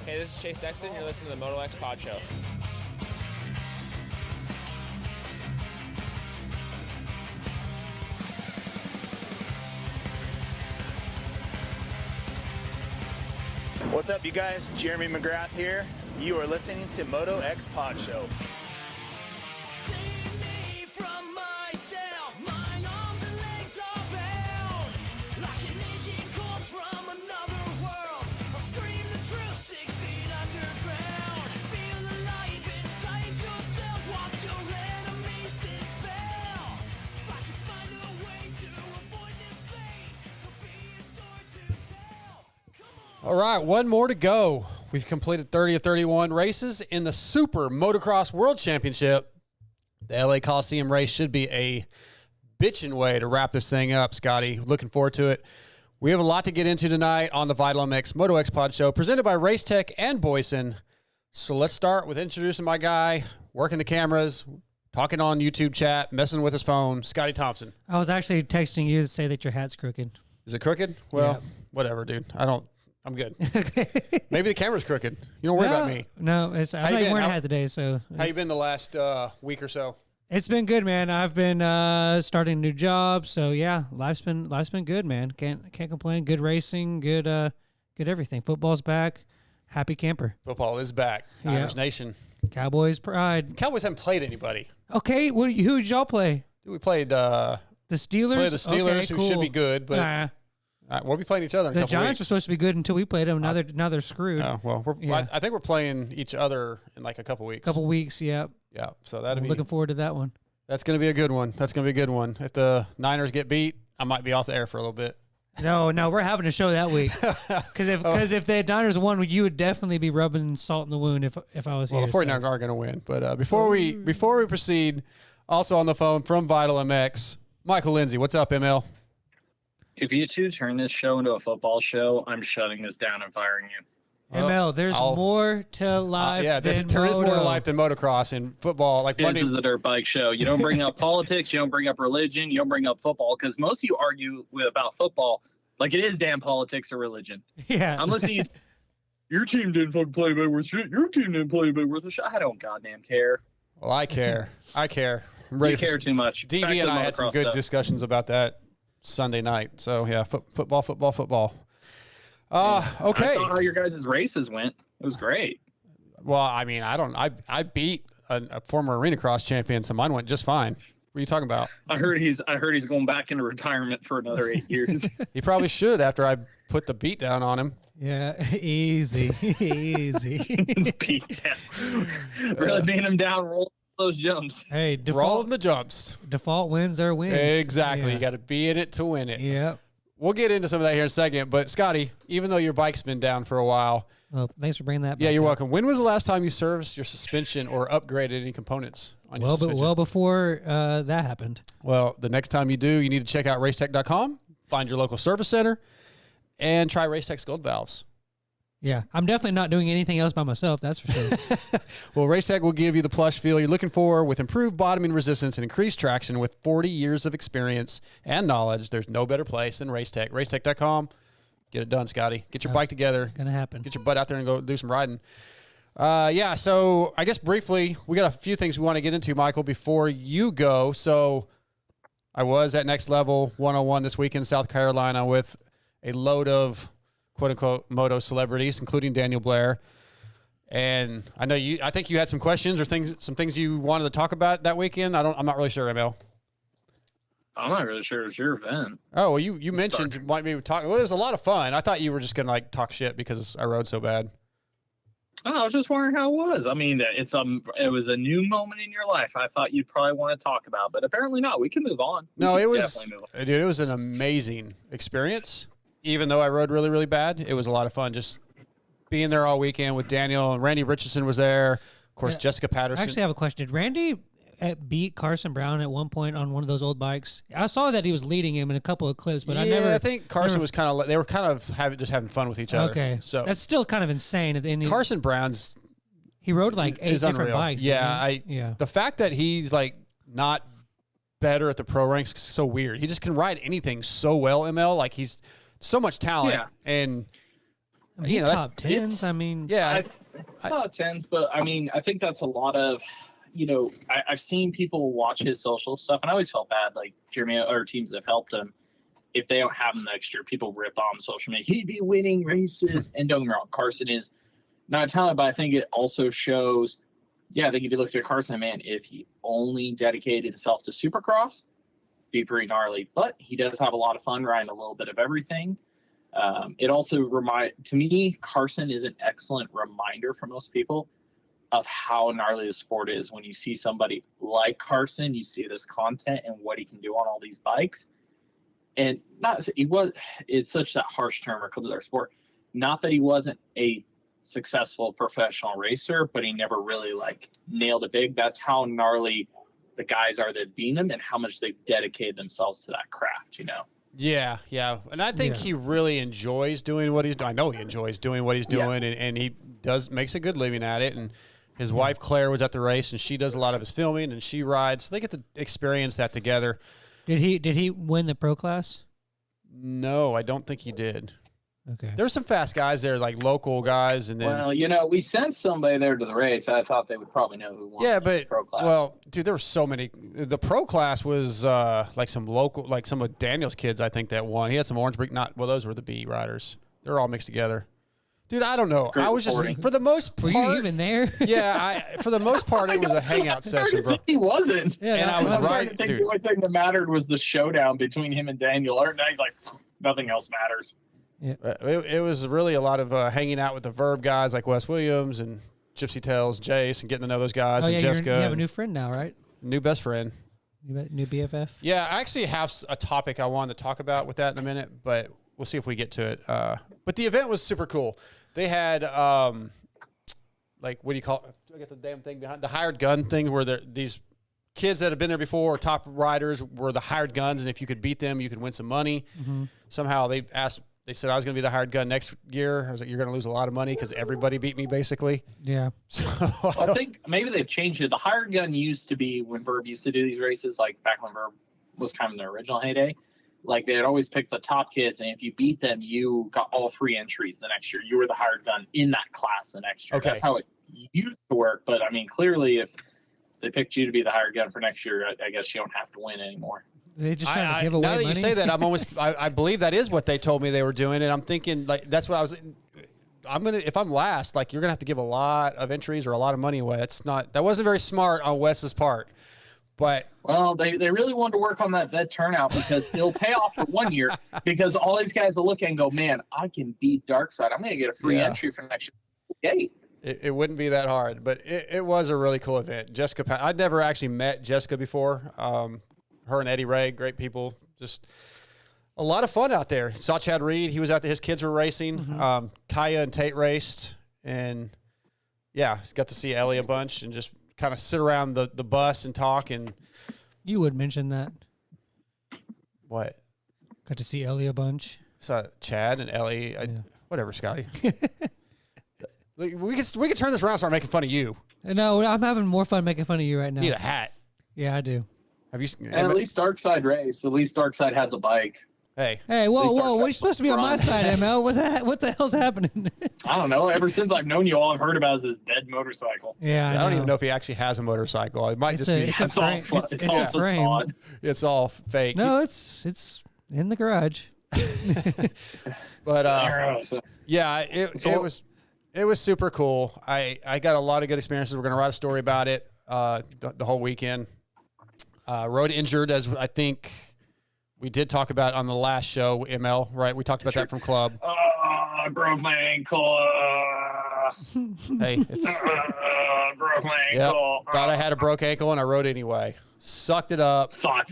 Hey, this is Chase Sexton. You're listening to the MotoXpod show. What's up, you guys? Jeremy McGrath here. You are listening to MotoXpod show. All right, one more to go. We've completed 30 of 31 races in the Super Motocross World Championship. The LA Coliseum race should be a bitchin' way to wrap this thing up, Scotty. Looking forward to it. We have a lot to get into tonight on the Vital MX MotoXpod show, presented by Racetech and Boyesen. So let's start with introducing my guy, working the cameras, talking on YouTube chat, messing with his phone, Scotty Thompson. I was actually texting you to say that your hat's crooked. Is it crooked? Well, whatever, dude. I'm good. Maybe the camera's crooked. You don't worry about me. No, I'm not even wearing a hat today. So how you been the last week or so? It's been good, man. I've been starting a new job, so yeah, life's been good, man. Can't complain. Good racing, good everything. Football's back. Happy camper. Football is back. Niners Nation. Cowboys pride. Cowboys haven't played anybody. Okay, who did y'all play? We played the Steelers. Played the Steelers, okay, who cool. should be good, but. We'll be playing each other in a couple The Giants weeks. were supposed to be good until we played them. Now they're screwed. Oh, well, I think we're playing each other in like a couple weeks. Yeah. Yeah, so that'll be looking forward to that one. That's going to be a good one. If the Niners get beat, I might be off the air for a little bit. No, we're having a show that week. Because if the Niners won, you would definitely be rubbing salt in the wound if I was here. Well, the 49ers are going to win. But before we proceed, also on the phone from Vital MX, Michael Lindsay. What's up, ML? If you two turn this show into a football show, I'm shutting this down and firing you. ML, there's more to life than there is more to moto. life than motocross and football. Like This is a dirt bike show. You don't bring up politics. You don't bring up religion. You don't bring up football because most of you argue about football like it is damn politics or religion. Yeah. I'm listening. Your team didn't fucking play big with shit. Your team didn't play big with shit. I don't goddamn care. Well, I care. I'm You care too much. DB Back to and the I had some motocross good stuff. discussions about that Sunday night. So yeah, football. Okay. I saw how your guys' races went. It was great. Well, I mean, I beat a former arena cross champion, so mine went just fine. What are you talking about? I heard he's going back into retirement for another 8 years. He probably should after I put the beat down on him. Yeah, easy. Beat down. Really beating him down, roll those jumps. Hey, Rolling the jumps. default wins are wins. Exactly. Yeah. You got to be in it to win it. Yeah. We'll get into some of that here in a second. But Scotty, even though your bike's been down for a while. Well, thanks for bringing that back. Yeah, you're up. welcome. When was the last time you serviced your suspension or upgraded any components on your suspension? Well before that happened. Well, the next time you do, you need to check out racetech.com, find your local service center, and try Racetech's Gold Valves. Yeah, I'm definitely not doing anything else by myself, that's for sure. Well, Racetech will give you the plush feel you're looking for with improved bottoming resistance and increased traction with 40 years of experience and knowledge. There's no better place than Racetech. Racetech.com. Get it done, Scotty. Get your bike together. Gonna happen. Get your butt out there and go do some riding. So I guess briefly, we got a few things we want to get into, Michael, before you go. So I was at Next Level 101 this week in South Carolina with a load of quote-unquote moto celebrities, including Daniel Blair. And I think you had some questions or some things you wanted to talk about that weekend. I'm not really sure, ML. I'm not really sure it was your event. Oh, well, you mentioned you might be talking. Well, it was a lot of fun. I thought you were just going to like talk shit because I rode so bad. I was just wondering how it was. I mean, it was a new moment in your life. I thought you'd probably want to talk about, but apparently not. We can move on. It was definitely move on. Dude, it was an amazing experience. Even though I rode really, really bad, it was a lot of fun just being there all weekend with Daniel and Randy Richardson was there. Of course, Jessica Patterson. I actually have a question. Did Randy beat Carson Brown at one point on one of those old bikes? I saw that he was leading him in a couple of clips, but I think Carson was kind of. They were kind of having fun with each other. Okay, so that's still kind of insane. Carson Brown's he rode like 8 different unreal. bikes. Yeah, the fact that he's like not better at the pro ranks is so weird. He just can ride anything so well. ML, like he's so much talent, and you know, that's top tens. I mean, yeah. Top tens, but I mean, I think that's a lot of, you know, I've seen people watch his social stuff, and I always felt bad, like Jeremy or teams that have helped him. If they don't have him next year, people rip on social media. He'd be winning races, and don't get me wrong, Carson is not a talent, but I think it also shows. Yeah, I think if you look at Carson, man, if he only dedicated himself to Supercross, be pretty gnarly. But he does have a lot of fun riding a little bit of everything. It also to me, Carson is an excellent reminder for most people of how gnarly the sport is. When you see somebody like Carson, you see this content and what he can do on all these bikes. And it's such that harsh term when it comes to our sport. Not that he wasn't a successful professional racer, but he never really like nailed it big. That's how gnarly the guys are that beat him and how much they've dedicated themselves to that craft, you know? Yeah. And I think he really enjoys doing what he's doing. I know he enjoys doing what he's doing, and he makes a good living at it. And his wife, Claire, was at the race, and she does a lot of his filming, and she rides. So they get to experience that together. Did he win the pro class? No, I don't think he did. Okay. There's some fast guys there, like local guys, and then. Well, you know, we sent somebody there to the race. I thought they would probably know who won. Yeah, the pro class. Well, dude, there were so many. The pro class was like some local, like some of Daniel's kids, I think that won. He had some Orangeburg. Those were the B riders. They're all mixed together. Dude, I don't know. Great I was reporting. just for the most part. Were you even there? Yeah, for the most part, it was a hangout session, bro. He wasn't. Yeah, And I was starting right, to think dude. the only thing that mattered was the showdown between him and Daniel. Now he's like, nothing else matters. It was really a lot of hanging out with the Verb guys like Wes Williams and Gypsy Tales, Jace, and getting to know those guys, and Jessica. You have a new friend now, right? New best friend. New BFF. Yeah, I actually have a topic I wanted to talk about with that in a minute, but we'll see if we get to it. But the event was super cool. They had, like, what do you call it? Do I get the damn thing behind? The hired gun thing where these kids that have been there before, top riders, were the hired guns, and if you could beat them, you could win some money. Mm-hmm. Somehow they said I was going to be the hired gun next year. I was like, you're going to lose a lot of money because everybody beat me, basically. Yeah. So I think maybe they've changed it. The hired gun used to be when Verb used to do these races, like back when Verb was kind of in their original heyday. Like they'd always pick the top kids, and if you beat them, you got all 3 entries the next year. You were the hired gun in that class the next year. Okay. That's how it used to work. But I mean, clearly, if they picked you to be the hired gun for next year, I guess you don't have to win anymore. They just trying to give away now that money. you say that, I believe that is what they told me they were doing, and I'm thinking like that's what I was. If I'm last, like you're gonna have to give a lot of entries or a lot of money away. That wasn't very smart on Wes's part. But well, they really wanted to work on that vet turnout because it'll pay off for 1 year because all these guys will look and go, man, I can beat Darkside. I'm gonna get a free entry for next year. Yay. It wouldn't be that hard, but it was a really cool event. Jessica, I'd never actually met Jessica before. Her and Eddie Ray, great people. Just a lot of fun out there. Saw Chad Reed. He was out there. His kids were racing. Mm-hmm. Kaya and Tate raced. And, yeah, got to see Ellie a bunch and just kind of sit around the bus and talk. And You would mention that. What? Got to see Ellie a bunch. Saw Chad and Ellie. Whatever, Scotty. we could turn this around and start making fun of you. No, I'm having more fun making fun of you right now. You need a hat. Yeah, I do. Have you? And at least Darkside race. At least Darkside has a bike. Hey, whoa! What are you supposed to be on my side, ML? What the hell's happening? I don't know. Ever since I've known you, all I've heard about is this dead motorcycle. Yeah, I don't even know if he actually has a motorcycle. It might just be. It's all facade. It's all fake. No, it's in the garage. But yeah, it was super cool. I got a lot of good experiences. We're gonna write a story about it the whole weekend. Rode injured, as I think we did talk about on the last show, ML, right? We talked about that from club. I broke my ankle. Hey, broke my yep, ankle. thought I had a broke ankle and I rode anyway. Sucked it up. Thought.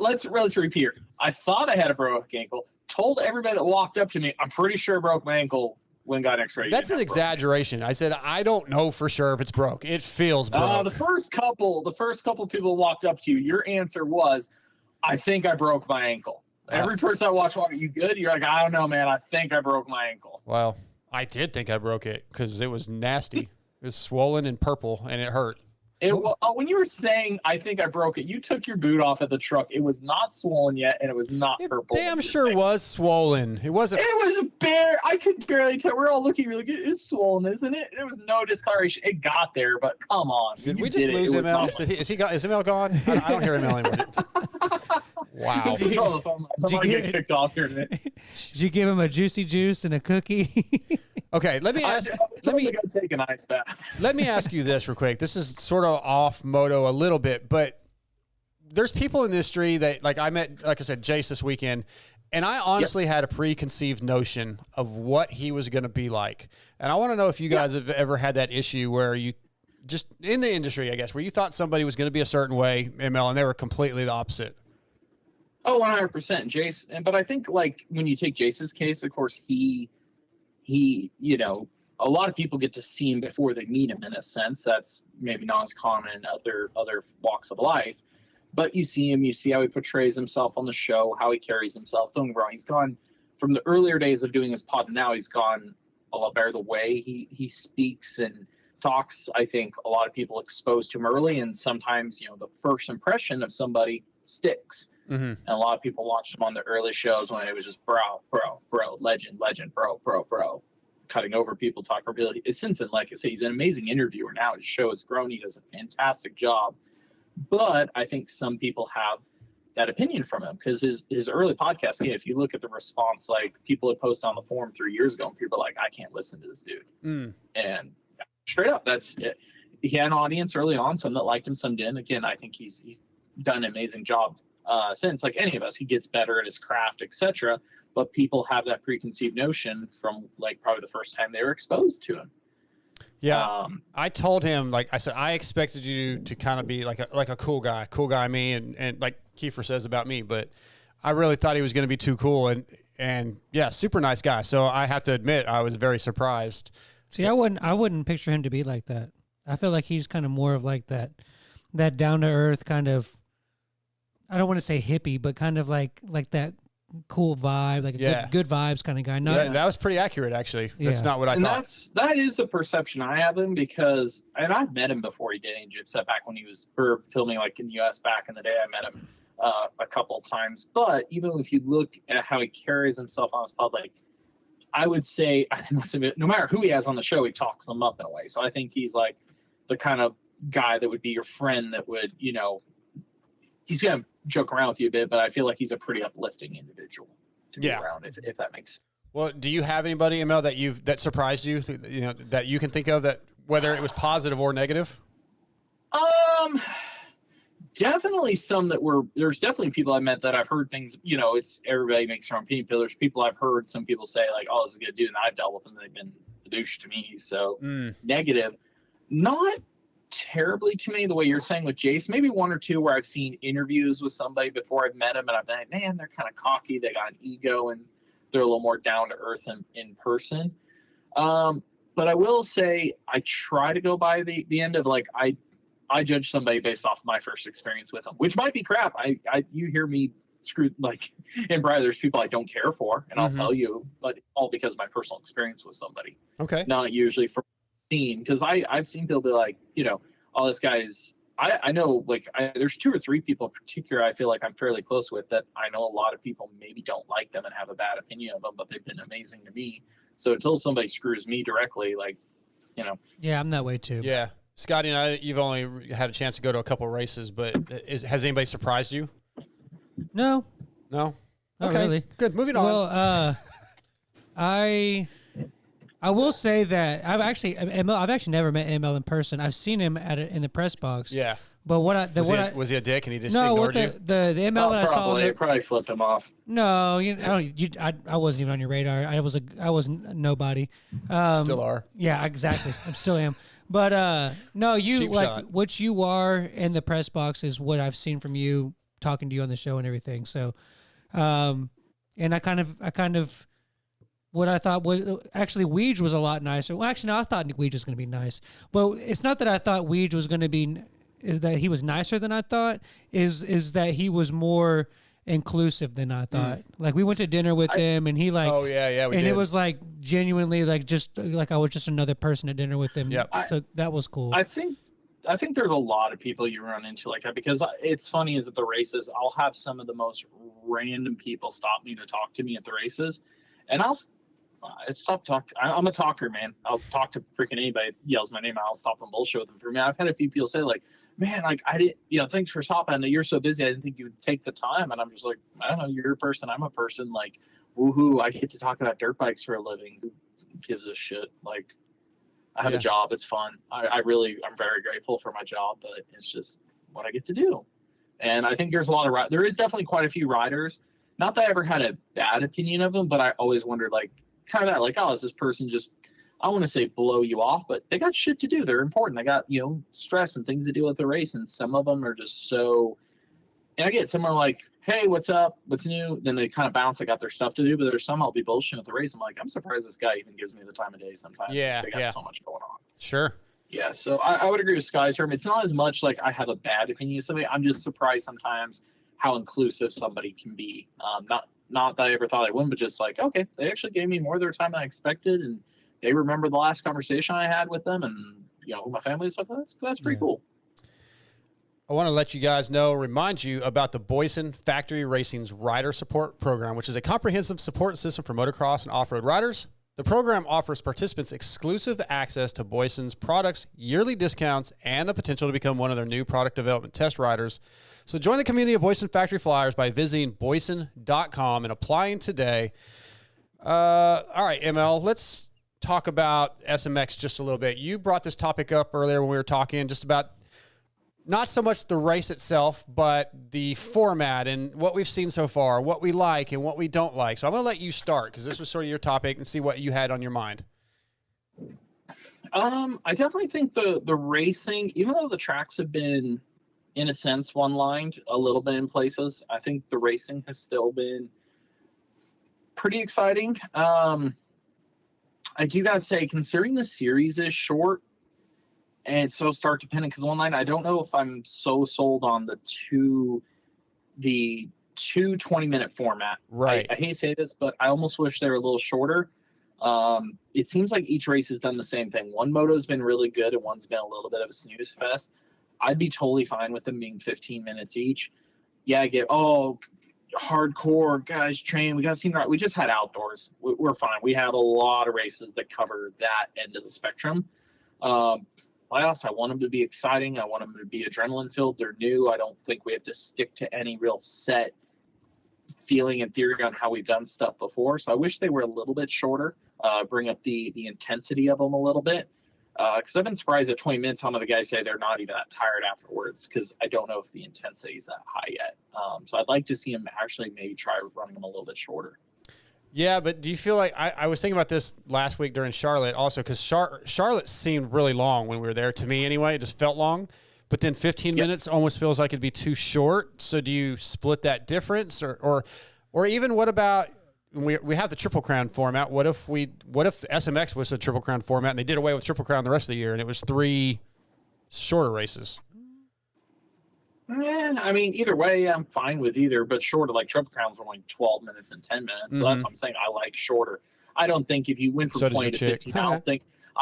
Let's repeat here. I thought I had a broke ankle. Told everybody that walked up to me, I'm pretty sure I broke my ankle when got X-rayed. That's an exaggeration. I said I don't know for sure if it's broke. It feels broke. The first couple people walked up to you, your answer was, I think I broke my ankle. Every person I watched, are you good? You're like, I don't know, man. I think I broke my ankle. Well, I did think I broke it because it was nasty. It was swollen and purple, and it hurt. When you were saying, I think I broke it, you took your boot off at the truck. It was not swollen yet, and it was not purple. Damn sure was swollen. It wasn't. It was bare. I could barely tell. We're all looking really good. It's swollen, isn't it? There was no discoloration. It got there, but come on. Did we just lose ML? Is ML gone? I don't hear ML anymore. Wow. Let's control the phone lines. I'm going to get kicked off here in a minute. Did you give him a juicy juice and a cookie? Okay, let me ask. Take an ice bath. Let me ask you this real quick. This is sort of off moto a little bit, but there's people in the industry that, like I met, like I said, Jace this weekend, and I honestly had a preconceived notion of what he was going to be like. And I want to know if you guys have ever had that issue where you just in the industry, I guess, where you thought somebody was going to be a certain way, ML, and they were completely the opposite. Oh, 100%. Jace. But I think, like, when you take Jace's case, of course, he, you know, a lot of people get to see him before they meet him in a sense. That's maybe not as common in other walks of life. But you see him, you see how he portrays himself on the show, how he carries himself. Don't get me wrong, he's gone from the earlier days of doing his pod to now, he's gone a lot better. The way he speaks and talks, I think a lot of people exposed to him early, and sometimes, you know, the first impression of somebody sticks. Mm-hmm. And a lot of people watched him on the early shows when it was just bro, legend, bro, cutting over people, talking ability. Since then, like I say, he's an amazing interviewer now. His show has grown. He does a fantastic job. But I think some people have that opinion from him because his early podcast, if you look at the response, like people had posted on the forum 3 years ago, and people are like, I can't listen to this dude. And straight up, that's it. He had an audience early on, some that liked him, some didn't. Again, I think he's done an amazing job since, like any of us. He gets better at his craft, etc. But people have that preconceived notion from, like, probably the first time they were exposed to him. Yeah, I told him, like I said, I expected you to kind of be like a cool guy me, and like Kiefer says about me, but I really thought he was going to be too cool, and yeah, super nice guy. So I have to admit, I was very surprised. See, I wouldn't picture him to be like that. I feel like he's kind of more of like that down to earth kind of. I don't want to say hippie, but kind of like that cool vibe, like a good vibes kind of guy. That was pretty accurate, actually. That's not what I thought. That is the perception I have him because, and I've met him before he did any Gypset back when he was filming like in the U.S. back in the day. I met him a couple of times. But even if you look at how he carries himself on his pod, like I would say, no matter who he has on the show, he talks them up in a way. So I think he's like the kind of guy that would be your friend that would, you know, he's going to joke around with you a bit, but I feel like he's a pretty uplifting individual to be around, if that makes sense. Well, do you have anybody, ML, that surprised you, you know, that you can think of, that whether it was positive or negative? Definitely some that were, there's definitely people I met that I've heard things, you know, it's everybody makes their own opinion. There's people I've heard, some people say like, oh, this is a good dude, and I've dealt with them, they've been a douche to me. So negative, not terribly to me the way you're saying with Jace. Maybe one or two where I've seen interviews with somebody before I've met him, and I've been like, man, they're kind of cocky, they got an ego, and they're a little more down to earth in person. But I will say I try to go by the end of like I judge somebody based off my first experience with them, which might be crap. You hear me screwed like in Brian, there's people I don't care for, and I'll tell you, but all because of my personal experience with somebody. Okay. Not usually from scene, because I've seen people be like, you know, oh, this guy's I know, like, there's two or three people in particular I feel like I'm fairly close with that I know a lot of people maybe don't like them and have a bad opinion of them, but they've been amazing to me. So until somebody screws me directly, like, you know. Yeah, I'm that way too. Yeah. Scotty and I, you've only had a chance to go to a couple of races, but has anybody surprised you? No. No? Not okay. really. Good. Moving on. Well, I will say that I've actually never met ML in person. I've seen him in the press box. Yeah. But was he a dick and he just ignored you? The ML that I saw, it probably flipped him off. No, I wasn't even on your radar. I was nobody. Still are. Yeah, exactly. I still am. But no, you Cheap like shot. what you are in the press box is what I've seen from you talking to you on the show and everything. So, and I kind of. What I thought was actually Weege was a lot nicer. Well, actually, no, I thought Weege was going to be nice. But it's not that I thought Weege was going to be, is that he was nicer than I thought. Is that he was more inclusive than I thought. Like we went to dinner with him, and he like, oh yeah, we and did. it was like genuinely like just like I was just another person at dinner with him. Yep. So that was cool. I think I think there's a lot of people you run into like that, because it's funny is at the races, I'll have some of the most random people stop me to talk to me at the races, and I'll stop talking. I'm a talker, man. I'll talk to freaking anybody that yells my name. I'll stop and bullshit with them. For me, I've had a few people say like, man, like I didn't, thanks for stopping. You're so busy. I didn't think you would take the time. And I'm just like, I don't know. You're a person. I'm a person. Like, woohoo. I get to talk about dirt bikes for a living. Who gives a shit? Like, I have a job. It's fun. I'm very grateful for my job, but it's just what I get to do. And I think there is definitely quite a few riders. Not that I ever had a bad opinion of them, but I always wondered like, kind of that, like, oh, is this person just, I want to say blow you off, but they got shit to do. They're important. They got, stress and things to do with the race. And some of them are just so, and I get some are like, hey, what's up? What's new? Then they kind of bounce. They got their stuff to do, but there's some I'll be bullshitting with the race. I'm like, I'm surprised this guy even gives me the time of day sometimes. Yeah. They got so much going on. Sure. Yeah. So I would agree with Sky's term. It's not as much like I have a bad opinion of somebody. I'm just surprised sometimes how inclusive somebody can be. Not that I ever thought I wouldn't, but just like, okay, they actually gave me more of their time than I expected, and they remember the last conversation I had with them, and my family and stuff. That's pretty cool. I want to let you guys know, remind you about the Boyesen Factory Racing's Rider Support Program, which is a comprehensive support system for motocross and off-road riders. The program offers participants exclusive access to Boyesen's products, yearly discounts, and the potential to become one of their new product development test riders. So join the community of Boyesen Factory Flyers by visiting boyesen.com and applying today. All right, ML, let's talk about SMX just a little bit. You brought this topic up earlier when we were talking just about not so much the race itself, but the format and what we've seen so far, what we like and what we don't like. So I'm going to let you start because this was sort of your topic and see what you had on your mind. I definitely think the racing, even though the tracks have been, in a sense, one-lined a little bit in places, I think the racing has still been pretty exciting. I do gotta say, considering the series is short and it's so start dependent, because one line, I don't know if I'm so sold on the two 20-minute format. Right. I hate to say this, but I almost wish they were a little shorter. It seems like each race has done the same thing. One moto's been really good and one's been a little bit of a snooze fest. I'd be totally fine with them being 15 minutes each. Yeah, I get, hardcore guys train. We got to see right. We just had outdoors. We're fine. We had a lot of races that cover that end of the spectrum. Playoffs, I want them to be exciting. I want them to be adrenaline filled. They're new. I don't think we have to stick to any real set feeling and theory on how we've done stuff before. So I wish they were a little bit shorter, bring up the intensity of them a little bit. Because I've been surprised at 20 minutes, some of the guys say they're not even that tired afterwards, because I don't know if the intensity is that high yet. So I'd like to see them actually maybe try running them a little bit shorter. Yeah, but do you feel like I was thinking about this last week during Charlotte also, because Charlotte seemed really long when we were there. To me anyway, it just felt long. But then 15 minutes almost feels like it'd be too short. So do you split that difference, or even what about we have the Triple Crown format? What if the SMX was a Triple Crown format and they did away with Triple Crown the rest of the year and it was 3 shorter races? I mean, either way, I'm fine with either, but shorter, like Triple Crowns are only 12 minutes and 10 minutes. So that's what I'm saying. I like shorter. I don't think if you went from 20 to 15, I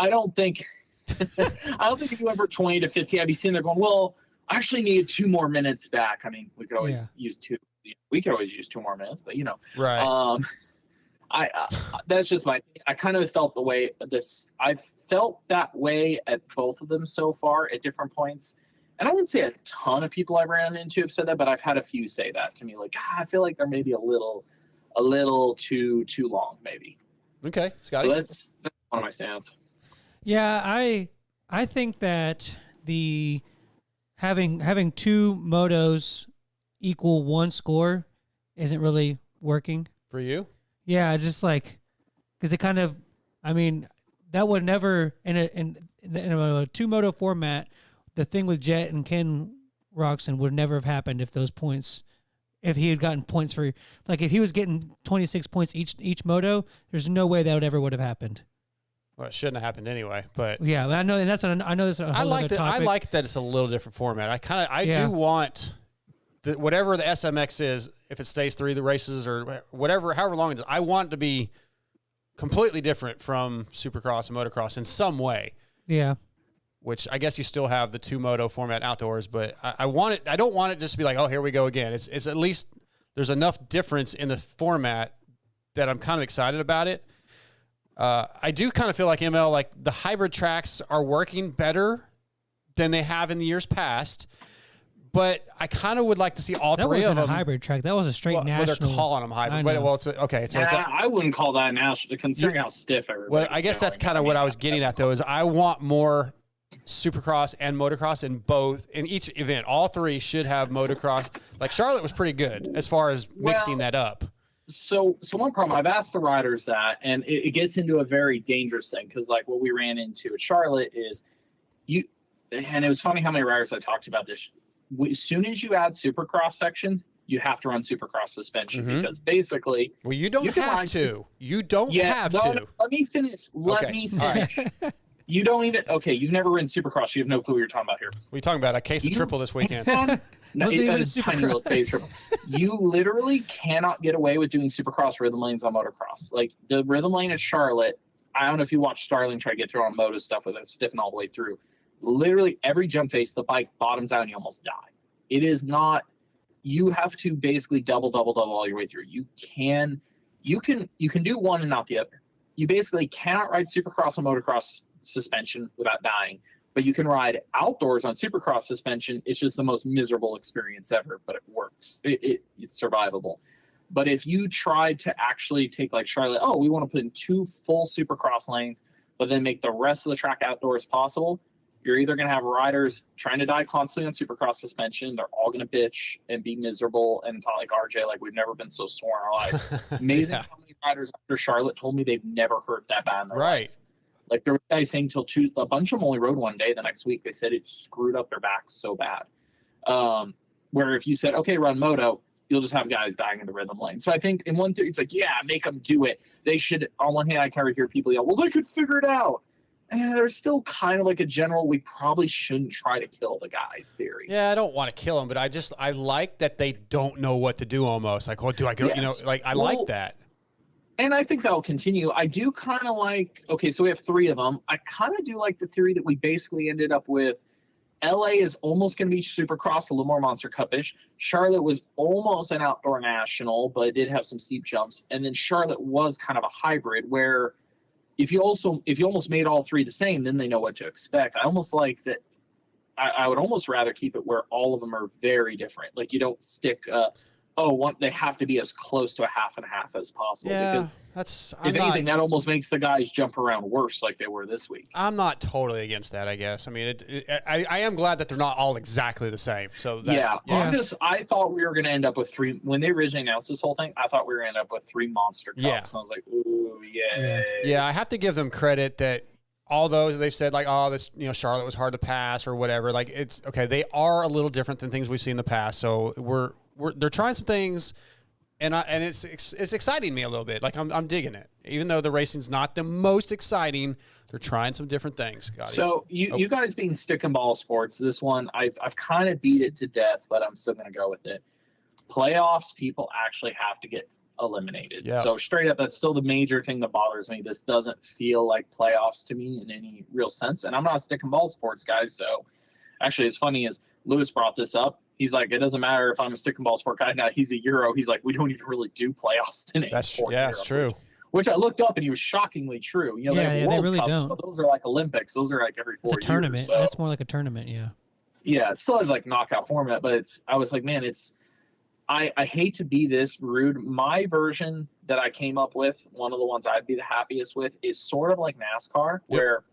don't think if you went from 20 to 15, I'd be sitting there going, well, I actually needed 2 more minutes back. I mean, we could always use 2. We could always use 2 more minutes, but right. That's just I kind of felt the way I felt that way at both of them so far at different points. And I wouldn't say a ton of people I ran into have said that, but I've had a few say that to me. Like, I feel like they're maybe a little too long, maybe. Okay, Scotty. So that's one of my stance. Yeah, I think that the having 2 motos equal 1 score isn't really working For you? Yeah, just like because it kind of, I mean, that would never in a 2 moto format. The thing with Jet and Ken Roxon would never have happened if those points, if he had gotten points for, like if he was getting 26 points each moto, there's no way that would have happened. Well, it shouldn't have happened anyway, but yeah, I know, and I know this. I like that. I like that it's a little different format. I do want whatever the SMX is, if it stays 3 the races or whatever, however long it is, I want it to be completely different from Supercross and Motocross in some way. Yeah. which I guess you still have the 2-moto format outdoors, but I don't want it just to be like, oh, here we go again. It's at least there's enough difference in the format that I'm kind of excited about it. I do kind of feel like ML, like the hybrid tracks are working better than they have in the years past, but I kind of would like to see all That three of wasn't them. a hybrid track. That was a straight national. Well, they're calling them hybrid. I But, know. well, it's okay. So it's I wouldn't call that national, considering how stiff everybody. well, I guess that's kind of what I was getting at, though, is I want more Supercross and motocross in each event. All three should have motocross. Like Charlotte was pretty good as far as mixing that up. So one problem, I've asked the riders that, and it gets into a very dangerous thing, because like what we ran into at Charlotte is and it was funny how many riders I talked about this. As soon as you add Supercross sections, you have to run Supercross suspension, because basically, well, you don't have to. You don't have to. No, let me finish. Let me finish. You don't even. Okay, you've never ridden Supercross. You have no clue what you're talking about here. What are you talking about? A case of triple this weekend. No, Wasn't even a tiny little phase triple. You literally cannot get away with doing Supercross rhythm lanes on motocross. Like the rhythm lane at Charlotte, I don't know if you watch Starling try to get through on moto stuff with it stiffen all the way through. Literally every jump face, the bike bottoms out and you almost die. It is not. You have to basically double all your way through. You can do one and not the other. You basically cannot ride Supercross on motocross suspension without dying. But you can ride outdoors on Supercross suspension. It's just the most miserable experience ever, but it works. It's survivable. But if you tried to actually take like Charlotte, we want to put in 2 full Supercross lanes, but then make the rest of the track outdoors possible, you're either going to have riders trying to die constantly on Supercross suspension. They're all going to bitch and be miserable and talk like RJ, like we've never been so sore in our life. Amazing how many riders after Charlotte told me they've never hurt that bad in their life. Like there were guys saying a bunch of them only rode one day. The next week they said it screwed up their backs so bad. Where if you said, okay, run moto, you'll just have guys dying in the rhythm lane. So I think in one theory, it's like, yeah, make them do it. They should. On one hand, I kind of hear people yell, well, they could figure it out. And there's still kind of like a general, we probably shouldn't try to kill the guys theory. Yeah, I don't want to kill them, but I like that they don't know what to do almost. Like, do I go? Yes. I like that. And I think that'll continue. I do kind of like, okay, so we have 3 of them. I kind of do like the theory that we basically ended up with. LA is almost going to be Supercross, a little more Monster Cup-ish. Charlotte was almost an outdoor national, but it did have some steep jumps. And then Charlotte was kind of a hybrid where if you almost made all 3 the same, then they know what to expect. I almost like that. I would almost rather keep it where all of them are very different. Like you don't stick they have to be as close to a half and half as possible. Yeah, because anything, that almost makes the guys jump around worse like they were this week. I'm not totally against that, I guess. I mean, I am glad that they're not all exactly the same. So I thought we were going to end up with 3 when they originally announced this whole thing. I thought we were going to end up with 3 monster cups. Yeah. And I was like, ooh, yeah. Yeah, I have to give them credit that all those they've said like, this Charlotte was hard to pass or whatever. Like it's okay. They are a little different than things we've seen in the past. So they're trying some things, and it's exciting me a little bit. Like I'm digging it, even though the racing's not the most exciting. They're trying some different things. So you guys being stick and ball sports, this one I've kind of beat it to death, but I'm still going to go with it. Playoffs, people actually have to get eliminated. Yeah. So straight up, that's still the major thing that bothers me. This doesn't feel like playoffs to me in any real sense, and I'm not a stick and ball sports guy. So actually, as funny as Lewis brought this up. He's like, it doesn't matter if I'm a stick and ball sport guy. Now he's a Euro. He's like, we don't even really do playoffs in a sport. Yeah, it's true. Which I looked up and he was shockingly true. They have World they really Cups, don't. but those are like Olympics. Those are like every 4 years. It's a tournament. So. That's more like a tournament. Yeah. Yeah, it still has like knockout format, but I was like, man, I hate to be this rude. My version that I came up with, one of the ones I'd be the happiest with, is sort of like NASCAR, where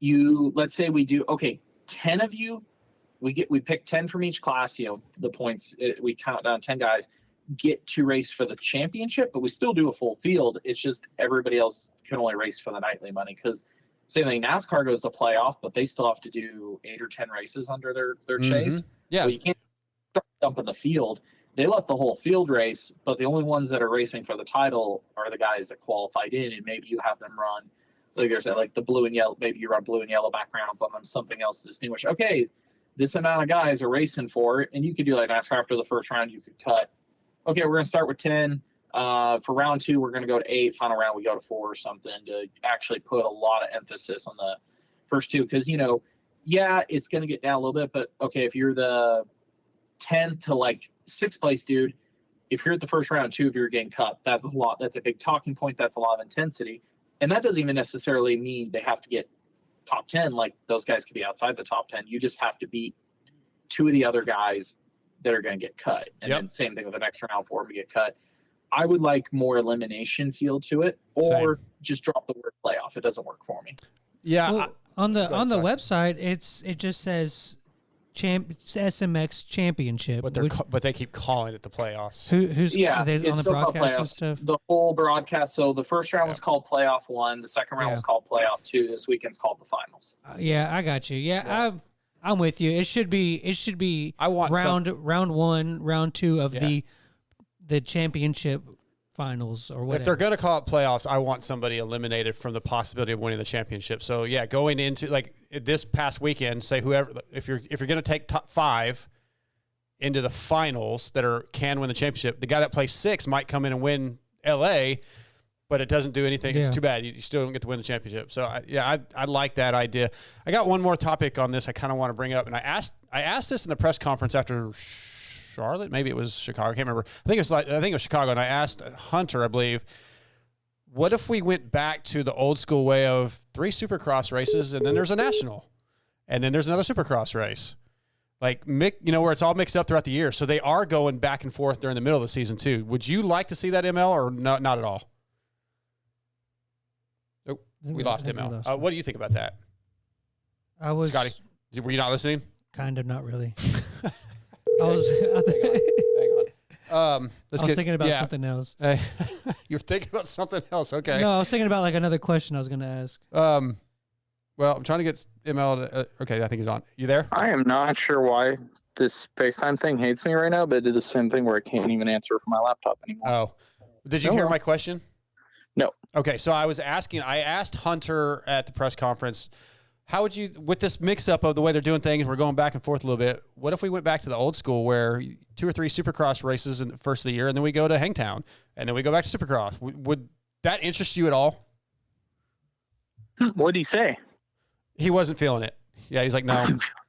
let's say we do 10 of you. We pick 10 from each class, the points, we count down 10 guys, get to race for the championship, but we still do a full field. It's just everybody else can only race for the nightly money. Because same thing, NASCAR goes to playoff, but they still have to do 8 or 10 races under their chase. Yeah. So you can't start dumping the field. They let the whole field race, but the only ones that are racing for the title are the guys that qualified in, and maybe you have them run, like there's like the blue and yellow, maybe you run blue and yellow backgrounds on them, something else to distinguish. Okay, this amount of guys are racing for it, and you could do like NASCAR after the first round, you could cut. Okay, we're going to start with 10. For round 2, we're going to go to 8. Final round, we go to 4 or something to actually put a lot of emphasis on the first two, because yeah, it's going to get down a little bit, but okay, if you're the 10th to like 6th place dude, if you're at the first round, 2 of you are getting cut. That's a lot. That's a big talking point. That's a lot of intensity, and that doesn't even necessarily mean they have to get top 10. Like those guys could be outside the top 10. You just have to beat 2 of the other guys that are going to get cut, and then same thing with the next round 4 to get cut. I would like more elimination feel to it, or just drop the word playoff. It doesn't work for me. Yeah. Well, on the website, it just says SMX Championship. But they keep calling it the playoffs. Who's are they on the broadcast and stuff? The whole broadcast. So the first round was called Playoff 1. The second round was called Playoff 2. This weekend's called the Finals. I got you. Yeah. I'm with you. It should be. I want round 1, round 2 of the championship finals or whatever. If they're going to call it playoffs, I want somebody eliminated from the possibility of winning the championship. So yeah, going into like this past weekend, say whoever, if you're going to take top 5 into the finals that can win the championship, the guy that plays 6 might come in and win LA, but it doesn't do anything. It's too bad. You still don't get to win the championship. So I like that idea. I got one more topic on this I kind of want to bring up, and I asked this in the press conference after Charlotte, maybe it was Chicago. I can't remember. I think it was Chicago. And I asked Hunter, I believe, what if we went back to the old school way of 3 Supercross races, and then there's a national, and then there's another Supercross race, like where it's all mixed up throughout the year. So they are going back and forth during the middle of the season too. Would you like to see that, ML, or not at all? Oh, we lost ML. What do you think about that? Scotty, were you not listening? Kind of, not really. I was thinking about something else. You're thinking about something else. Okay. No, I was thinking about like another question I was going to ask. Well, I'm trying to get ML to, okay, I think he's on. You there? I am not sure why this FaceTime thing hates me right now, but it did the same thing where I can't even answer from my laptop anymore. Oh. Did you hear my question? No. Okay, so I asked Hunter at the press conference, how would you, with this mix-up of the way they're doing things, we're going back and forth a little bit, what if we went back to the old school where 2 or 3 Supercross races in the first of the year, and then we go to Hangtown, and then we go back to Supercross? Would that interest you at all? What did he say? He wasn't feeling it. Yeah, he's like, no.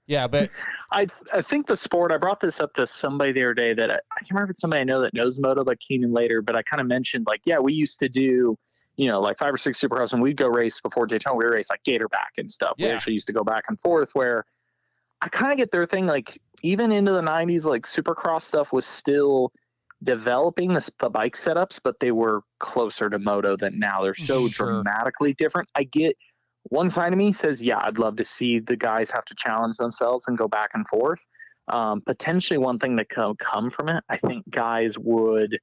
Yeah, but I think the sport, I brought this up to somebody the other day that I can't remember if it's somebody I know that knows moto, but Keenan later, but I kind of mentioned like, yeah, we used to do, like 5 or 6 Supercross, and we'd go race before Daytona. We race like Gatorback and stuff. Yeah. We actually used to go back and forth, where I kind of get their thing. Like even into the 90s, like Supercross stuff was still developing the bike setups, but they were closer to moto than now. They're so dramatically different. I get one side of me says, yeah, I'd love to see the guys have to challenge themselves and go back and forth. Potentially one thing that could come from it, I think guys would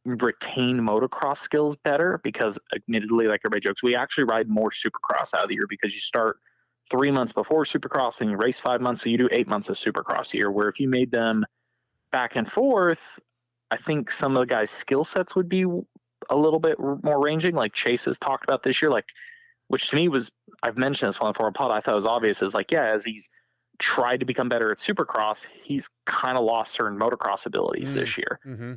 retain motocross skills better, because admittedly, like everybody jokes, we actually ride more Supercross out of the year, because you start 3 months before Supercross and you race 5 months, so you do 8 months of Supercross a year, where if you made them back and forth, I think some of the guys' skill sets would be a little bit more ranging, like Chase has talked about this year, like, which to me was, I've mentioned this one before, Pod, I thought it was obvious, is like, yeah, as he's tried to become better at Supercross, he's kind of lost certain motocross abilities this year. Mm-hmm.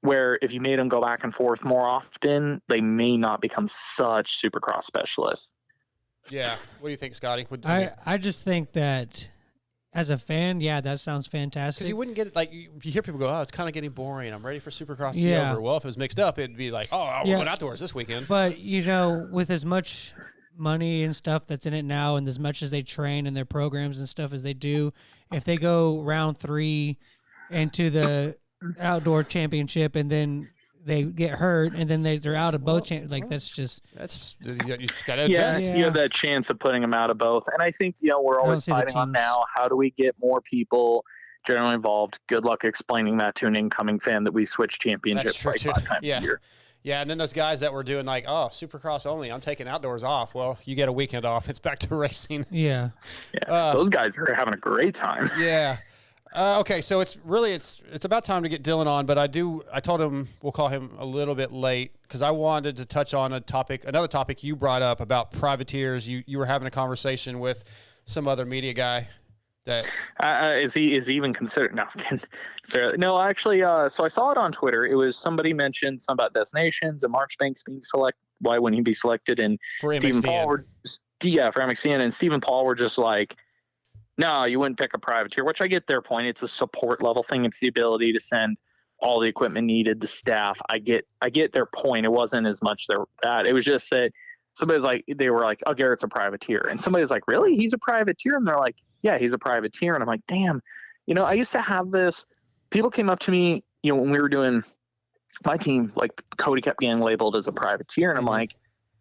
Where if you made them go back and forth more often, they may not become such Supercross specialists. Yeah. What do you think, Scotty? I just think that as a fan, yeah, that sounds fantastic. Because you wouldn't get it, like, you hear people go, oh, it's kind of getting boring. I'm ready for Supercross to be over. Well, if it was mixed up, it'd be like, oh, we're going outdoors this weekend. But, with as much money and stuff that's in it now, and as much as they train and their programs and stuff as they do, if they go round 3 into the outdoor championship and then they get hurt and then they're out of both that's just you got to adjust. You have that chance of putting them out of both, and I think we're always fighting on now, how do we get more people generally involved? Good luck explaining that to an incoming fan that we switch championships like 5 times a year. Yeah, and then those guys that were doing like, oh, Supercross only, I'm taking outdoors off. Well, you get a weekend off. It's back to racing. Yeah. Those guys are having a great time. Yeah. Okay, so it's about time to get Dylan on, but I told him we'll call him a little bit late because I wanted to touch on another topic you brought up about privateers. You were having a conversation with some other media guy that is he even considered? No, actually, so I saw it on Twitter. It was somebody mentioned something about destinations and Marchbanks being why wouldn't he be selected? And For Stephen MXDN. Paul for MXDN, and Stephen Paul were just like, no, you wouldn't pick a privateer, which I get their point. It's a support level thing. It's the ability to send all the equipment needed, the staff. I get their point. It wasn't as much that. It was just that somebody's like, they were like, oh, Garrett's a privateer. And somebody's like, really? He's a privateer? And they're like, yeah, he's a privateer. And I'm like, damn, I used to have this. People came up to me, when we were doing my team, like Cody kept getting labeled as a privateer. And I'm like,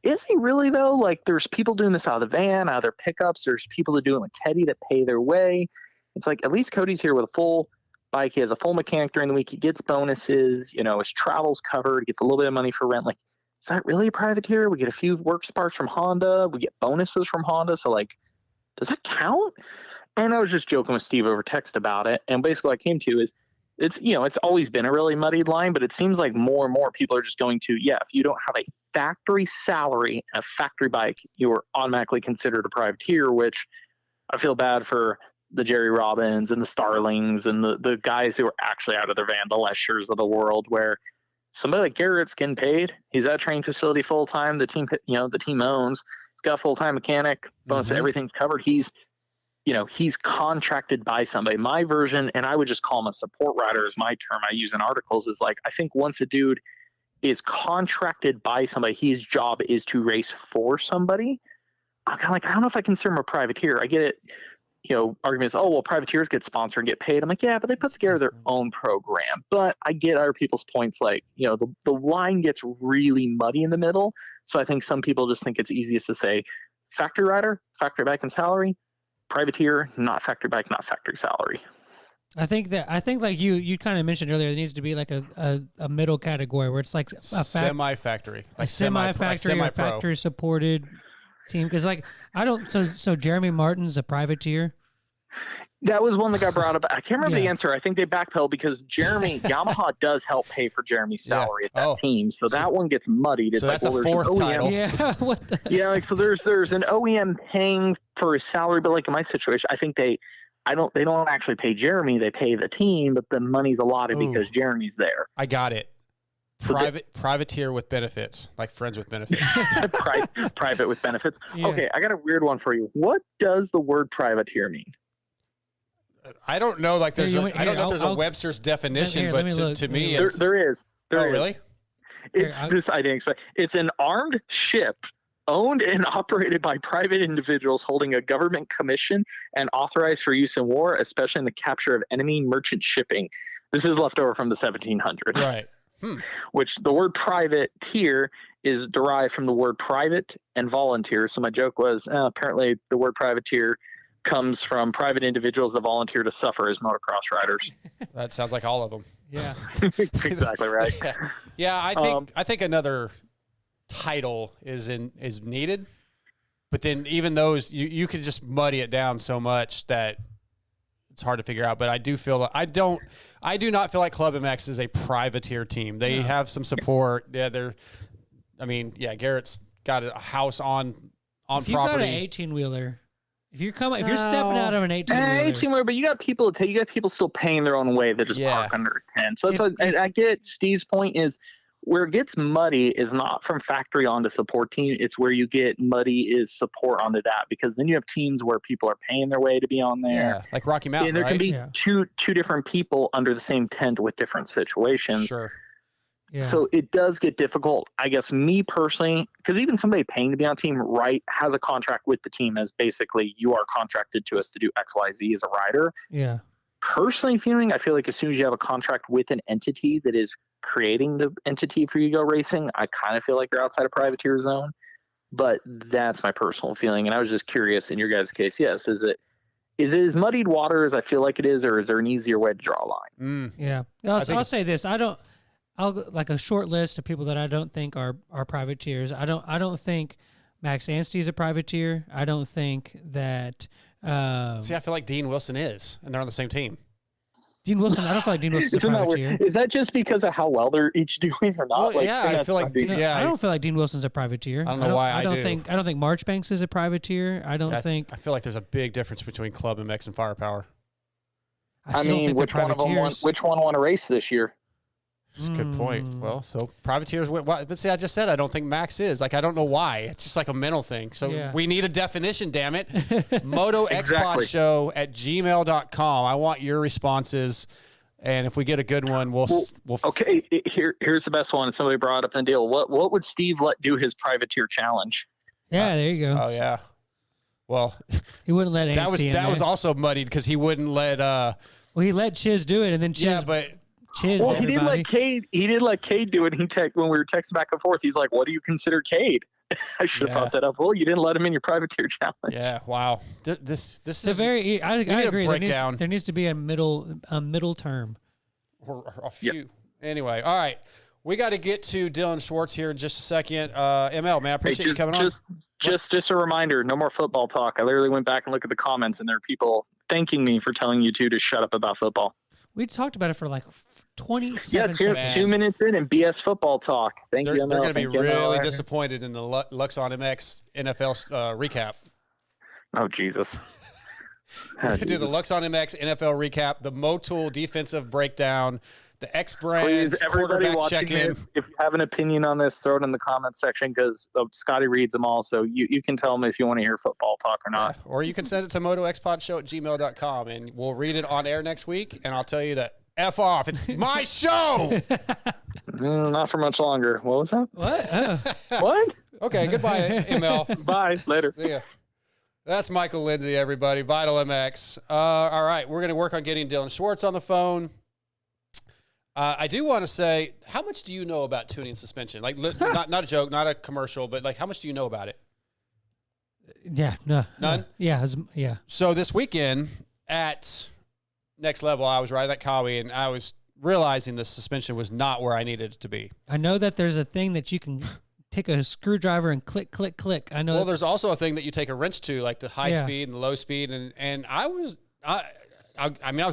is he really though? Like there's people doing this out of the van, out of their pickups. There's people that do it with Teddy that pay their way. It's like, at least Cody's here with a full bike. He has a full mechanic during the week. He gets bonuses, his travel's covered, gets a little bit of money for rent. Like, is that really a privateer? We get a few work sparks from Honda. We get bonuses from Honda. So like, does that count? And I was just joking with Steve over text about it. And basically what I came to is, it's always been a really muddied line, but it seems like more and more people are just going to, if you don't have a factory salary and a factory bike, you are automatically considered a privateer, which I feel bad for the Jerry Robbins and the Starlings and the guys who are actually out of their van, the Leschers of the world, where somebody like Garrett's getting paid. He's at a training facility full time. The team, the team owns. He's got a full time mechanic. Bonus, everything's covered. He's contracted by somebody. My version, and I would just call him a support rider, is my term I use in articles, is like, I think once a dude is contracted by somebody, his job is to race for somebody. I'm kind of like, I don't know if I consider him a privateer. I get it. Arguments, oh, well, privateers get sponsored and get paid. I'm like, yeah, but they put together their own program. But I get other people's points, like, the line gets really muddy in the middle. So I think some people just think it's easiest to say factory rider, factory bike and salary, privateer, not factory bike, not factory salary. I think like you kind of mentioned earlier, there needs to be like a middle category where it's like semi-factory, a semi-factory or factory supported team. Because like so Jeremy Martin's a privateer. That was one that got brought up. I can't remember the answer. I think they backpedaled because Yamaha does help pay for Jeremy's salary at that team. So that one gets muddied. It's so like, that's a fourth title. Yeah. What the? Yeah. Like, so there's an OEM paying for his salary, but like in my situation, I think they don't actually pay Jeremy. They pay the team, but the money's allotted because Jeremy's there. I got it. Privateer with benefits, like friends with benefits. Private with benefits. Yeah. Okay. I got a weird one for you. What does the word privateer mean? I don't know. Like, I don't know if there's a Webster's definition, but to me, it's there is. Really? It's this. I didn't expect. It's an armed ship owned and operated by private individuals holding a government commission and authorized for use in war, especially in the capture of enemy merchant shipping. This is left over from the 1700s. Right. Which the word privateer is derived from the word private and volunteer. So my joke was apparently the word privateer comes from private individuals that volunteer to suffer as motocross riders. That sounds like all of them. Yeah. Exactly right. Yeah, I think another title is needed, but then even those you could just muddy it down so much that it's hard to figure out. But I do feel I do not feel like Club MX is a privateer team. They have some support. Yeah, Garrett's got a house on if you property. Got an 18-wheeler. If you're stepping out of an 18-wheeler, but you got people still paying their own way that just park under a tent. So I get Steve's point is where it gets muddy is not from factory onto support team. It's where you get muddy is support onto that, because then you have teams where people are paying their way to be on there. Yeah, like Rocky Mountain. And there can be two different people under the same tent with different situations. Sure. Yeah. So it does get difficult. I guess me personally, because even somebody paying to be on team, has a contract with the team as basically you are contracted to us to do XYZ as a rider. Yeah. Personally I feel like as soon as you have a contract with an entity that is creating the entity for you to go racing, I kind of feel like you're outside of privateer zone. But that's my personal feeling. And I was just curious in your guys' case, yes, is it as muddied water as I feel like it is, or is there an easier way to draw a line? Yeah. I'll say this. I'll like a short list of people that I don't think are privateers. I don't think Max Anstey's a privateer. I don't think that. See, I feel like Dean Wilson is, and they're on the same team. Dean Wilson. I don't feel like Dean Wilson's a privateer. Is that just because of how well they're each doing, or not? Well, I feel like I don't feel like Dean Wilson's a privateer. I don't know why I do. I don't think Marchbanks is a privateer. I feel like there's a big difference between Club MX and Firepower. I mean, which one want to race this year? That's a good point. Well, so privateers went. But see, I just said I don't think Max is. Like, I don't know why. It's just like a mental thing. So we need a definition, damn it. MotoXpodShow@gmail.com. I want your responses. And if we get a good one, we'll okay, here's the best one. Somebody brought up in the deal. What would Steve let do his privateer challenge? Yeah, there you go. Oh, yeah. Well, he wouldn't let that was also muddied because he wouldn't let well, he let Chiz do it, and then Chiz he didn't let Cade do it. When we were texting back and forth, he's like, "What do you consider Cade?" I should have thought that up. Well, you didn't let him in your privateer challenge. Yeah, wow. This is very. I agree. Breakdown. There needs to be a middle term. Or a few. Yep. Anyway, all right. We got to get to Dilan Schwartz here in just a second. ML, man, I appreciate you coming on. Just a reminder, no more football talk. I literally went back and looked at the comments, and there are people thanking me for telling you two to shut up about football. We talked about it for like 27 seconds. 2 minutes in and BS football talk. Thank you, ML. They're going to be really disappointed in the Luxon MX NFL recap. Oh, Jesus. Do the Luxon MX NFL recap, the Motul defensive breakdown, the X-Brands quarterback check-in. If you have an opinion on this, throw it in the comments section because Scotty reads them all. So you can tell him if you want to hear football talk or not. Yeah, or you can send it to MotoXpodShow@gmail.com and we'll read it on air next week. And I'll tell you to F off. It's my show. Not for much longer. What was that? What? What? Okay, goodbye, ML. Bye. Later. See ya. That's Michael Lindsay, everybody. Vital MX. All right, we're going to work on getting Dilan Schwartz on the phone. I do want to say, how much do you know about tuning suspension? Like, not a joke, not a commercial, but like, how much do you know about it? Yeah, no. None? Yeah, yeah. So this weekend at Next Level, I was riding that Kawi, and I was realizing the suspension was not where I needed it to be. I know that there's a thing that you can take a screwdriver and click, click, click. I know. Well, there's also a thing that you take a wrench to, like the high speed and the low speed, and I was a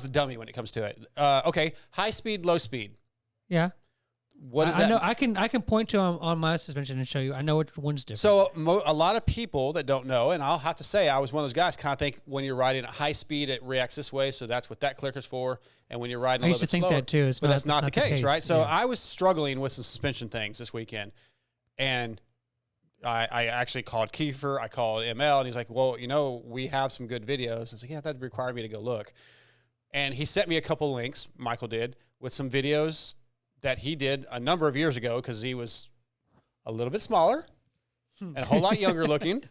dummy when it comes to it. Okay, high speed, low speed. Yeah. What is that? I know. I can point to on my suspension and show you. I know which one's different. So a lot of people that don't know, and I'll have to say, I was one of those guys kind of think when you're riding at high speed, it reacts this way, so that's what that clicker's for. And when you're riding a little bit slower, I used to think that too. But that's not the case, right? So yeah. I was struggling with some suspension things this weekend, and I actually called Kiefer, I called ML, and he's like, well, we have some good videos. I was like, yeah, that'd require me to go look. And he sent me a couple links, Michael did, with some videos that he did a number of years ago because he was a little bit smaller and a whole lot younger looking.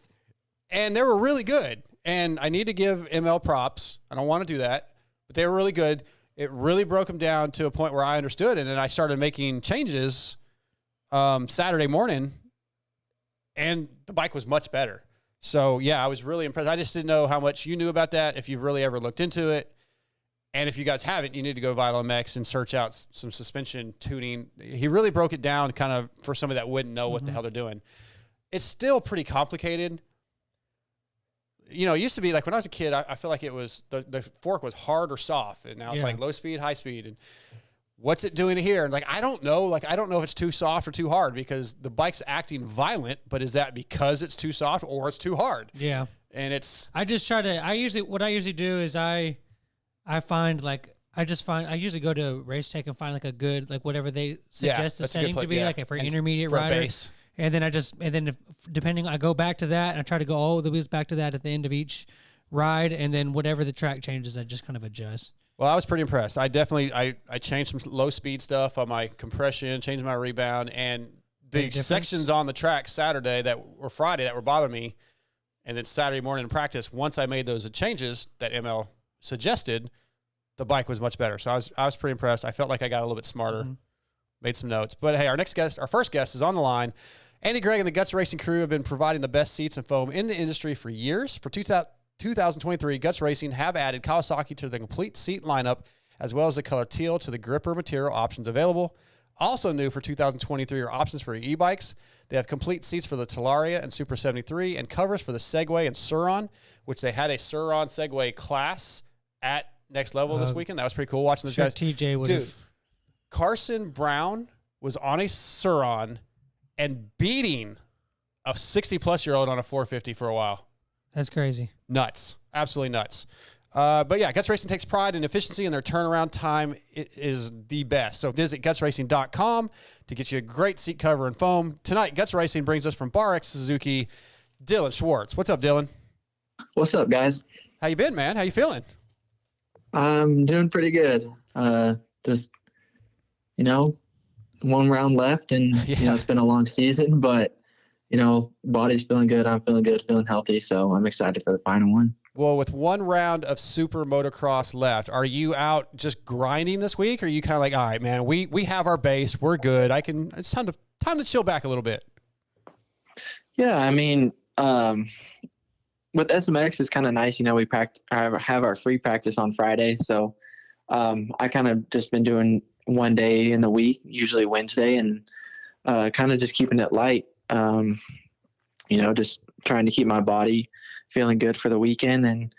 And they were really good. And I need to give ML props. I don't want to do that, but they were really good. It really broke them down to a point where I understood. And then I started making changes Saturday morning, and the bike was much better. So, yeah, I was really impressed. I just didn't know how much you knew about that, if you've really ever looked into it. And if you guys haven't, you need to go to Vital MX and search out some suspension tuning. He really broke it down kind of for somebody that wouldn't know what the hell they're doing. It's still pretty complicated. It used to be like when I was a kid, I feel like it was the fork was hard or soft, and now it's like low speed, high speed. And what's it doing here? And like, I don't know. Like, I don't know if it's too soft or too hard because the bike's acting violent, but is that because it's too soft or it's too hard? Yeah. And it's, what I usually do is I usually go to Race Tech and find like a good, like whatever they suggest the setting to be, like for intermediate rider. And then depending, I go back to that and I try to go all the ways back to that at the end of each ride. And then whatever the track changes, I just kind of adjust. Well, I was pretty impressed. I definitely, I changed some low speed stuff on my compression, changed my rebound, and the sections on the track Friday that were bothering me. And then Saturday morning in practice, once I made those changes that ML suggested, the bike was much better. So I was pretty impressed. I felt like I got a little bit smarter, made some notes. But hey, our first guest is on the line. Andy Gregg and the Guts Racing crew have been providing the best seats and foam in the industry for years. For 2023, Guts Racing have added Kawasaki to the complete seat lineup, as well as the color teal to the gripper material options available. Also new for 2023 are options for your e-bikes. They have complete seats for the Talaria and Super 73 and covers for the Segway and Sur-Ron, which they had a Sur-Ron Segway class at Next Level this weekend. That was pretty cool watching those guys. TJ would have. Carson Brown was on a Sur-Ron and beating a 60-plus-year-old on a 450 for a while. That's crazy. Nuts. Absolutely nuts. But yeah, Guts Racing takes pride in efficiency, and their turnaround time is the best. So visit gutsracing.com to get you a great seat cover and foam. Tonight, Guts Racing brings us from Bar X Suzuki, Dilan Schwartz. What's up, Dylan? What's up, guys? How you been, man? How you feeling? I'm doing pretty good. Just, one round left, and it's been a long season, but body's feeling good. I'm feeling good, feeling healthy. So I'm excited for the final one. Well, with one round of super motocross left, are you out just grinding this week? Or are you kind of like, all right, man, we have our base. We're good. It's time to chill back a little bit. Yeah. I mean, with SMX, it's kind of nice. We have our free practice on Friday. So, I kind of just been doing one day in the week, usually Wednesday, and, kind of just keeping it light. Just trying to keep my body feeling good for the weekend, and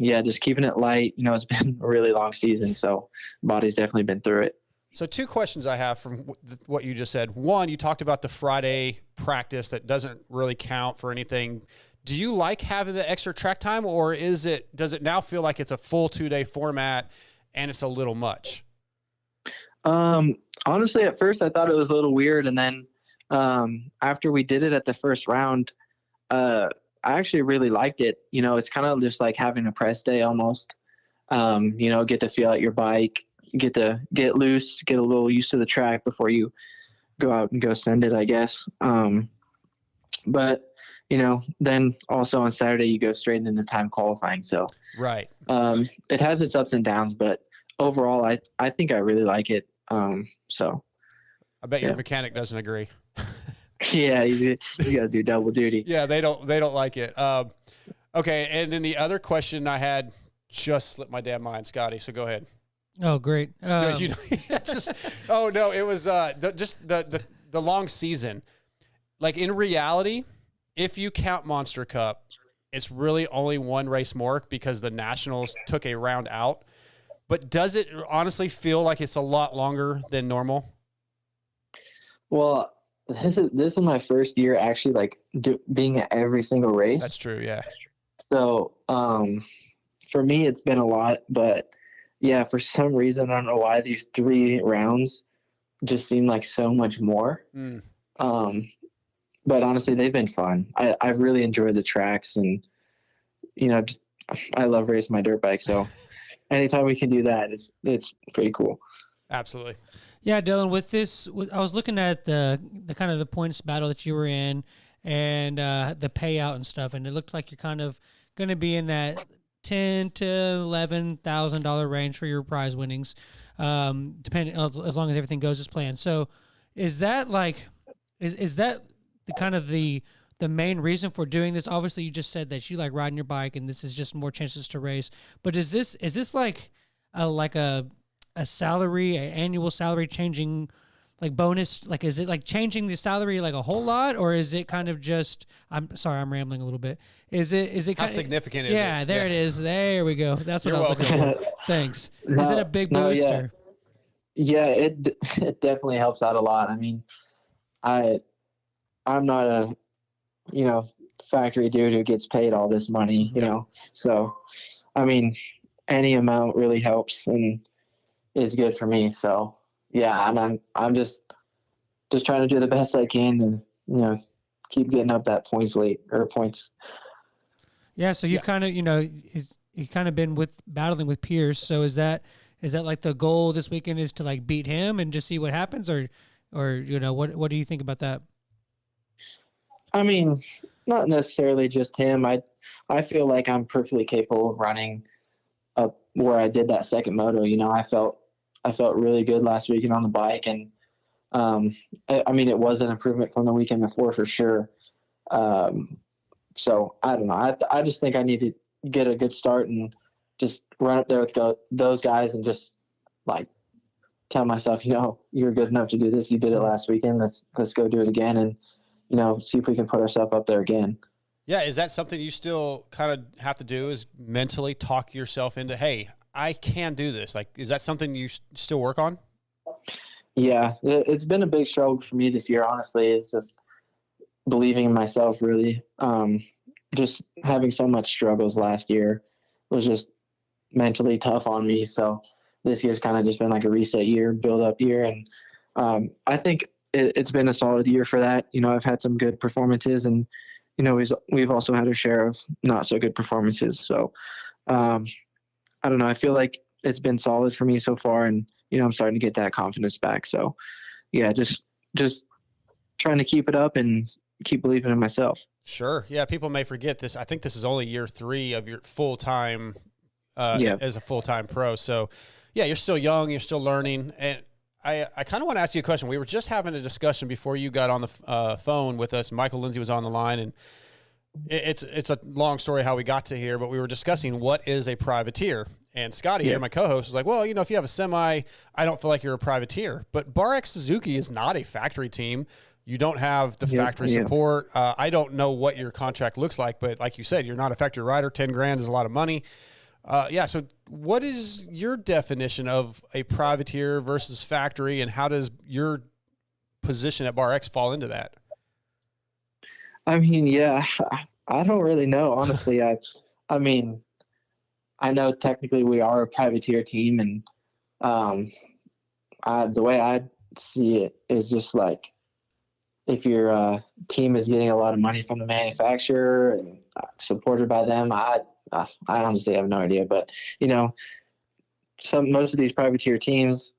just keeping it light. It's been a really long season, so body's definitely been through it. So 2 questions I have from what you just said. One, you talked about the Friday practice that doesn't really count for anything. Do you like having the extra track time, or does it now feel like it's a full 2-day format and it's a little much? Honestly, at first I thought it was a little weird, and then after we did it at the first round, I actually really liked it. It's kind of just like having a press day almost. Get to feel out your bike, get to get loose, get a little used to the track before you go out and go send it, I guess. But then also on Saturday you go straight into time qualifying. So right. It has its ups and downs, but overall I think I really like it. So I bet your mechanic doesn't agree. Yeah, he's got to do double duty. Yeah, they don't like it. Okay, and then the other question I had just slipped my damn mind, Scotty. So go ahead. Oh, great. It was the long season. Like in reality, if you count Monster Cup, it's really only one race more because the Nationals took a round out. But does it honestly feel like it's a lot longer than normal? Well, this is my first year actually being at every single race. That's true, yeah. So for me, it's been a lot, but yeah, for some reason I don't know why these 3 rounds just seem like so much more. But honestly, they've been fun. I've really enjoyed the tracks, and I love racing my dirt bike. So anytime we can do that, it's pretty cool. Absolutely. Yeah, Dylan, I was looking at the kind of the points battle that you were in, and the payout and stuff, and it looked like you're kind of going to be in that $10,000 to $11,000 range for your prize winnings, depending as long as everything goes as planned. So, is that is that the kind of the main reason for doing this? Obviously, you just said that you like riding your bike, and this is just more chances to race. But is this like a salary, an annual salary changing, like bonus? Like, is it like changing the salary like a whole lot, or is it kind of just? I'm sorry, I'm rambling a little bit. Is it? How significant is it? Yeah, there it is. There we go. That's what You're I was looking for. Thanks. Is it a big booster? Yeah, it definitely helps out a lot. I mean, I'm not a factory dude who gets paid all this money, So, I mean, any amount really helps and is good for me. So, yeah, and I'm just trying to do the best I can and keep getting up that points. Yeah, so you've kind of you've kind of been battling with Pierce. So is that like the goal this weekend is to like beat him and just see what happens, or what do you think about that? I mean, not necessarily just him. I feel like I'm perfectly capable of running up where I did that second moto. I felt really good last weekend on the bike, and I mean, it was an improvement from the weekend before for sure. So I don't know. I just think I need to get a good start and just run up there with those guys and just like tell myself, you're good enough to do this. You did it last weekend. Let's go do it again and see if we can put ourselves up there again. Yeah, is that something you still kind of have to do, is mentally talk yourself into, hey, I can do this? Like, is that something you still work on? Yeah, it's been a big struggle for me this year, honestly. It's just believing in myself, really. Just having so much struggles last year was just mentally tough on me. So this year's kind of just been like a reset year, build up year. And I think it's been a solid year for that. You know, I've had some good performances, and, you know, we've also had a share of not so good performances. So I don't know. I feel like it's been solid for me so far, and, you know, I'm starting to get that confidence back. So yeah, just trying to keep it up and keep believing in myself. Sure. Yeah. People may forget this. I think this is only year 3 of your full-time, as a full-time pro. So yeah, you're still young, you're still learning. And I kind of want to ask you a question. We were just having a discussion before you got on the phone with us. Michael Lindsay was on the line, and it's a long story how we got to here, but we were discussing what is a privateer. And Scotty here, my co-host, was like, well, you know, if you have a semi, I don't feel like you're a privateer. But Bar X Suzuki is not a factory team. You don't have the factory support. I don't know what your contract looks like, but like you said, you're not a factory rider. $10,000 is a lot of money. So what is your definition of a privateer versus factory, and how does your position at Bar X fall into that? I mean, yeah, I don't really know, honestly. I mean, I know technically we are a privateer team, and the way I see it is just like, if your team is getting a lot of money from the manufacturer and supported by them, I honestly have no idea. But, you know, most of these privateer teams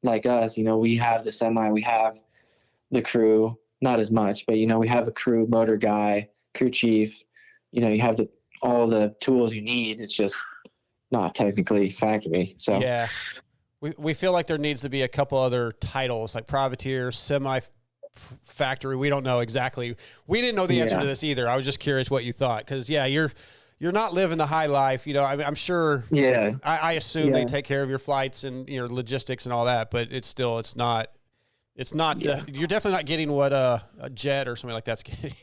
like us, you know, we have the semi, we have the crew, not as much, but, you know, we have a crew, motor guy, crew chief, you know, you have all the tools you need. It's just not technically factory. So yeah, we feel like there needs to be a couple other titles, like privateer, semi factory. We don't know exactly. We didn't know the answer to this either. I was just curious what you thought, because you're not living the high life. You know, I'm sure. Yeah. I assume they take care of your flights and your logistics and all that, but it's not. You're definitely not getting what a jet or something like that's getting.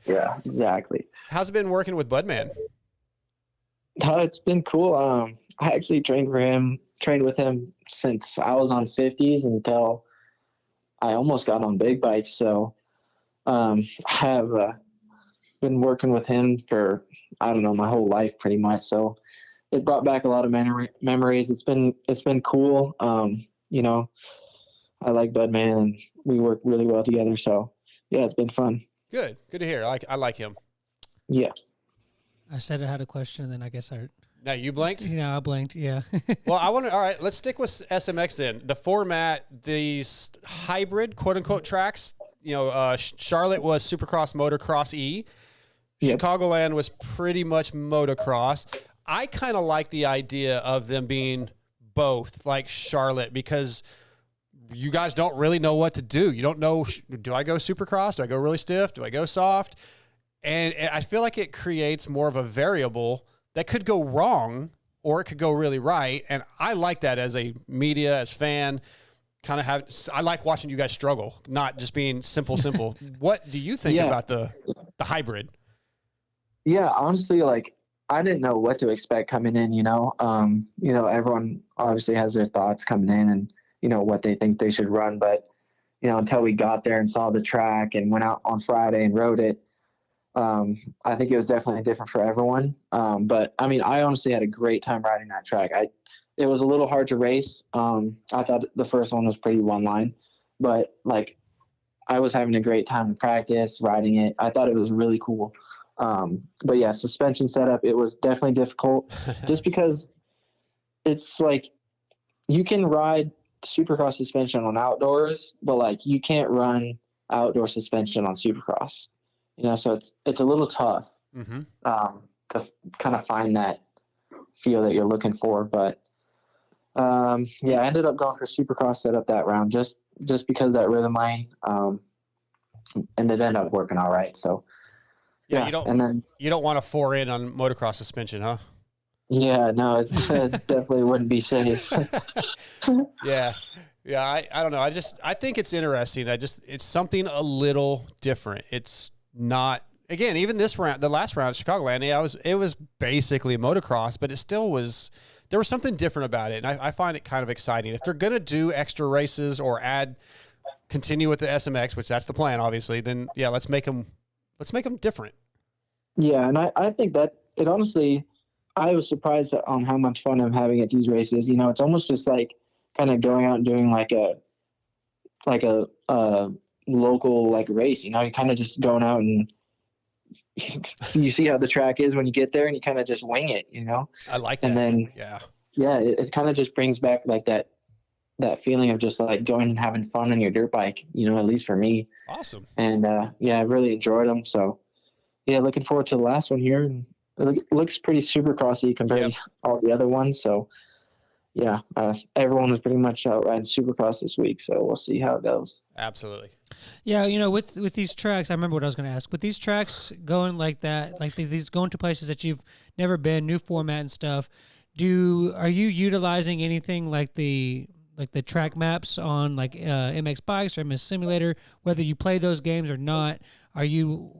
Yeah, exactly. How's it been working with Budman? It's been cool. I actually trained with him since I was on 50s until I almost got on big bikes. So I have been working with him for, I don't know, my whole life pretty much. So it brought back a lot of memories. It's been cool. You know, I like Budman, and we work really well together. So yeah, it's been fun. Good to hear. I like him. Yeah. I said I had a question, and then I guess Now you blanked? Yeah, I blanked. Yeah. Well, all right, let's stick with SMX then. The format, these hybrid quote unquote tracks, you know, Charlotte was Supercross Motocross E. Yep. Chicagoland was pretty much motocross. I kind of like the idea of them being both, like Charlotte, because you guys don't really know what to do. You don't know, do I go Supercross? Do I go really stiff? Do I go soft? And I feel like it creates more of a variable that could go wrong, or it could go really right. And I like that as a media, as fan, I like watching you guys struggle, not just being simple. What do you think about the hybrid? Yeah, honestly, like, I didn't know what to expect coming in, you know. You know, everyone obviously has their thoughts coming in and, you know, what they think they should run. But, you know, until we got there and saw the track and went out on Friday and rode it, I think it was definitely different for everyone. But I mean, I honestly had a great time riding that track. It was a little hard to race. I thought the first one was pretty one line, but like, I was having a great time in practice riding it. I thought it was really cool. But yeah, suspension setup, it was definitely difficult just because it's like, you can ride Supercross suspension on outdoors, but like, you can't run outdoor suspension on Supercross. You know, so it's a little tough to kind of find that feel that you're looking for. But I ended up going for Supercross setup that round just because that rhythm line, and it ended up working all right. So yeah, you don't want to 4-in on motocross suspension, huh? Yeah, no, it definitely wouldn't be safe. Yeah, I don't know. I think it's interesting. It's something a little different. It's not, again, even this round, the last round at Chicagoland, it was basically motocross, but it still was, there was something different about it. And I find it kind of exciting. If they're going to do extra races or continue with the SMX, which that's the plan, obviously, then yeah, let's make them different. Yeah. And I think that it honestly, I was surprised on how much fun I'm having at these races. You know, it's almost just like kind of going out and doing like a local like race. You know, you're kind of just going out and so you see how the track is when you get there, and you kind of just wing it. You know, I like that. And then yeah, it kind of just brings back like that feeling of just like going and having fun on your dirt bike. You know, at least for me. Awesome. And yeah, I've really enjoyed them. So yeah, looking forward to the last one here. And it looks pretty supercrossy compared to all the other ones. So yeah, everyone was pretty much out riding supercross this week. So we'll see how it goes. Absolutely. Yeah, you know, with these tracks, I remember what I was going to ask. With these tracks going like that, like these going to places that you've never been, new format and stuff, are you utilizing anything like the track maps on like MX Bikes or MS Simulator, whether you play those games or not? Are you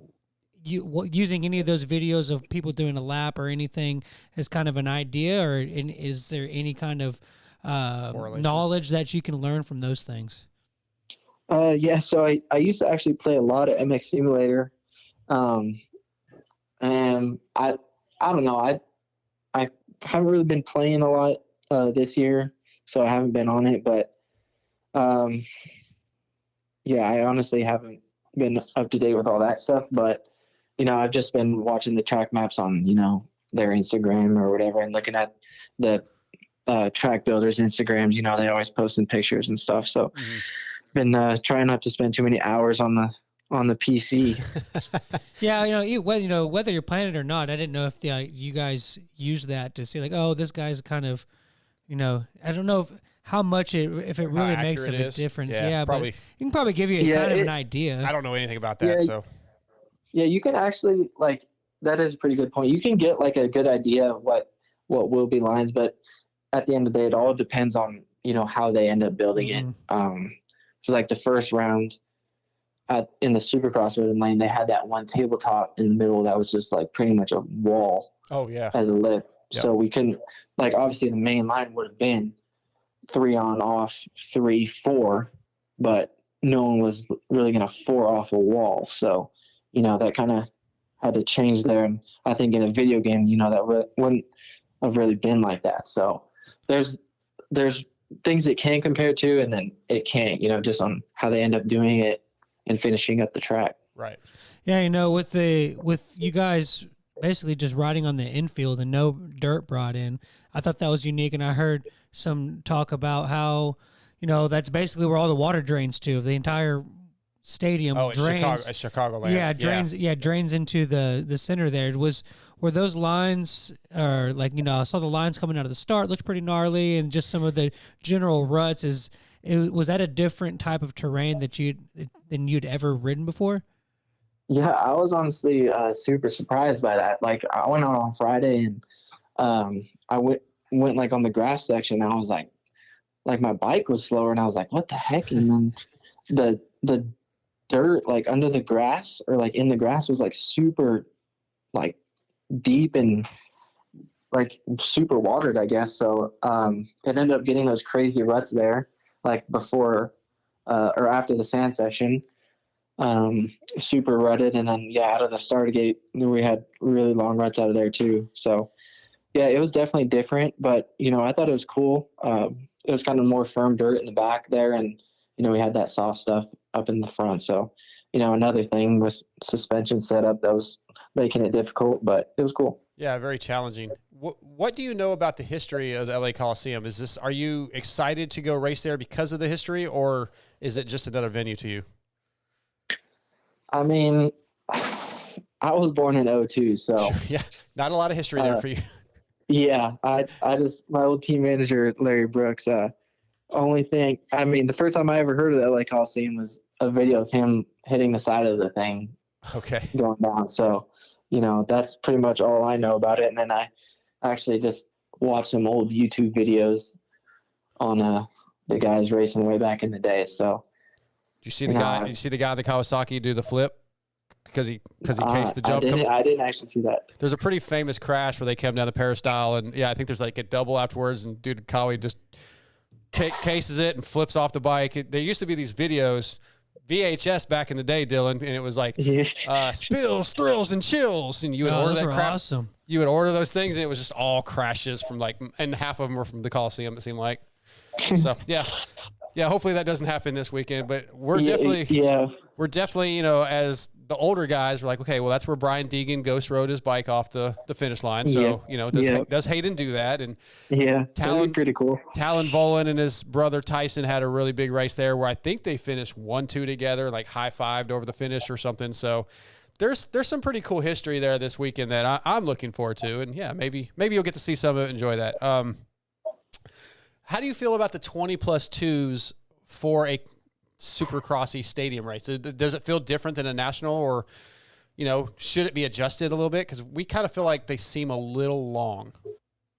using any of those videos of people doing a lap or anything as kind of an idea, or is there any kind of knowledge that you can learn from those things? Yeah, so I used to actually play a lot of MX Simulator, and I don't know, I haven't really been playing a lot this year, so I haven't been on it, but yeah, I honestly haven't been up to date with all that stuff, but you know, I've just been watching the track maps on, you know, their Instagram or whatever, and looking at the track builders' Instagrams. You know, they always posting pictures and stuff. So, been trying not to spend too many hours on the PC. Yeah, you know, whether you're playing it or not, I didn't know if you guys use that to see like, oh, this guy's kind of, you know, I don't know how much if it really makes a difference. Yeah, probably. But it can probably give you kind of an idea. I don't know anything about that, so. Yeah, you can actually, like, that is a pretty good point. You can get like a good idea of what will be lines, but at the end of the day, it all depends on, you know, how they end up building it. So like the first round in the Supercross lane, they had that one tabletop in the middle that was just like pretty much a wall. Oh yeah. As a lip. Yep. So we couldn't, like, obviously the main line would have been 3 on off, 3, 4, but no one was really going to 4 off a wall. So, you know, that kind of had to change there. And I think in a video game, you know, that wouldn't have really been like that. So there's things it can compare to, and then it can't, you know, just on how they end up doing it and finishing up the track. Right. Yeah, you know, with you guys basically just riding on the infield and no dirt brought in, I thought that was unique. And I heard some talk about how, you know, that's basically where all the water drains to. The entire stadium drains. Chicagoland. Yeah, drains into the center there. Were those lines, or like, you know, I saw the lines coming out of the start, looked pretty gnarly, and just some of the general ruts. Was that a different type of terrain than you'd ever ridden before? Yeah, I was honestly super surprised by that. Like, I went out on Friday, and I went like on the grass section, and I was like my bike was slower, and I was like, what the heck? And then the dirt like under the grass or like in the grass was like super like deep and like super watered, I guess. So it ended up getting those crazy ruts there, like before or after the sand section. Super rutted, and then out of the starter gate we had really long ruts out of there too. So yeah, it was definitely different, but you know, I thought it was cool. It was kind of more firm dirt in the back there, and you know, we had that soft stuff up in the front. So, you know, another thing was suspension setup that was making it difficult, but it was cool. Yeah, very challenging. What do you know about the history of the LA Coliseum? Are you excited to go race there because of the history, or is it just another venue to you? I mean, I was born in 2002, so yeah, not a lot of history there for you. Yeah, I just, my old team manager, Larry Brooks, the first time I ever heard of the LA Coliseum was a video of him hitting the side of the thing. Okay. Going down. So, you know, that's pretty much all I know about it. And then I actually just watched some old YouTube videos on the guys racing way back in the day. So, did you see the guy? Did you see the guy in the Kawasaki do the flip because he cased the jump? I didn't actually see that. There's a pretty famous crash where they come down the peristyle, and I think there's like a double afterwards, and dude Kawi just cases it and flips off the bike. There used to be these videos, VHS back in the day, Dylan, and it was like spills, thrills, and chills, and you would order that crap. Awesome. you would order those things, and it was just all crashes from and half of them were from the Coliseum, it seemed like. So, yeah. Yeah, hopefully that doesn't happen this weekend, but we're definitely, as the older guys, we're like, okay, well, that's where Brian Deegan ghost rode his bike off the finish line. So, does Hayden do that? And Talon, pretty cool. Talon Volan and his brother Tyson had a really big race there where I think they finished 1-2 together, like high-fived over the finish or something. So there's some pretty cool history there this weekend that I'm looking forward to. And yeah, maybe you'll get to see some of it, enjoy that. How do you feel about the 20+2s for a Supercrossy stadium race? Does it feel different than a national, or, should it be adjusted a little bit? Because we kind of feel like they seem a little long.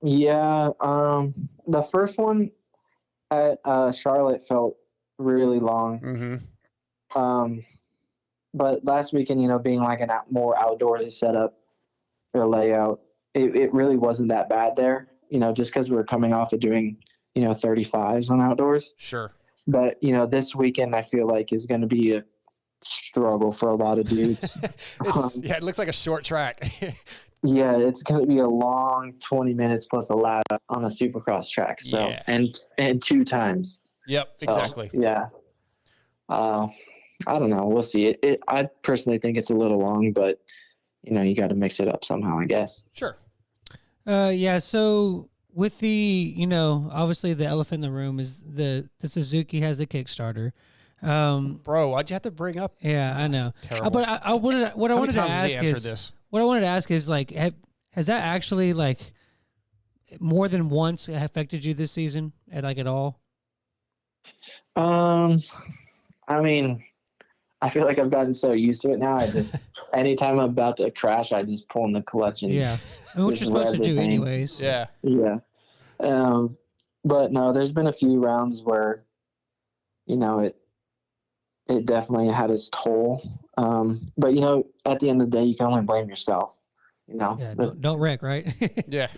Yeah. The first one at Charlotte felt really long. Mm-hmm. But last weekend, being like a more outdoorsy setup or layout, it really wasn't that bad there, just because we were coming off of doing, 35s on outdoors. Sure. But, this weekend I feel like is going to be a struggle for a lot of dudes. It looks like a short track. Yeah, it's going to be a long 20 minutes plus a lap on a Supercross track. So, and 2 times. Yep, so, exactly. Yeah. I don't know. We'll see. I personally think it's a little long, but, you got to mix it up somehow, I guess. Sure. So with the, obviously the elephant in the room is the Suzuki has the Kickstarter. Bro, why'd you have to bring up? Yeah, I know. Terrible. But I wanted to ask is like, has that actually like more than once affected you this season at all? I mean, I feel like I've gotten so used to it now. I just, anytime I'm about to crash, I just pull in the clutch and what you're supposed to do anyways. Yeah. Yeah. But no, there's been a few rounds where, it definitely had its toll. But at the end of the day, you can only blame yourself. Yeah, don't wreck, right? Yeah.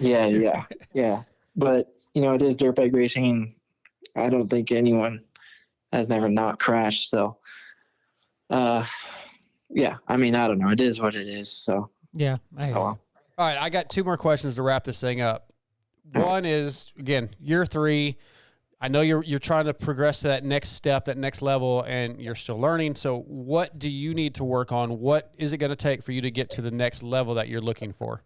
Yeah. But it is dirtbag racing, and I don't think anyone has never not crashed. So, yeah. I mean, I don't know. It is what it is. So yeah. I hear you. All right, I got 2 more questions to wrap this thing up. One is, again, year 3. I know you're trying to progress to that next step, that next level, and you're still learning. So what do you need to work on? What is it going to take for you to get to the next level that you're looking for?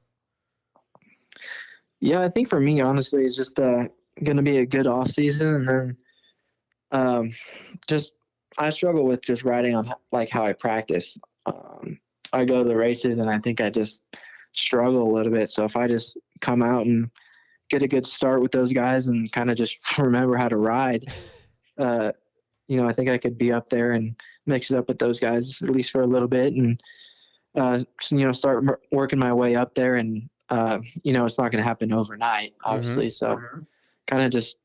Yeah, I think for me, honestly, it's just going to be a good off season. And then I struggle with just riding on like how I practice. I go to the races and I think I just struggle a little bit. So if I just come out and get a good start with those guys and kind of just remember how to ride, I think I could be up there and mix it up with those guys at least for a little bit and, start working my way up there. And, it's not going to happen overnight, obviously. So kind of just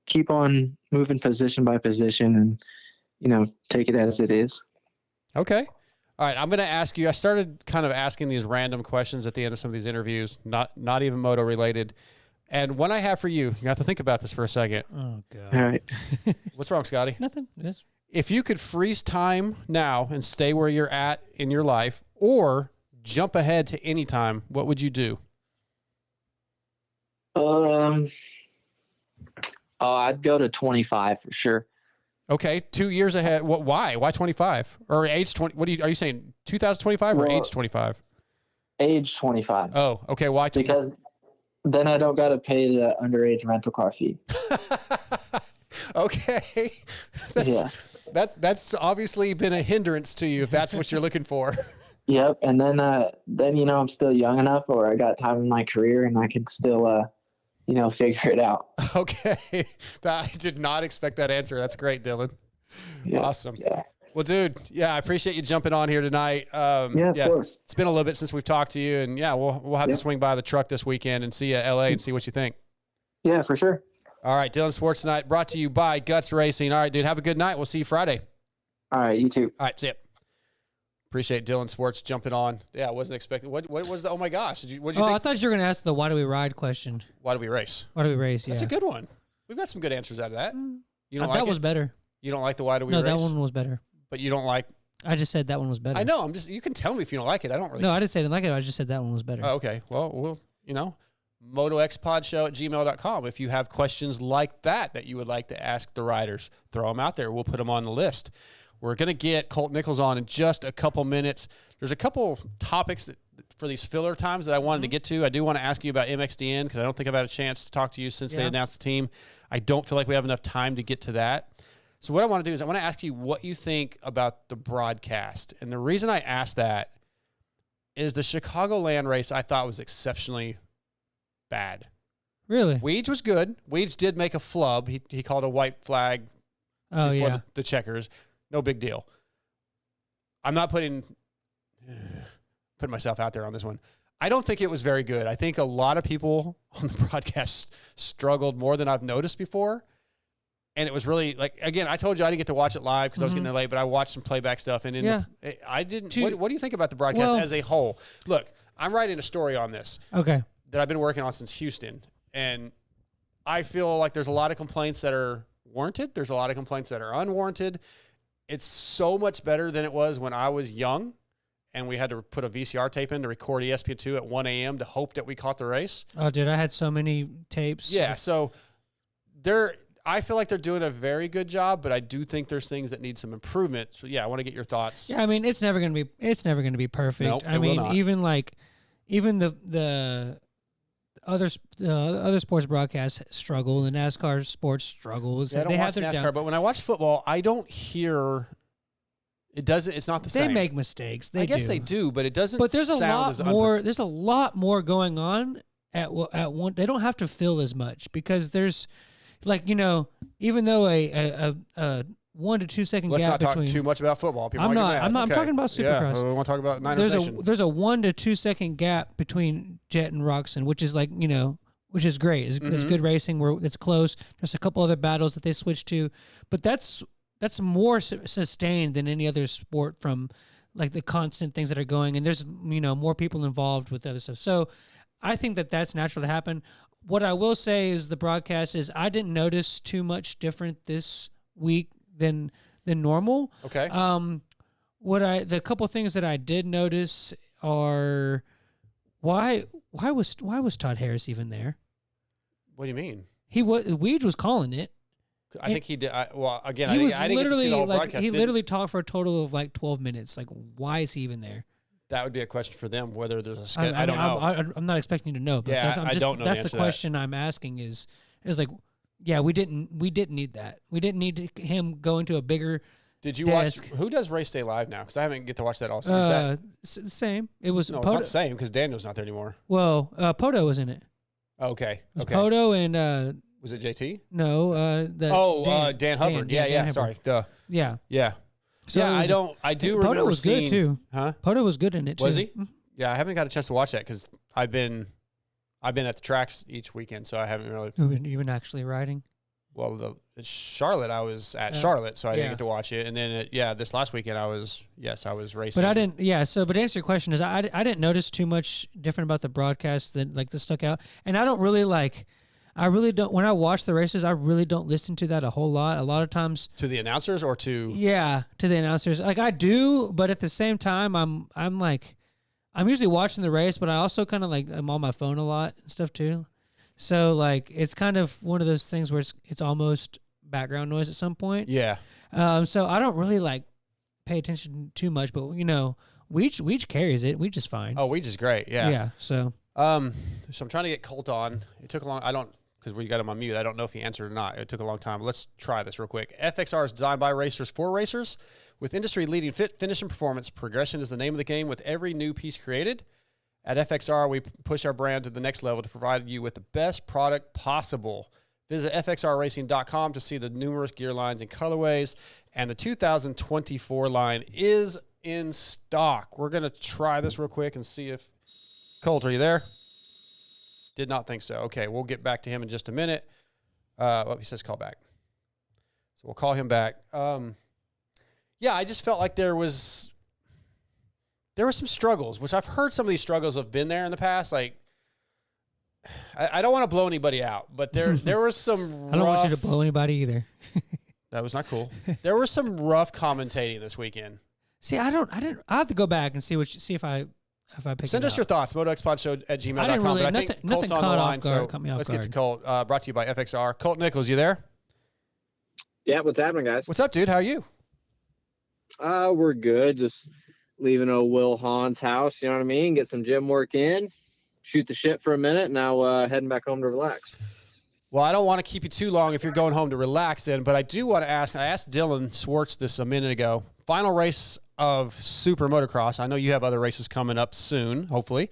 keep on moving position by position and, take it as it is. Okay. All right, I'm going to ask you, I started kind of asking these random questions at the end of some of these interviews, not even moto related. And one I have for you have to think about this for a second. Oh, God. All right. What's wrong, Scotty? Nothing. If you could freeze time now and stay where you're at in your life, or jump ahead to any time, what would you do? I'd go to 25 for sure. Okay, 2 years ahead. What? Why? Why 25 or age 20? Are you saying 2025 or age 25? Age 25. Oh, okay. Why? Because then I don't got to pay the underage rental car fee. Okay. That's obviously been a hindrance to you if that's what you're looking for. Yep. And then I'm still young enough, or I got time in my career and I can still figure it out. Okay. I did not expect that answer. That's great, Dylan. Yeah. Awesome. Yeah. Well, dude, I appreciate you jumping on here tonight. Of course. It's been a little bit since we've talked to you, and we'll have to swing by the truck this weekend and see you at LA and see what you think. Yeah, for sure. All right. Dylan Schwartz tonight, brought to you by Guts Racing. All right, dude, have a good night. We'll see you Friday. All right. You too. All right. See ya. Appreciate Dylan Schwartz jumping on. Yeah, I wasn't expecting. What was the? Oh my gosh! What did you think? I thought you were going to ask the "Why do we ride?" question. Why do we race? Why do we race? Yeah, That's a good one. We've got some good answers out of that. You don't like that it? was better. You don't like the "Why do we race"? No, that one was better. But you don't like I just said that one was better. I know. You can tell me if you don't like it. I don't really. No, I didn't say I didn't like it. I just said that one was better. Oh, okay. Well, MotoXpodshow@gmail.com. If you have questions like that you would like to ask the riders, throw them out there. We'll put them on the list. We're going to get Colt Nichols on in just a couple minutes. There's a couple topics for these filler times that I wanted to get to. I do want to ask you about MXDN because I don't think I've had a chance to talk to you since they announced the team. I don't feel like we have enough time to get to that. So what I want to do is I want to ask you what you think about the broadcast. And the reason I asked that is the Chicagoland race I thought was exceptionally bad. Really? Weege was good. Weege did make a flub. He called a white flag before the checkers. No big deal. I'm not putting myself out there on this one. I don't think it was very good. I think a lot of people on the broadcast struggled more than I've noticed before. And it was really like, again, I told you I didn't get to watch it live because I was getting there late, but I watched some playback stuff. And I didn't. What do you think about the broadcast as a whole? Look, I'm writing a story on this. Okay. That I've been working on since Houston. And I feel like there's a lot of complaints that are warranted. There's a lot of complaints that are unwarranted. It's so much better than it was when I was young and we had to put a VCR tape in to record ESPN2 at 1 a.m. to hope that we caught the race. Oh, dude, I had so many tapes. Yeah, so I feel like they're doing a very good job, but I do think there's things that need some improvement. So yeah, I want to get your thoughts. Yeah, I mean, it's never going to be perfect. Nope, I mean, even the other sports broadcasts struggle. The NASCAR sports struggles. Yeah, I don't watch NASCAR, but when I watch football, I don't hear. It's not the same. They make mistakes. I guess they do, but it doesn't. But there's sound there's a lot more going on at one. They don't have to fill as much because there's. Like, even though a 1 to 2 second Let's gap not talk between, too much about football. People I'm might not. get mad. I'm not. Okay. I'm talking about Supercross. Yeah, we want to talk about Niners Nation. There's a 1 to 2 second gap between Jet and Roxon, which is which is great. It's good racing. It's close. There's a couple other battles that they switched to, but that's more sustained than any other sport from like the constant things that are going. And there's more people involved with other stuff. So I think that's natural to happen. What I will say is the broadcast is I didn't notice too much different this week than normal. Okay. The couple things that I did notice are why was Todd Harris even there? What do you mean? Weege was calling it. I think he did. I didn't get to see the whole broadcast. He literally talked for a total of like 12 minutes. Like, why is he even there? That would be a question for them, whether there's a schedule. I don't know. I'm not expecting you to know. But I don't know. That's the question I'm asking is like, yeah, we didn't need that. We didn't need him going to a bigger. Did you desk. watch? Who does Race Day Live now? Because I haven't get to watch that all season. The same. It was. No, it's not the same because Daniel's not there anymore. Well, Poto was in it. Okay. It was Poto and. Was it JT? No. Dan Hubbard. Dan Hubbard. Sorry. Duh. Yeah. Yeah. So I do remember Poto was seeing, good too. Huh? Poto was good in it too. Was he? Yeah, I haven't got a chance to watch that because I've been at the tracks each weekend, so I haven't really. You've been actually riding? Well, Charlotte, I was at Charlotte, so I didn't get to watch it. And then, this last weekend, I was racing. But I didn't. Yeah. So, but to answer your question is, I didn't notice too much different about the broadcast that stuck out, and I don't really like. I really don't. When I watch the races, I really don't listen to that a whole lot. A lot of times to the announcers or to to the announcers. Like I do, but at the same time, I'm usually watching the race, but I also kind of I'm on my phone a lot and stuff too. So like it's kind of one of those things where it's almost background noise at some point. Yeah. So I don't really pay attention too much, but Weege carries it. Weege is fine. Oh, Weege is great. Yeah. Yeah. So I'm trying to get Colt on. It took a long. Because we got him on mute. I don't know if he answered or not. It took a long time. Let's try this real quick. FXR is designed by racers for racers. With industry-leading fit, finish, and performance, progression is the name of the game with every new piece created. At FXR, we push our brand to the next level to provide you with the best product possible. Visit fxrracing.com to see the numerous gear lines and colorways. And the 2024 line is in stock. We're going to try this real quick and see if... Colt, are you there? Did not think so. Okay, we'll get back to him in just a minute. He says call back. So we'll call him back. I just felt like there were some struggles, which I've heard some of these struggles have been there in the past. Like, I don't want to blow anybody out, but there was some I don't want you to blow anybody either. That was not cool. There was some rough commentating this weekend. See, I have to go back and see if I pick Send it us up. your thoughts, MotoXpod@gmail.com. I didn't really- But I nothing- think nothing Colt's on the caught off line, guard, so caught me off let's get to guard. Colt. Brought to you by FXR. Colt Nichols, you there? Yeah, what's happening, guys? What's up, dude? How are you? We're good. Just leaving old Will Hahn's house, you know what I mean? Get some gym work in, shoot the shit for a minute, now heading back home to relax. Well, I don't want to keep you too long if you're going home to relax then, but I do want to ask, I asked Dilan Schwartz this a minute ago. Final race of Super Motocross. I know you have other races coming up soon, hopefully.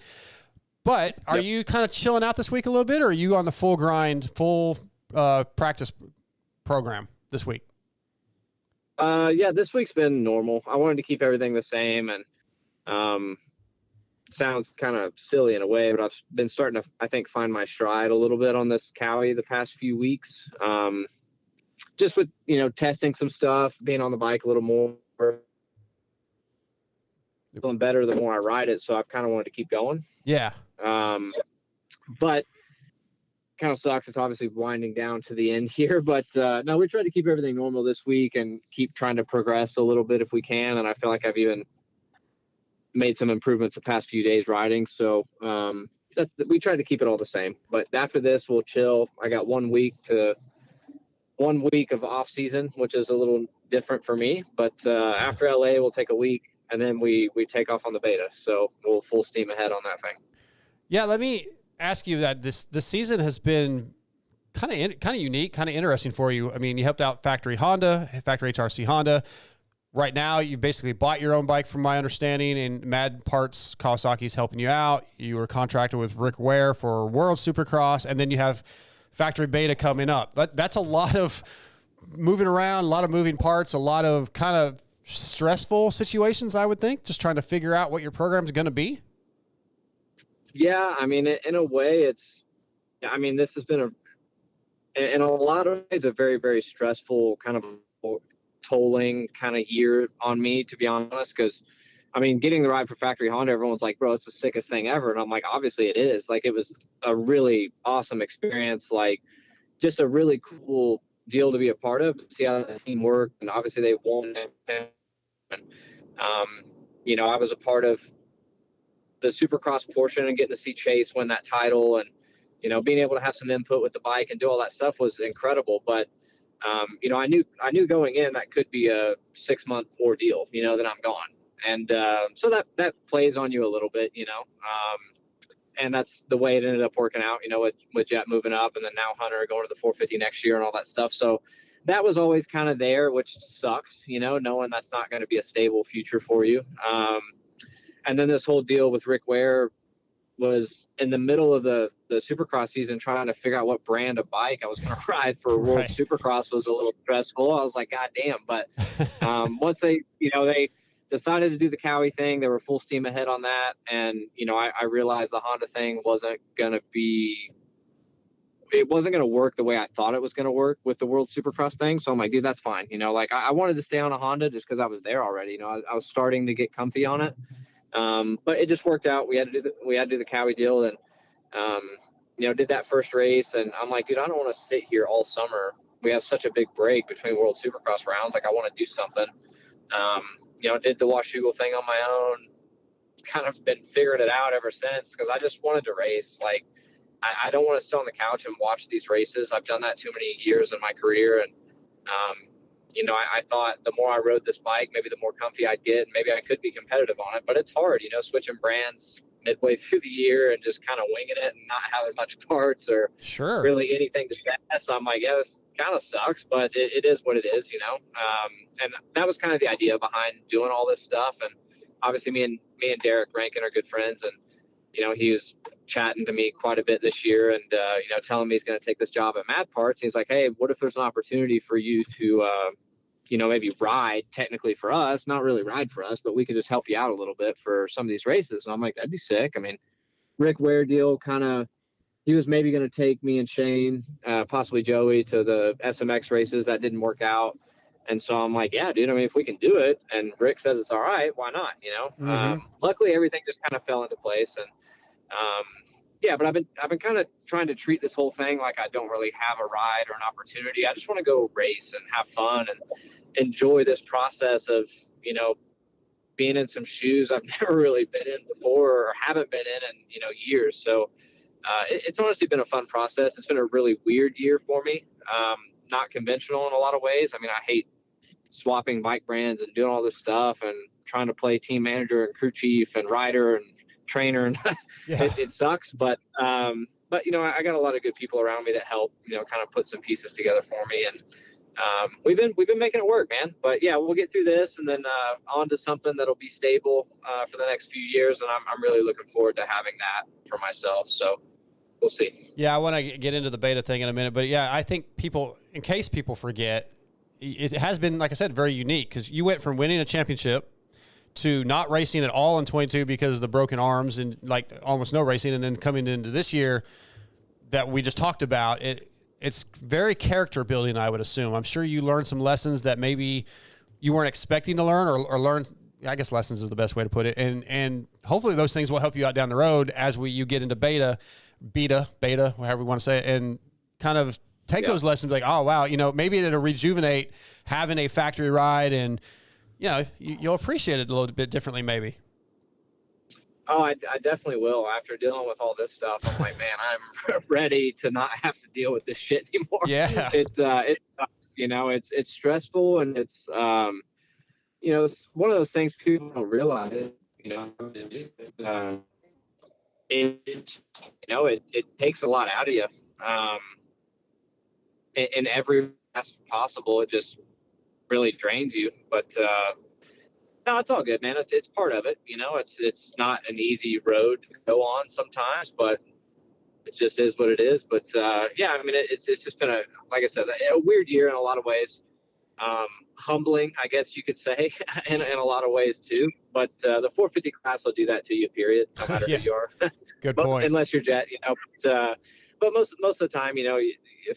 But are you kind of chilling out this week a little bit, or are you on the full grind, full practice program this week? Yeah, this week's been normal. I wanted to keep everything the same, and sounds kind of silly in a way, but I've been starting to, I think, find my stride a little bit on this Cowie the past few weeks. Just with, testing some stuff, being on the bike a little more, feeling better the more I ride it. So I've kind of wanted to keep going. Yeah. But kind of sucks. It's obviously winding down to the end here, but no, we tried to keep everything normal this week and keep trying to progress a little bit if we can. And I feel like I've even made some improvements the past few days riding. So we tried to keep it all the same, but after this we'll chill. I got 1 week of off season, which is a little different for me, but after LA we'll take a week and then we take off on the beta. So we'll full steam ahead on that thing. Yeah. Let me ask you that this season has been kind of unique, kind of interesting for you. I mean, you helped out Factory HRC Honda. Right now, you basically bought your own bike, from my understanding, and Mad Parts Kawasaki's helping you out. You were contracted with Rick Ware for World Supercross, and then you have Factory Beta coming up. That's a lot of moving around, a lot of moving parts, a lot of kind of stressful situations, I would think, just trying to figure out what your program's going to be. Yeah, I mean, in a way, this has been in a lot of ways, a very, very stressful kind of tolling kind of year on me, to be honest, because I mean, getting the ride for Factory Honda, everyone's like, bro, it's the sickest thing ever. And I'm like, obviously it is. Like, it was a really awesome experience, like just a really cool deal to be a part of, see how the team worked. And obviously they won. And, I was a part of the Supercross portion and getting to see Chase win that title, and, being able to have some input with the bike and do all that stuff was incredible. But I knew going in that could be a 6-month ordeal, that I'm gone. And so that plays on you a little bit, and that's the way it ended up working out, with Jet moving up and then now Hunter going to the 450 next year and all that stuff. So that was always kind of there, which sucks, knowing that's not going to be a stable future for you. And then this whole deal with Rick Ware was in the middle of the Supercross season, trying to figure out what brand of bike I was going to ride for World Supercross was a little stressful. I was like, God damn. But once they decided to do the Cowie thing, they were full steam ahead on that. And, I realized the Honda thing wasn't going to work the way I thought it was going to work with the World Supercross thing. So I'm like, dude, that's fine. I wanted to stay on a Honda just because I was there already. I was starting to get comfy on it. But it just worked out. We had to do the Cowie deal, and did that first race. And I'm like, dude, I don't want to sit here all summer. We have such a big break between World Supercross rounds. Like, I want to do something. Did the Washougal thing on my own. Kind of been figuring it out ever since, because I just wanted to race. Like, I don't want to sit on the couch and watch these races. I've done that too many years in my career, and I thought the more I rode this bike, maybe the more comfy I'd get, and maybe I could be competitive on it. But it's hard, switching brands midway through the year and just kind of winging it and not having much parts or really anything to test. I'm like, yeah, this kind of sucks, but it is what it is, and that was kind of the idea behind doing all this stuff. And obviously me and Derek Rankin are good friends, and he was chatting to me quite a bit this year, and telling me he's going to take this job at Mad Parts. He's like, hey, what if there's an opportunity for you to maybe ride technically for us, not really ride for us, but we could just help you out a little bit for some of these races. And I'm like, that'd be sick. I mean, Rick Ware deal, he was maybe going to take me and Shane, possibly Joey, to the SMX races. That didn't work out. And so I'm like, yeah, dude, I mean, if we can do it and Rick says it's all right, why not? Luckily everything just kind of fell into place. And but I've been kind of trying to treat this whole thing like I don't really have a ride or an opportunity. I just want to go race and have fun and enjoy this process of, being in some shoes I've never really been in before or haven't been in, years. So it's honestly been a fun process. It's been a really weird year for me. Not conventional in a lot of ways. I mean, I hate swapping bike brands and doing all this stuff and trying to play team manager and crew chief and rider and trainer. And it sucks. But I got a lot of good people around me that help, kind of put some pieces together for me. And we've been making it work, man. But yeah, we'll get through this and then on to something that'll be stable for the next few years. And I'm really looking forward to having that for myself. So we'll see. Yeah, I want to get into the beta thing in a minute. But yeah, I think people, in case people forget, it has been, like I said, very unique because you went from winning a championship to not racing at all in 22 because of the broken arms and like almost no racing. And then coming into this year that we just talked about, it's very character building, I would assume. I'm sure you learned some lessons that maybe you weren't expecting to learn or learn. I guess lessons is the best way to put it. And hopefully those things will help you out down the road as you get into beta, however you want to say it, and kind of take those lessons like, oh, wow, maybe it'll rejuvenate having a factory ride and, you'll appreciate it a little bit differently maybe. Oh, I definitely will. After dealing with all this stuff, I'm like, man, I'm ready to not have to deal with this shit anymore. Yeah. It sucks, it's stressful and it's, it's one of those things people don't realize, it takes a lot out of you. In every aspect possible, it just really drains you. But no, it's all good, man. It's part of it. It's not an easy road to go on sometimes, but it just is what it is. But yeah, I mean, it's just been like I said, a weird year in a lot of ways. Humbling, I guess you could say, in a lot of ways too. But the 450 class will do that to you, period, no matter who you are. Good point. Unless you're Jet, but most of the time,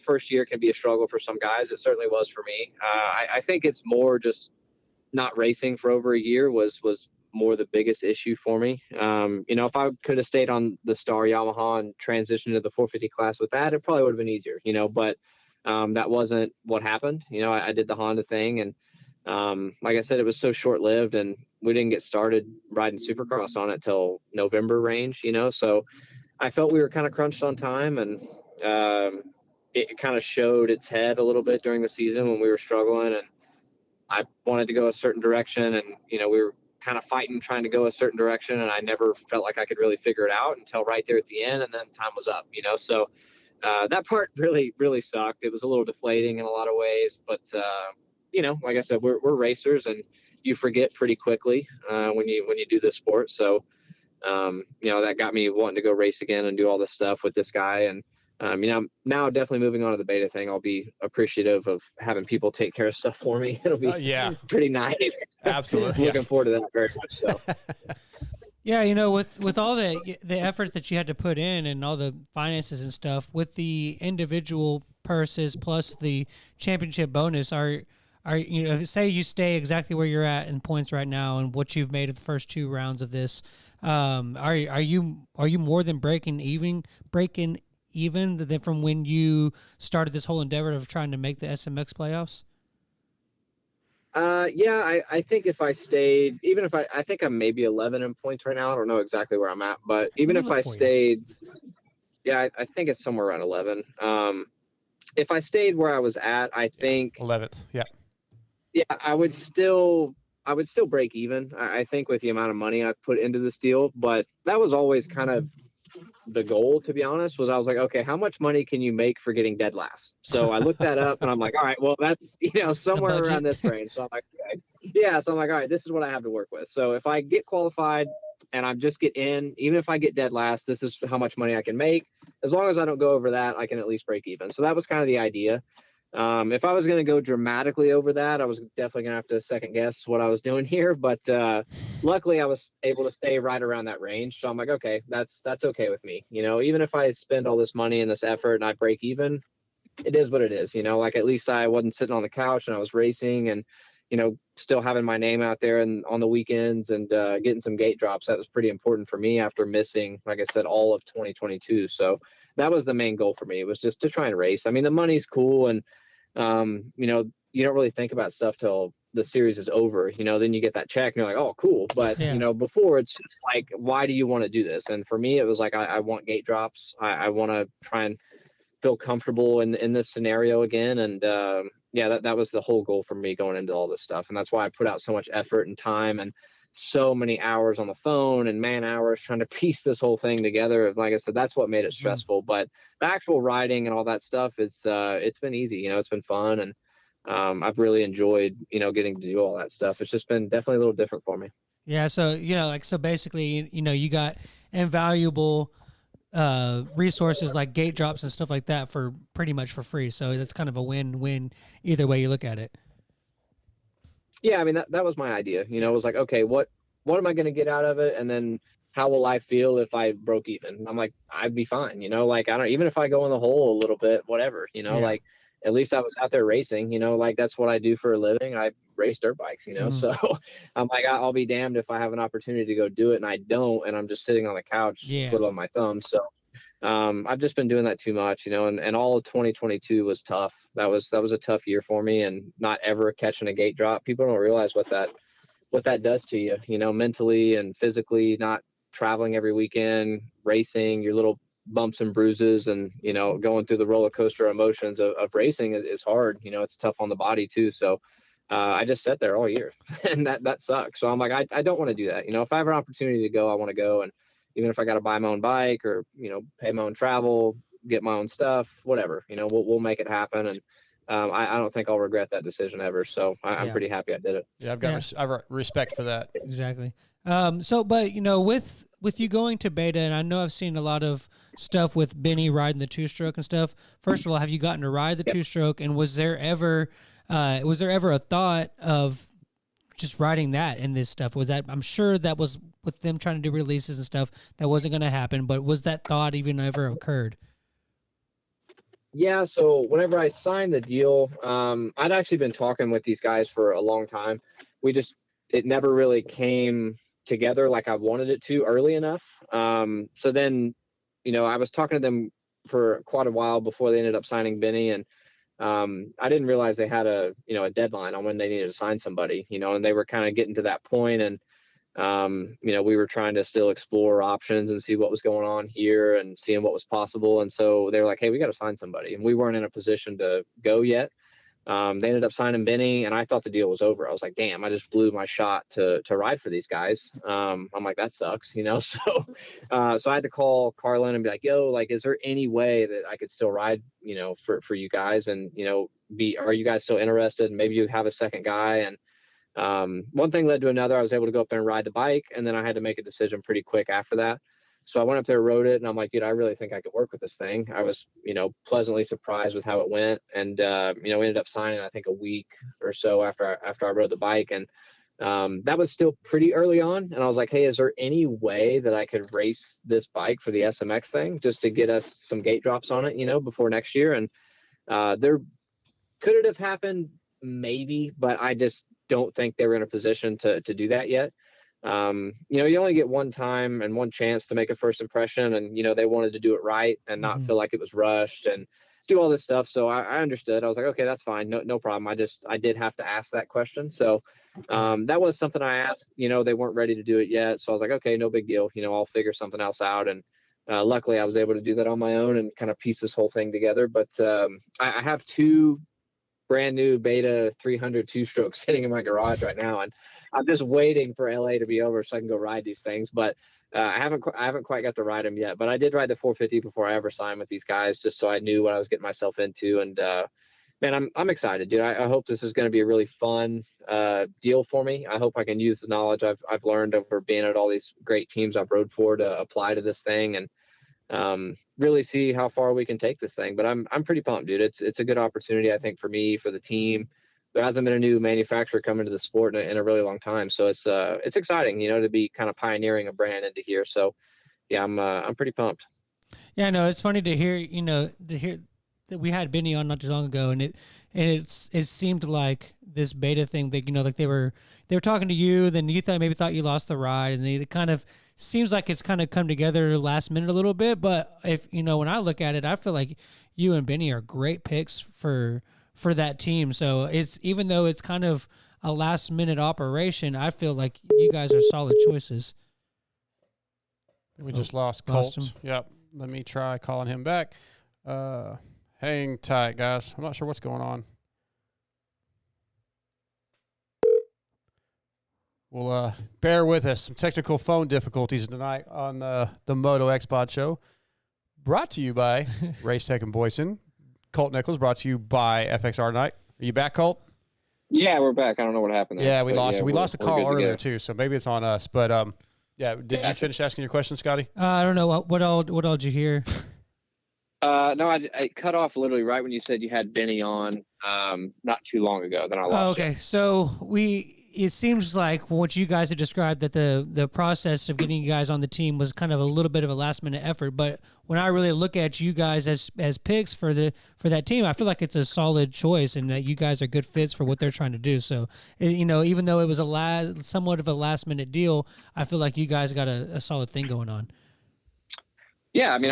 first year can be a struggle for some guys. It certainly was for me. I think it's more just not racing for over a year was more the biggest issue for me. If I could have stayed on the Star Yamaha and transitioned to the 450 class with that, it probably would have been easier, but that wasn't what happened. I did the Honda thing and like I said, it was so short-lived and we didn't get started riding Supercross on it till November range, so I felt we were kind of crunched on time and it kind of showed its head a little bit during the season when we were struggling and I wanted to go a certain direction and, we were kind of fighting, trying to go a certain direction. And I never felt like I could really figure it out until right there at the end. And then time was up, so that part really, really sucked. It was a little deflating in a lot of ways, but, like I said, we're racers and you forget pretty quickly when you do this sport. So, that got me wanting to go race again and do all this stuff with this guy. And, now definitely moving on to the beta thing, I'll be appreciative of having people take care of stuff for me. It'll be pretty nice. Absolutely. Looking forward to that very much. So. Yeah, with all the efforts that you had to put in and all the finances and stuff, with the individual purses plus the championship bonus, are say you stay exactly where you're at in points right now and what you've made of the first two rounds of this, are you more than breaking even than from when you started this whole endeavor of trying to make the SMX playoffs? Yeah, I think if I stayed, even if I think I'm maybe 11 in points right now. I don't know exactly where I'm at, but even if I stayed, I think it's somewhere around 11. If I stayed where I was at, I think 11th. Yeah. Yeah, I would still break even. I think with the amount of money I put into this deal, but that was always kind of the goal, to be honest. I was like, okay, how much money can you make for getting dead last? So I looked that up and I'm like, all right, well, that's, somewhere around this range. So I'm like, okay. Yeah. So I'm like, all right, this is what I have to work with. So if I get qualified and I just get in, even if I get dead last, this is how much money I can make. As long as I don't go over that, I can at least break even. So that was kind of the idea. If I was going to go dramatically over that, I was definitely going to have to second guess what I was doing here. But luckily, I was able to stay right around that range. So I'm like, okay, that's okay with me. Even if I spend all this money and this effort and I break even, it is what it is. Like at least I wasn't sitting on the couch and I was racing and, still having my name out there and on the weekends and getting some gate drops. That was pretty important for me after missing, like I said, all of 2022. So that was the main goal for me. It was just to try and race. I mean, the money's cool and, you don't really think about stuff till the series is over, then you get that check and you're like, oh, cool. But, before it's just like, why do you want to do this? And for me, it was like, I want gate drops. I want to try and feel comfortable in this scenario again. And that was the whole goal for me going into all this stuff. And that's why I put out so much effort and time and so many hours on the phone and man hours trying to piece this whole thing together. Like I said, that's what made it stressful. But the actual riding and all that stuff, it's been easy. It's been fun. And I've really enjoyed, getting to do all that stuff. It's just been definitely a little different for me. Yeah. So, so basically, you got invaluable resources like gate drops and stuff like that for pretty much for free. So that's kind of a win-win either way you look at it. Yeah. I mean, that was my idea, it was like, okay, what am I going to get out of it? And then how will I feel if I broke even? I'm like, I'd be fine, like, even if I go in the hole a little bit, whatever, like, at least I was out there racing, like that's what I do for a living. I race dirt bikes, so I'm like, I'll be damned if I have an opportunity to go do it and I don't, and I'm just sitting on the couch twiddling my thumbs. So I've just been doing that too much, and all of 2022 was tough. That was a tough year for me, and not ever catching a gate drop. People don't realize what that does to you, mentally and physically, not traveling every weekend, racing, your little bumps and bruises, and going through the roller coaster emotions of racing is hard. It's tough on the body too. So I just sat there all year and that sucks. So I'm like, I don't want to do that. If I have an opportunity to go, I want to go. And even if I got to buy my own bike or pay my own travel, get my own stuff, whatever, we'll make it happen. And I don't think I'll regret that decision ever. So I'm pretty happy I did it. Yeah, I've got respect for that. Exactly. But with you going to beta, and I know I've seen a lot of stuff with Benny riding the two-stroke and stuff. First of all, have you gotten to ride the two-stroke, and was there ever a thought of just riding that in this stuff? Was that, I'm sure that was with them trying to do releases and stuff, that wasn't going to happen, but was that thought even ever occurred? Yeah, so whenever I signed the deal, I'd actually been talking with these guys for a long time. It never really came together like I wanted it to early enough. So then, I was talking to them for quite a while before they ended up signing Benny, and I didn't realize they had a deadline on when they needed to sign somebody, and they were kind of getting to that point, and we were trying to still explore options and see what was going on here and seeing what was possible. And so they were like, hey, we got to sign somebody, and we weren't in a position to go yet. They ended up signing Benny, and I thought the deal was over. I was like, damn, I just blew my shot to ride for these guys. I'm like, that sucks, so I had to call Carlin and be like, yo, like, is there any way that I could still ride, for you guys, and, are you guys still interested? And maybe you have a second guy. And one thing led to another. I was able to go up there and ride the bike, and then I had to make a decision pretty quick after that. So I went up there, rode it, and I'm like, dude, I really think I could work with this thing. I was, pleasantly surprised with how it went. And, we ended up signing, I think, a week or so after I rode the bike. And that was still pretty early on. And I was like, hey, is there any way that I could race this bike for the SMX thing just to get us some gate drops on it, before next year? And there could it have happened? Maybe, but I just don't think they were in a position to do that yet. You only get one time and one chance to make a first impression, and they wanted to do it right and not feel like it was rushed and do all this stuff. So I understood. I was like, okay, that's fine, no problem. I did have to ask that question. So that was something I asked. They weren't ready to do it yet, so I was like, okay, no big deal. I'll figure something else out. And luckily, I was able to do that on my own and kind of piece this whole thing together. But I have two brand new beta 300 two-strokes sitting in my garage right now, and I'm just waiting for LA to be over so I can go ride these things. But I haven't quite got to ride them yet. But I did ride the 450 before I ever signed with these guys, just so I knew what I was getting myself into. And man, I'm excited, dude. I hope this is going to be a really fun deal for me. I hope I can use the knowledge I've learned over being at all these great teams I've rode for to apply to this thing, and really see how far we can take this thing. But I'm pretty pumped, dude. It's a good opportunity, I think, for me, for the team. There hasn't been a new manufacturer come into the sport in a really long time, so it's exciting, to be kind of pioneering a brand into here. So yeah, I'm pretty pumped. Yeah, no, it's funny to hear that we had Benny on not too long ago, and it seemed like this beta thing that like they were talking to you, then you thought you lost the ride, and it kind of seems like it's kind of come together last minute a little bit. But if when I look at it, I feel like you and Benny are great picks for for that team. So it's, even though it's kind of a last minute operation, I feel like you guys are solid choices. We just lost lost Colt. him. Yep. Let me try calling him back. Hang tight, guys. I'm not sure what's going on. Well, bear with us. Some technical phone difficulties tonight on the MotoXpod show. Brought to you by Race Tech and Boyesen. Colt Nichols brought to you by FXR Night. Are you back, Colt? Yeah, we're back. I don't know what happened there. Yeah, we lost you. We lost a we're good call to earlier, go. too, so maybe it's on us. But, yeah, did you finish asking your question, Scotty? I don't know. What all did you hear? No, I cut off literally right when you said you had Benny on not too long ago. Then I lost Oh, okay. So it seems like what you guys have described, that the process of getting you guys on the team was kind of a little bit of a last minute effort. But when I really look at you guys as picks for that team, I feel like it's a solid choice and that you guys are good fits for what they're trying to do. So, even though it was somewhat of a last minute deal, I feel like you guys got a solid thing going on. Yeah, I mean,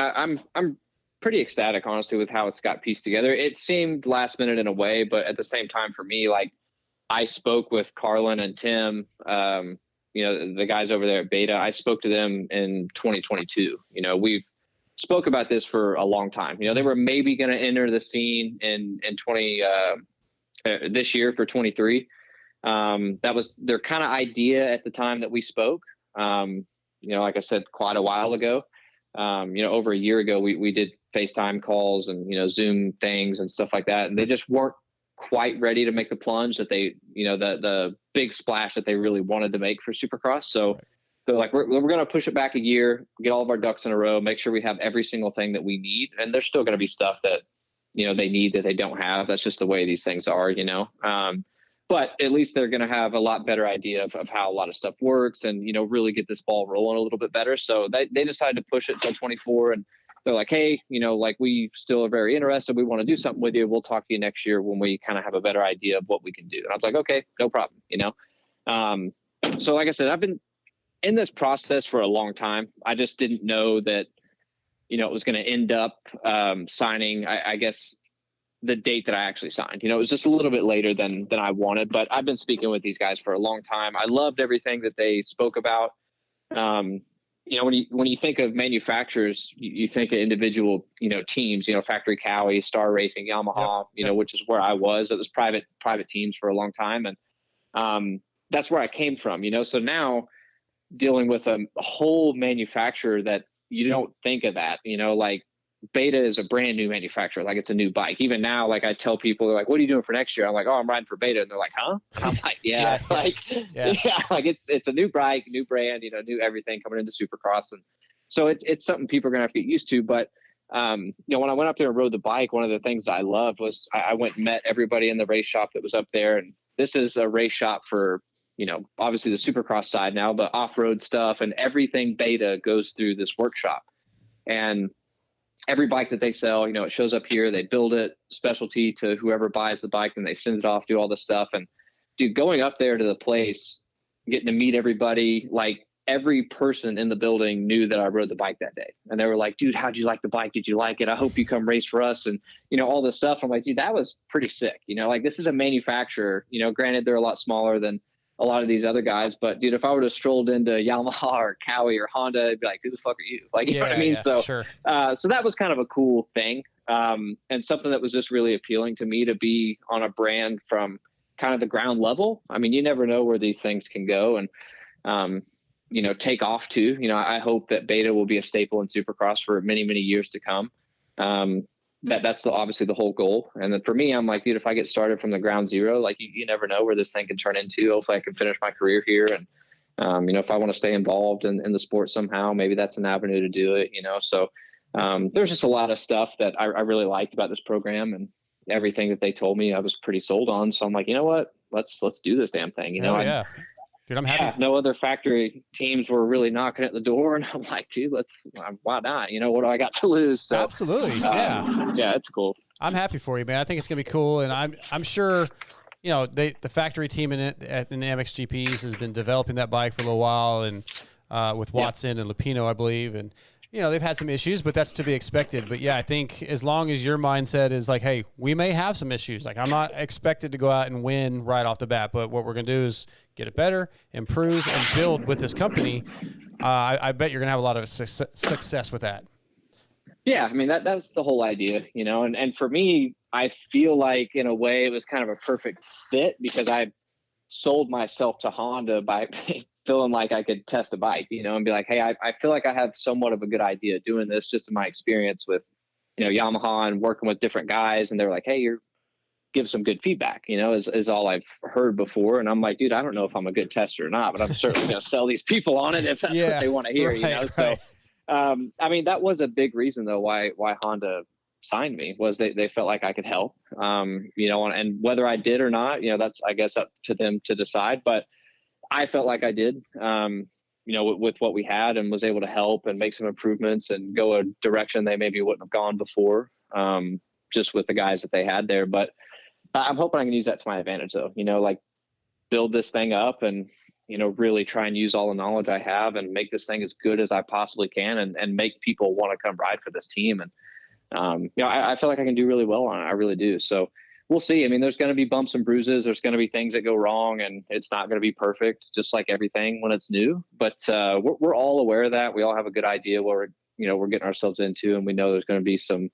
I'm pretty ecstatic, honestly, with how it's got pieced together. It seemed last minute in a way, but at the same time, for me, like, I spoke with Carlin and Tim, the guys over there at Beta. I spoke to them in 2022. We've spoke about this for a long time. They were maybe going to enter the scene in this year for 23. That was their kind of idea at the time that we spoke. Like I said, quite a while ago. Over a year ago, we did FaceTime calls and Zoom things and stuff like that, and they just weren't quite ready to make the plunge that they, the big splash that they really wanted to make for Supercross. So they're like, we're going to push it back a year, get all of our ducks in a row, make sure we have every single thing that we need. And there's still going to be stuff that, they need that they don't have. That's just the way these things are, but at least they're going to have a lot better idea of how a lot of stuff works and, really get this ball rolling a little bit better. So they decided to push it till 24, and they're like, hey, we still are very interested. We want to do something with you. We'll talk to you next year when we kind of have a better idea of what we can do. And I was like, okay, no problem. So like I said, I've been in this process for a long time. I just didn't know that, it was going to end up signing, I guess, the date that I actually signed. It was just a little bit later than I wanted, but I've been speaking with these guys for a long time. I loved everything that they spoke about. When you think of manufacturers, you think of individual, teams, Factory Cowie, Star Racing, Yamaha, which is where I was. It was private teams for a long time. And that's where I came from, So now dealing with a whole manufacturer that you don't think of that, like Beta is a brand new manufacturer. Like, it's a new bike. Even now, like, I tell people, they're like, what are you doing for next year? I'm like, oh, I'm riding for Beta. And they're like, huh? And I'm like, yeah, like it's a new bike, new brand, new everything coming into Supercross. And so it's something people are going to have to get used to. But, when I went up there and rode the bike, one of the things that I loved was I went and met everybody in the race shop that was up there. And this is a race shop for, obviously the Supercross side now, but off-road stuff and everything Beta goes through this workshop. And every bike that they sell, it shows up here, they build it specialty to whoever buys the bike, and they send it off, do all this stuff. And dude, going up there to the place, getting to meet everybody, like, every person in the building knew that I rode the bike that day. And they were like, dude, how'd you like the bike? Did you like it? I hope you come race for us. And, all this stuff. I'm like, dude, that was pretty sick. Like, this is a manufacturer, granted they're a lot smaller than a lot of these other guys, but dude, if I would have strolled into Yamaha or Cowie or Honda, I'd be like, who the fuck are you? Like, you know what I mean? So, sure. So that was kind of a cool thing. And something that was just really appealing to me, to be on a brand from kind of the ground level. I mean, you never know where these things can go and, take off too. I hope that Beta will be a staple in Supercross for many, many years to come. That's obviously the whole goal. And then for me, I'm like, dude, if I get started from the ground zero, like, you never know where this thing can turn into. Hopefully I can finish my career here. And, if I want to stay involved in the sport somehow, maybe that's an avenue to do it, So there's just a lot of stuff that I really liked about this program, and everything that they told me, I was pretty sold on. So I'm like, you know what, let's do this damn thing. Yeah. Dude, I'm happy. Yeah, no other factory teams were really knocking at the door, and I'm like, dude, why not? What do I got to lose? So, absolutely. Yeah, it's cool. I'm happy for you, man. I think it's gonna be cool, and I'm sure, the factory team in the MXGPs has been developing that bike for a little while, and with Watson and Lupino, I believe, and they've had some issues, but that's to be expected. But yeah, I think as long as your mindset is like, hey, we may have some issues. Like, I'm not expected to go out and win right off the bat, but what we're going to do is get it better, improve, and build with this company. I bet you're going to have a lot of success with that. Yeah, I mean, that's the whole idea, and for me, I feel like in a way it was kind of a perfect fit because I sold myself to Honda by feeling like I could test a bike, and be like, hey, I feel like I have somewhat of a good idea doing this just in my experience with, Yamaha and working with different guys. And they're like, hey, give some good feedback, is all I've heard before. And I'm like, dude, I don't know if I'm a good tester or not, but I'm certainly going to sell these people on it if that's what they want to hear, right. So, I mean, that was a big reason though, why Honda signed me was they felt like I could help, and whether I did or not, that's, I guess, up to them to decide. But I felt like I did, with what we had, and was able to help and make some improvements and go a direction they maybe wouldn't have gone before, just with the guys that they had there. But I'm hoping I can use that to my advantage though, like build this thing up and, really try and use all the knowledge I have and make this thing as good as I possibly can and make people want to come ride for this team. And, I feel like I can do really well on it. I really do. So we'll see. I mean, there's going to be bumps and bruises. There's going to be things that go wrong, and it's not going to be perfect, just like everything when it's new. But we're all aware of that. We all have a good idea what we're getting ourselves into, and we know there's going to be some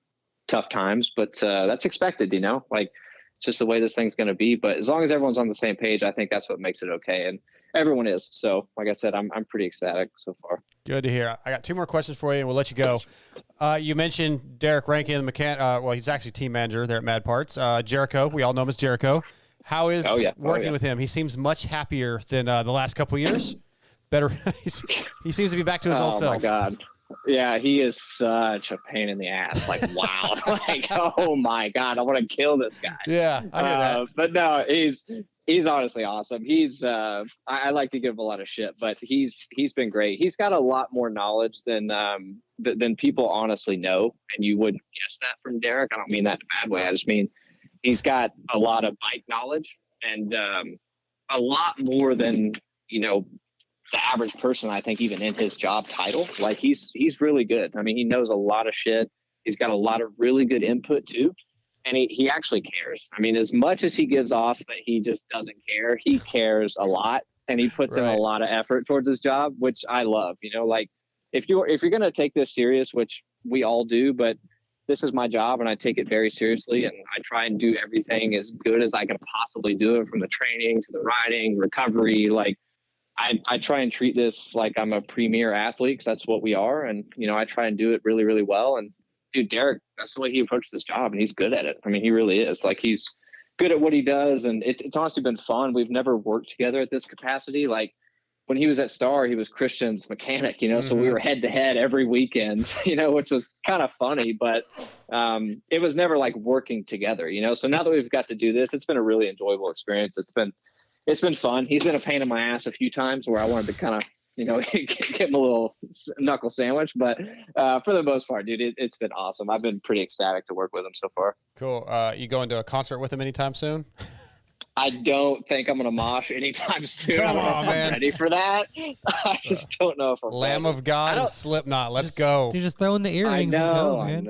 tough times. But that's expected, like it's just the way this thing's going to be. But as long as everyone's on the same page, I think that's what makes it okay. And everyone is. So, like I said, I'm pretty ecstatic so far. Good to hear. I got two more questions for you, and we'll let you go. You mentioned Derek Rankin, the he's actually team manager there at Mad Parts. Jericho, we all know him as Jericho. How is working with him? He seems much happier than the last couple of years. Better. He seems to be back to his old self. Oh my God. Yeah, he is such a pain in the ass. Like, wow. Like, oh my God, I want to kill this guy. Yeah, I hear that. But no, he's honestly awesome. He's I like to give him a lot of shit, but he's been great. He's got a lot more knowledge than people honestly know, and you wouldn't guess that from Derek. I don't mean that in a bad way. I just mean he's got a lot of bike knowledge and a lot more than the average person, I think, even in his job title. Like he's really good. I mean, he knows a lot of shit. He's got a lot of really good input too. And he actually cares. I mean, as much as he gives off that he just doesn't care, he cares a lot, and he puts in a lot of effort towards his job, which I love. Like if you're going to take this serious, which we all do, but this is my job and I take it very seriously, and I try and do everything as good as I can possibly do it, from the training to the riding, recovery. Like I try and treat this like I'm a premier athlete, 'cause that's what we are. And, I try and do it really, really well. And dude, Derek, that's the way he approached this job, and he's good at it. I mean, he really is. Like, he's good at what he does, and it's honestly been fun. We've never worked together at this capacity. Like, when he was at Star, he was Christian's mechanic, so we were head to head every weekend, which was kind of funny, but it was never like working together, so now that we've got to do this, it's been a really enjoyable experience. It's been fun. He's been a pain in my ass a few times where I wanted to kind of, get him a little knuckle sandwich. But for the most part, dude, it's been awesome. I've been pretty ecstatic to work with him so far. Cool. You going to a concert with him anytime soon? I don't think I'm going to mosh anytime soon. Come on, man. I'm ready for that. I just don't know if I'm Lamb ready. of God and Slipknot. Let's go. You just throw in the earrings and go, man.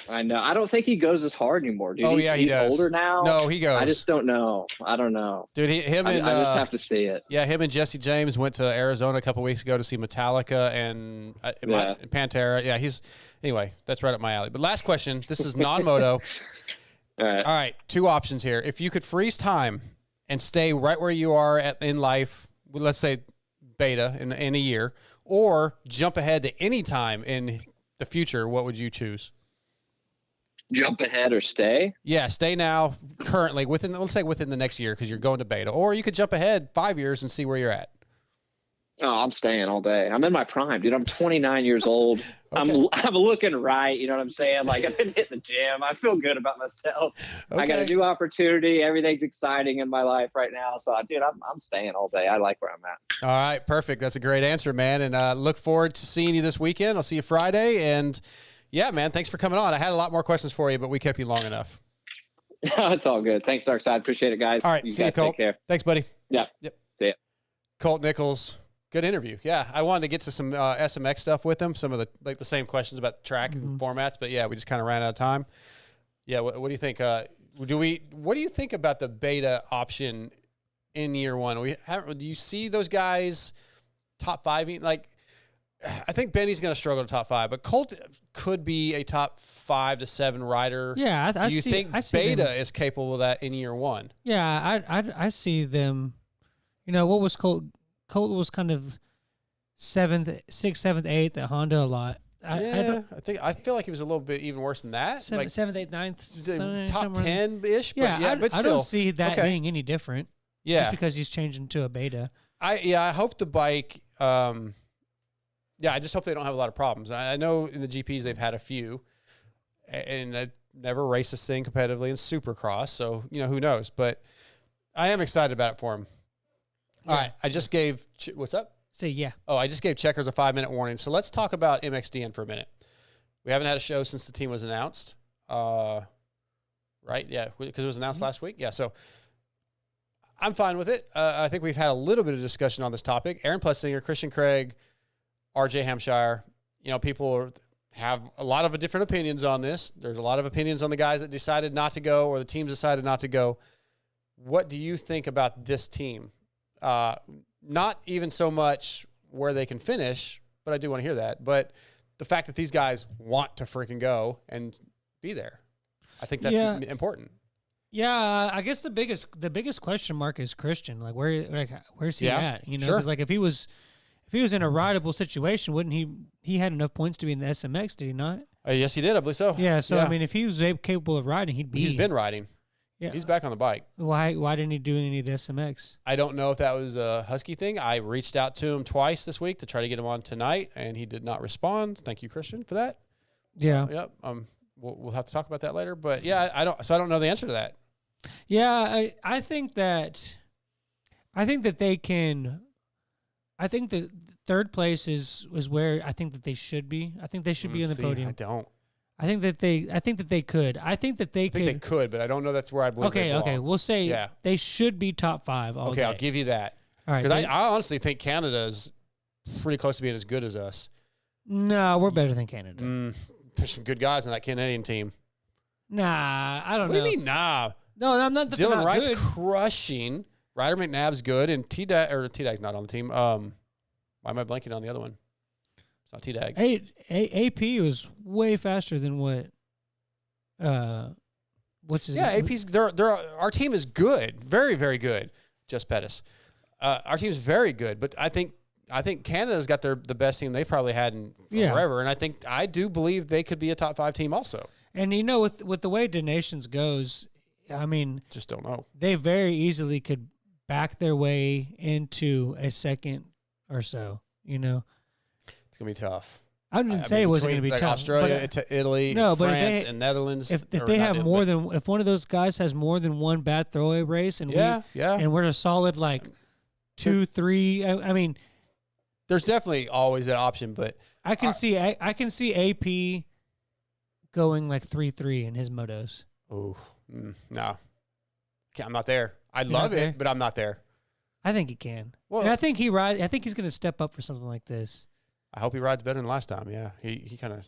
I know. I don't think he goes as hard anymore, dude. He does. Older now. No, he goes. I just don't know. I don't know. Dude, I just have to see it. Yeah, him and Jesse James went to Arizona a couple weeks ago to see Metallica and Pantera. Yeah, anyway, that's right up my alley. But last question. This is non-moto. All right, two options here. If you could freeze time and stay right where you are in life, let's say beta in a year, or jump ahead to any time in the future, what would you choose? Jump ahead or stay? Yeah, stay now, currently, let's say within the next year, because you're going to beta. Or you could jump ahead 5 years and see where you're at. Oh, I'm staying all day. I'm in my prime, dude. I'm 29 years old. Okay. I'm looking right. You know what I'm saying? Like, I've been hitting the gym. I feel good about myself. Okay. I got a new opportunity. Everything's exciting in my life right now. So, dude, I'm staying all day. I like where I'm at. All right, perfect. That's a great answer, man. And look forward to seeing you this weekend. I'll see you Friday. And yeah, man, thanks for coming on. I had a lot more questions for you, but we kept you long enough. It's all good. Thanks, Darkside. Appreciate it, guys. All right, you see guys you, Colt. take care. Thanks, buddy. Yeah. Yep. See ya. Colt Nichols, Good interview. Yeah, I wanted to get to some SMX stuff with him. Some of the same questions about track and formats, but yeah, we just kind of ran out of time. Yeah, what do you think? What do you think about the beta option in year one? Do you see those guys top 5? Like, I think Benny's going to struggle to top 5, but Colt could be a top 5 to 7 rider. Yeah, do you think beta is capable of that in year one? Yeah, I see them. What was Colt? Colt was kind of 6th, 7th, 8th at Honda a lot. I feel like he was a little bit even worse than that. 7th, 8th, 9th, top 10-ish. Yeah, but I still. don't see that being any different. Yeah, just because he's changing to a beta. I hope the bike. I just hope they don't have a lot of problems. I know in the GPs they've had a few, and they've never raced this thing competitively in Supercross. So who knows? But I am excited about it for him. All right, I just gave what's up? Say yeah. Oh, I just gave Checkers a 5-minute warning. So let's talk about MXDN for a minute. We haven't had a show since the team was announced. Right? Yeah, because it was announced last week. Yeah, so I'm fine with it. I think we've had a little bit of discussion on this topic. Aaron Plessinger, Christian Craig, RJ Hampshire. People have a lot of different opinions on this. There's a lot of opinions on the guys that decided not to go or the teams decided not to go. What do you think about this team? Not even so much where they can finish, but I do want to hear that. But the fact that these guys want to freaking go and be there, I think that's important. Yeah, I guess the biggest question mark is Christian. Like where's he at? Because if he was in a rideable situation, wouldn't he had enough points to be in the SMX? Did he not? Yes, he did. I believe so. Yeah. So I mean, if he was capable of riding, he's been riding. Yeah. He's back on the bike. Why didn't he do any of the SMX? I don't know if that was a Husky thing. I reached out to him twice this week to try to get him on tonight, and he did not respond. Thank you, Christian, for that. Yeah. Yep. We'll have to talk about that later. But yeah, I don't know the answer to that. Yeah, I think that they can. I think that third place is where I think that they should be. I think they should be on the podium. I don't. I think that they could. I think they could, but I don't know that's where I believe they belong. Okay. We'll say they should be top 5 all day. I'll give you that. All right. Because I honestly think Canada is pretty close to being as good as us. No, we're better than Canada. There's some good guys on that Canadian team. Nah, I don't know. What do you mean, nah? No, I'm not. Dylan Wright's good. crushing. Ryder McNabb's good, and T-Dag's not on the team. Why am I blanking on the other one? It's not T-Dags. AP was way faster than what. What's his? Yeah, AP's. Our team is good, very, very good. Just Pettis. Our team's very good, but I think Canada's got the best team they've probably had in forever, and I do believe they could be a top 5 team also. And with the way Donations goes, I mean, just don't know. They very easily could back their way into a second or so. It's gonna be tough. I didn't say it wasn't going to be tough. Australia, Italy, France, and Netherlands. If they have if one of those guys has more than one bad throwaway race, and we're a solid 2, 3. I mean, there's definitely always that option, but I can see AP going 3-3 in his motos. Oh no, I'm not there. I'd love it, but I'm not there. I think he can. Well, and I think he's going to step up for something like this. I hope he rides better than last time. Yeah, he kind of.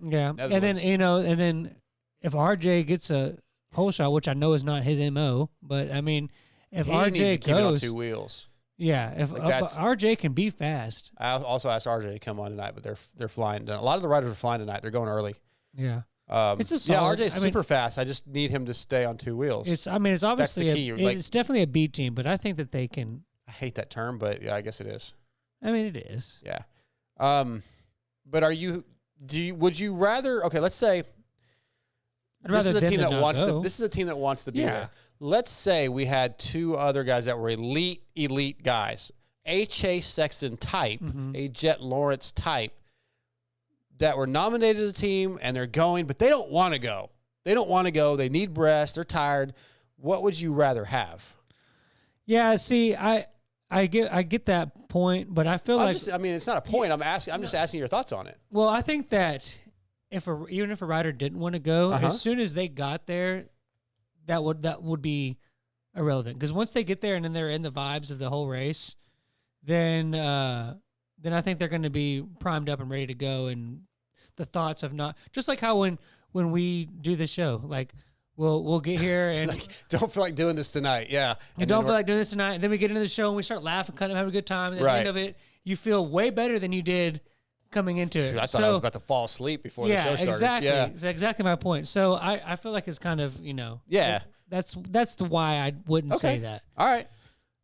Yeah, and then if RJ gets a whole shot, which I know is not his MO, but I mean, if he RJ needs to keep it on 2 wheels. Yeah, if RJ can be fast. I also asked RJ to come on tonight, but they're flying. A lot of the riders are flying tonight. They're going early. Yeah. It's a solid, RJ's super fast. I just need him to stay on 2 wheels. It's obviously it's definitely a B team, but I think that they can. I hate that term, but yeah, I guess it is. I mean, it is. Yeah. But would you rather? Okay, let's say this is a team that wants to. This is a team that wants to be there. Let's say we had 2 other guys that were elite guys, a Chase Sexton type, a Jet Lawrence type, that were nominated as a team and they're going, but they don't want to go. They need rest. They're tired. What would you rather have? Yeah, see, I get that point, but I feel it's not a point. I'm just asking your thoughts on it. Well, I think that even if a rider didn't want to go, as soon as they got there, that would be irrelevant. Because once they get there and then they're in the vibes of the whole race, then I think they're going to be primed up and ready to go. And the thoughts of not just like how when we do the show, like we'll get here and like, don't feel like doing this tonight. Yeah. You don't feel like doing this tonight. And then we get into the show and we start laughing, kind of having a good time. And at the end of it, you feel way better than you did coming into it. I thought I was about to fall asleep before the show started. Exactly. Yeah, It's exactly my point. So I feel like it's kind of, Yeah. That's the why I wouldn't say that. All right.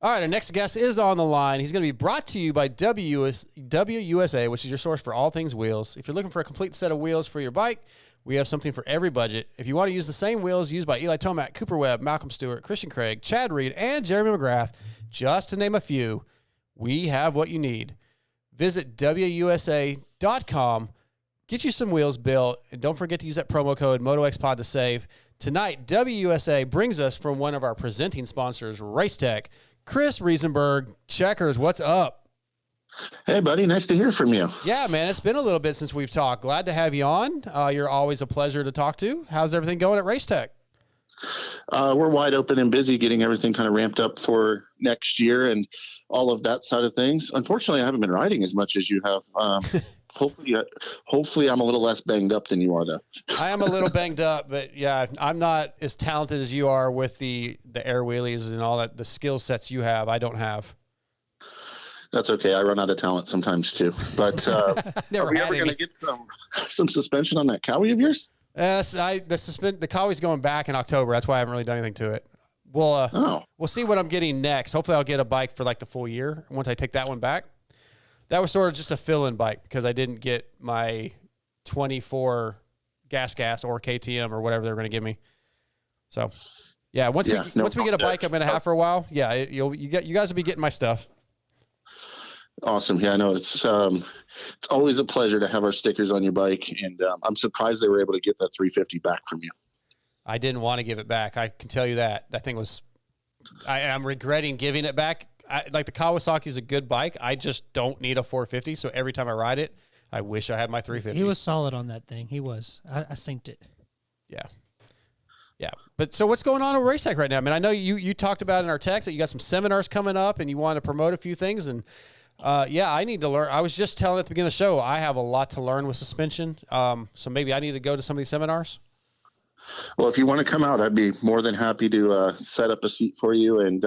Our next guest is on the line. He's going to be brought to you by WUSA, which is your source for all things wheels. If you're looking for a complete set of wheels for your bike, we have something for every budget. If you want to use the same wheels used by Eli Tomac, Cooper Webb, Malcolm Stewart, Christian Craig, Chad Reed, and Jeremy McGrath, just to name a few, we have what you need. Visit WUSA.com, get you some wheels built, and don't forget to use that promo code MotoXpod to save. Tonight, WUSA brings us from one of our presenting sponsors, Racetech. Chris Riesenberg, Checkers, what's up? Hey, buddy. Nice to hear from you. Yeah, man. It's been a little bit since we've talked. Glad to have you on. You're always a pleasure to talk to. How's everything going at Racetech? We're wide open and busy getting everything kind of ramped up for next year and all of that side of things. Unfortunately, I haven't been riding as much as you have. Hopefully I'm a little less banged up than you are, though. I am a little banged up, but yeah, I'm not as talented as you are with the air wheelies and all that, the skill sets you have. I don't have. That's okay. I run out of talent sometimes too. But are we ever going to get some suspension on that Cowie of yours? The Cowie's going back in October. That's why I haven't really done anything to it. We'll see what I'm getting next. Hopefully I'll get a bike for like the full year once I take that one back. That was sort of just a fill-in bike because I didn't get my 24 gas or KTM or whatever they're going to give me. So, yeah, once we get a bike I'm going to have for a while, you guys will be getting my stuff. Awesome. Yeah, I know it's always a pleasure to have our stickers on your bike, and I'm surprised they were able to get that 350 back from you. I didn't want to give it back. I can tell you that. That thing was – I'm regretting giving it back. Like the Kawasaki is a good bike. I just don't need a 450, so every time I ride it, I wish I had my 350. He was solid on that thing. He was. I synced it. Yeah. But so what's going on with Racetech right now? I mean, I know you talked about in our text that you got some seminars coming up and you want to promote a few things, and I need to learn. I was just telling at the beginning of the show, I have a lot to learn with suspension. So maybe I need to go to some of these seminars. Well, if you want to come out, I'd be more than happy to set up a seat for you and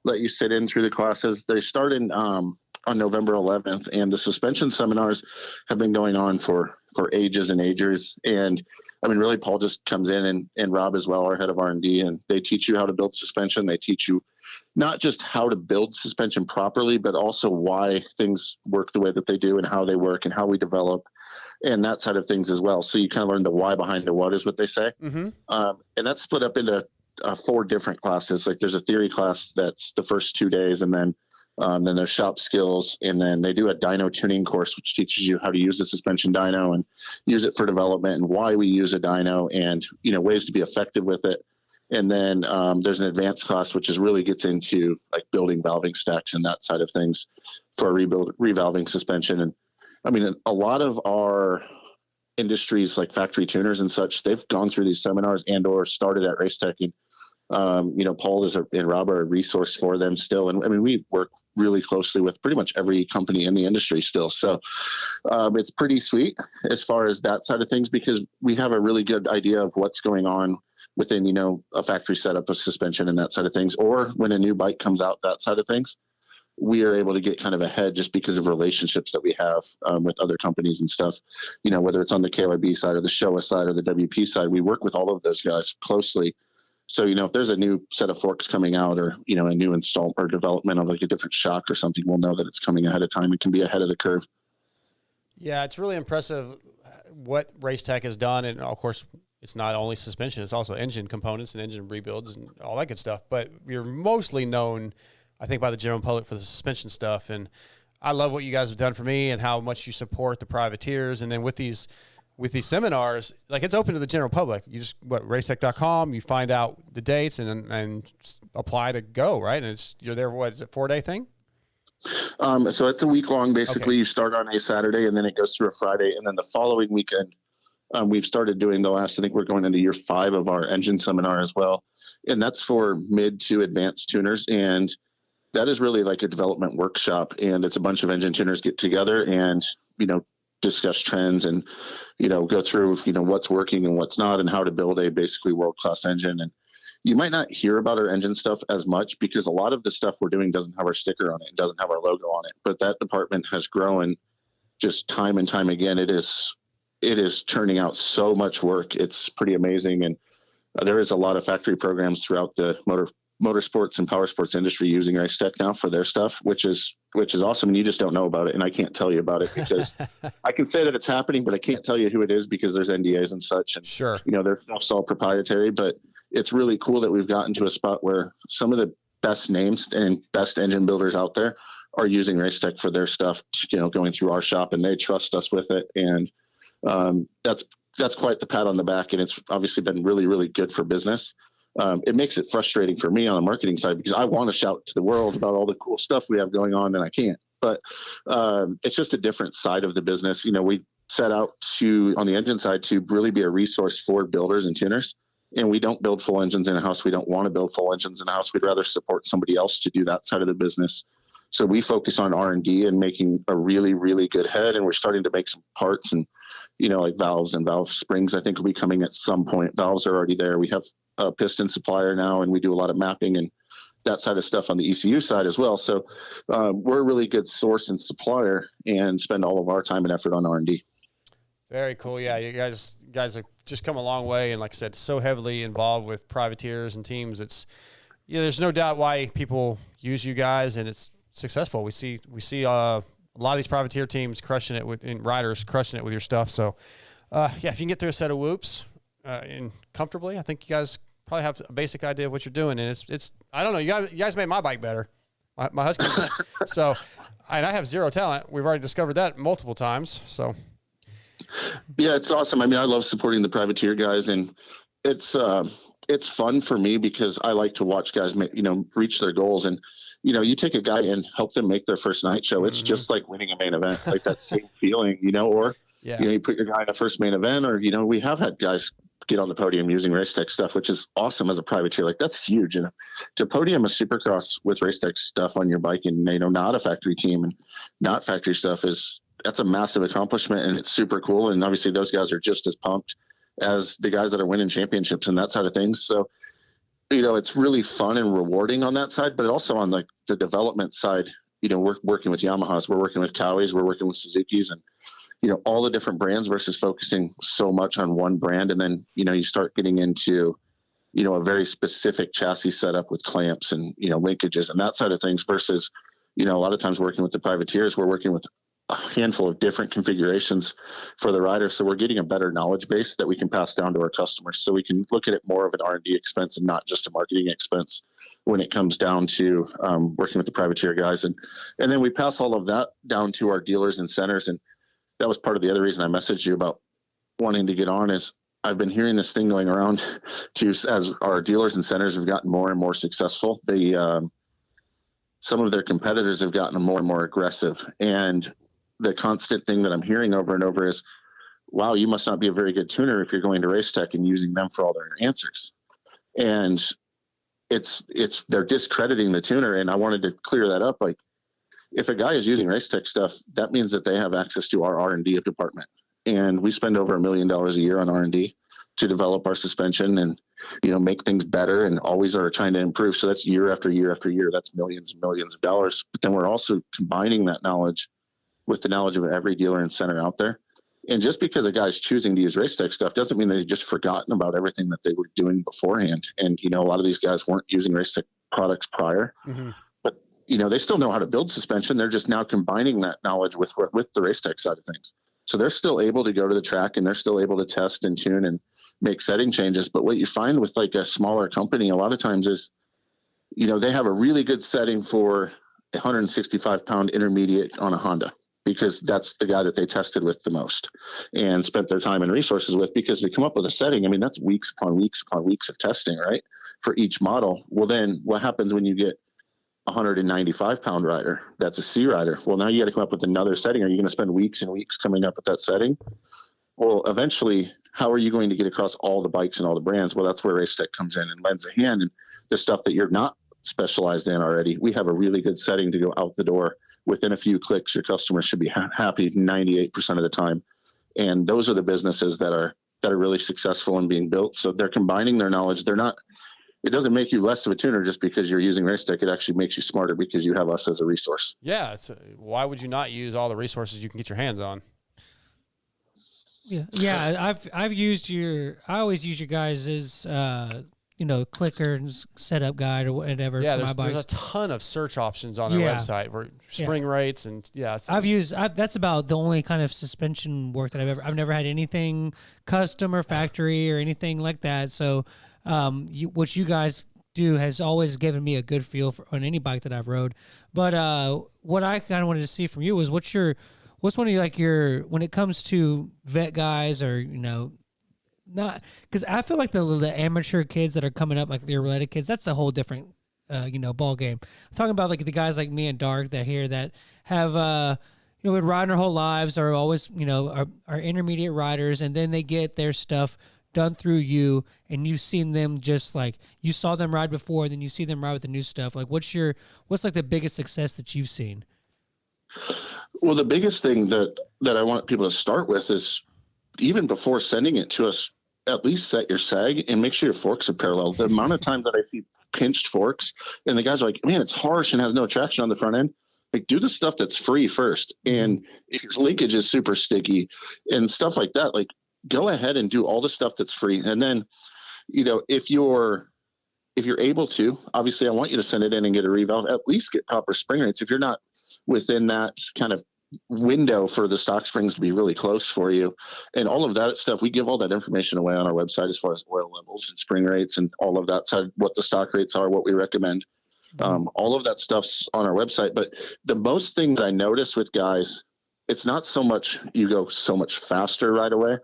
let you sit in through the classes. They start on November 11th, and the suspension seminars have been going on for ages and ages. And I mean, really, Paul just comes in and Rob as well, our head of R&D, and they teach you how to build suspension. They teach you not just how to build suspension properly, but also why things work the way that they do and how they work and how we develop and that side of things as well. So you kind of learn the why behind the what is what they say. Mm-hmm. And that's split up into 4 different classes. Like there's a theory class that's the first 2 days, and then there's shop skills, and then they do a dyno tuning course, which teaches you how to use the suspension dyno and use it for development and why we use a dyno and, ways to be effective with it. And then there's an advanced class, which really gets into like building valving stacks and that side of things for revalving suspension. And I mean, a lot of our industries like factory tuners and such, they've gone through these seminars and or started at Racetech. Paul and Rob are a resource for them still. And I mean, we work really closely with pretty much every company in the industry still. So it's pretty sweet as far as that side of things, because we have a really good idea of what's going on within, a factory setup of suspension and that side of things, or when a new bike comes out, that side of things. We are able to get kind of ahead just because of relationships that we have with other companies and stuff, whether it's on the KLRB side or the Showa side or the WP side, we work with all of those guys closely. So, if there's a new set of forks coming out or, a new install or development of like a different shock or something, we'll know that it's coming ahead of time. It can be ahead of the curve. Yeah, it's really impressive what Racetech has done. And of course, it's not only suspension, it's also engine components and engine rebuilds and all that good stuff. But you're mostly known, I think, by the general public for the suspension stuff. And I love what you guys have done for me and how much you support the privateers. And then with these seminars, like it's open to the general public. You just racetech.com, you find out the dates and apply to go, right? And you're there, what is it, 4-day thing? So it's a week long, basically. Okay. You start on a Saturday and then it goes through a Friday. And then the following weekend, we've started doing I think we're going into year 5 of our engine seminar as well. And that's for mid to advanced tuners. And that is really like a development workshop, and it's a bunch of engine tuners get together and, discuss trends and, go through, what's working and what's not and how to build a basically world-class engine. And you might not hear about our engine stuff as much because a lot of the stuff we're doing doesn't have our sticker on it and doesn't have our logo on it. But that department has grown just time and time again. It is churning out so much work. It's pretty amazing. And there is a lot of factory programs throughout the motorsports and power sports industry using Racetech now for their stuff, which is awesome. And you just don't know about it. And I can't tell you about it because I can say that it's happening, but I can't tell you who it is because there's NDAs and such. And Sure. Their stuff's all proprietary, but it's really cool that we've gotten to a spot where some of the best names and best engine builders out there are using Racetech for their stuff, going through our shop, and they trust us with it. And that's quite the pat on the back. And it's obviously been really, really good for business. It makes it frustrating for me on the marketing side because I want to shout to the world about all the cool stuff we have going on and I can't, but it's just a different side of the business. We set out on the engine side to really be a resource for builders and tuners. And we don't build full engines in-house. We don't want to build full engines in-house. We'd rather support somebody else to do that side of the business. So we focus on R&D and making a really, really good head. And we're starting to make some parts and, like valves and valve springs, I think will be coming at some point. Valves are already there. We have a piston supplier now, and we do a lot of mapping and that side of stuff on the ECU side as well. So we're a really good source and supplier and spend all of our time and effort on R&D. Very cool. Yeah, you guys have just come a long way, and like I said, so heavily involved with privateers and teams. It's there's no doubt why people use you guys, and it's successful. We see a lot of these privateer teams crushing it and riders crushing it with your stuff. So if you can get through a set of whoops and comfortably, I think you guys probably have a basic idea of what you're doing. And it's I don't know, you guys made my bike better. My Husky. So and I have zero talent. We've already discovered that multiple times. So. Yeah, it's awesome. I mean, I love supporting the privateer guys, and it's fun for me because I like to watch guys reach their goals. And you take a guy and help them make their first night show. It's just like winning a main event, like that same feeling, or you put your guy in a first main event, or we have had guys get on the podium using Racetech stuff, which is awesome as a privateer. Like that's huge. And to podium a Supercross with Racetech stuff on your bike and not a factory team and not factory stuff that's a massive accomplishment, and it's super cool. And obviously those guys are just as pumped as the guys that are winning championships and that side of things. So, it's really fun and rewarding on that side, but also on like the development side, we're working with Yamahas, we're working with Kawis, we're working with Suzuki's and, all the different brands versus focusing so much on one brand. And then, you start getting into, a very specific chassis setup with clamps and, linkages and that side of things versus, a lot of times working with the privateers, we're working with a handful of different configurations for the rider. So we're getting a better knowledge base that we can pass down to our customers. So we can look at it more of an R&D expense and not just a marketing expense when it comes down to working with the privateer guys. And then we pass all of that down to our dealers and centers. And that was part of the other reason I messaged you about wanting to get on is I've been hearing this thing going around as our dealers and centers have gotten more and more successful. Some of their competitors have gotten more and more aggressive. And the constant thing that I'm hearing over and over is, wow, you must not be a very good tuner if you're going to Racetech and using them for all their answers. And they're discrediting the tuner. And I wanted to clear that up. Like if a guy is using Racetech stuff, that means that they have access to our R&D department. And we spend over $1 million a year on R&D to develop our suspension and, make things better and always are trying to improve. So that's year after year after year. That's millions and millions of dollars. But then we're also combining that knowledge with the knowledge of every dealer and center out there. And just because a guy's choosing to use Racetech stuff doesn't mean they've just forgotten about everything that they were doing beforehand. And, a lot of these guys weren't using Racetech products prior, but, they still know how to build suspension. They're just now combining that knowledge with the Racetech side of things. So they're still able to go to the track and they're still able to test and tune and make setting changes. But what you find with like a smaller company, a lot of times is, they have a really good setting for a 165 pound intermediate on a Honda, because that's the guy that they tested with the most and spent their time and resources with, because they come up with a setting. I mean, that's weeks upon weeks upon weeks of testing, right? For each model. Well, then what happens when you get a 195 pound rider? That's a C rider. Well, now you got to come up with another setting. Are you going to spend weeks and weeks coming up with that setting? Well, eventually, how are you going to get across all the bikes and all the brands? Well, that's where Racetech comes in and lends a hand. And the stuff that you're not specialized in already. We have a really good setting to go out the door. Within a few clicks, your customers should be happy 98% of the time. And those are the businesses that are really successful in being built. So they're combining their knowledge. It doesn't make you less of a tuner just because you're using Racetech. It actually makes you smarter because you have us as a resource. Yeah. Why would you not use all the resources you can get your hands on? Yeah. Yeah. I always use your guys' clicker and setup guide or whatever. Yeah. For my There's bikes. a ton of search options on their website for spring rates. And that's about the only kind of suspension work that I've never had anything custom or factory or anything like that. So, what you guys do has always given me a good feel on any bike that I've rode. But what I kind of wanted to see from you was what's one of your when it comes to vet guys or not, because I feel like the amateur kids that are coming up, like the related kids, that's a whole different ball game. I'm talking about like the guys like me and Dark that have been riding their whole lives, are always are intermediate riders, and then they get their stuff done through you, and you've seen them just like you saw them ride before, and then you see them ride with the new stuff. Like what's like the biggest success that you've seen? Well, the biggest thing that I want people to start with is, even before sending it to us, at least set your sag and make sure your forks are parallel. The amount of times that I see pinched forks and the guys are like, man, it's harsh and has no traction on the front end. Like, do the stuff that's free first. And if your linkage is super sticky and stuff like that, like, go ahead and do all the stuff that's free. And then, if you're able to, obviously I want you to send it in and get a revalve, at least get proper spring rates. If you're not within that kind of window for the stock springs to be really close for you and all of that stuff, we give all that information away on our website as far as oil levels and spring rates and all of that side, what the stock rates are, what we recommend. All of that stuff's on our website. But the most thing that I notice with guys, it's not so much you go so much faster right away.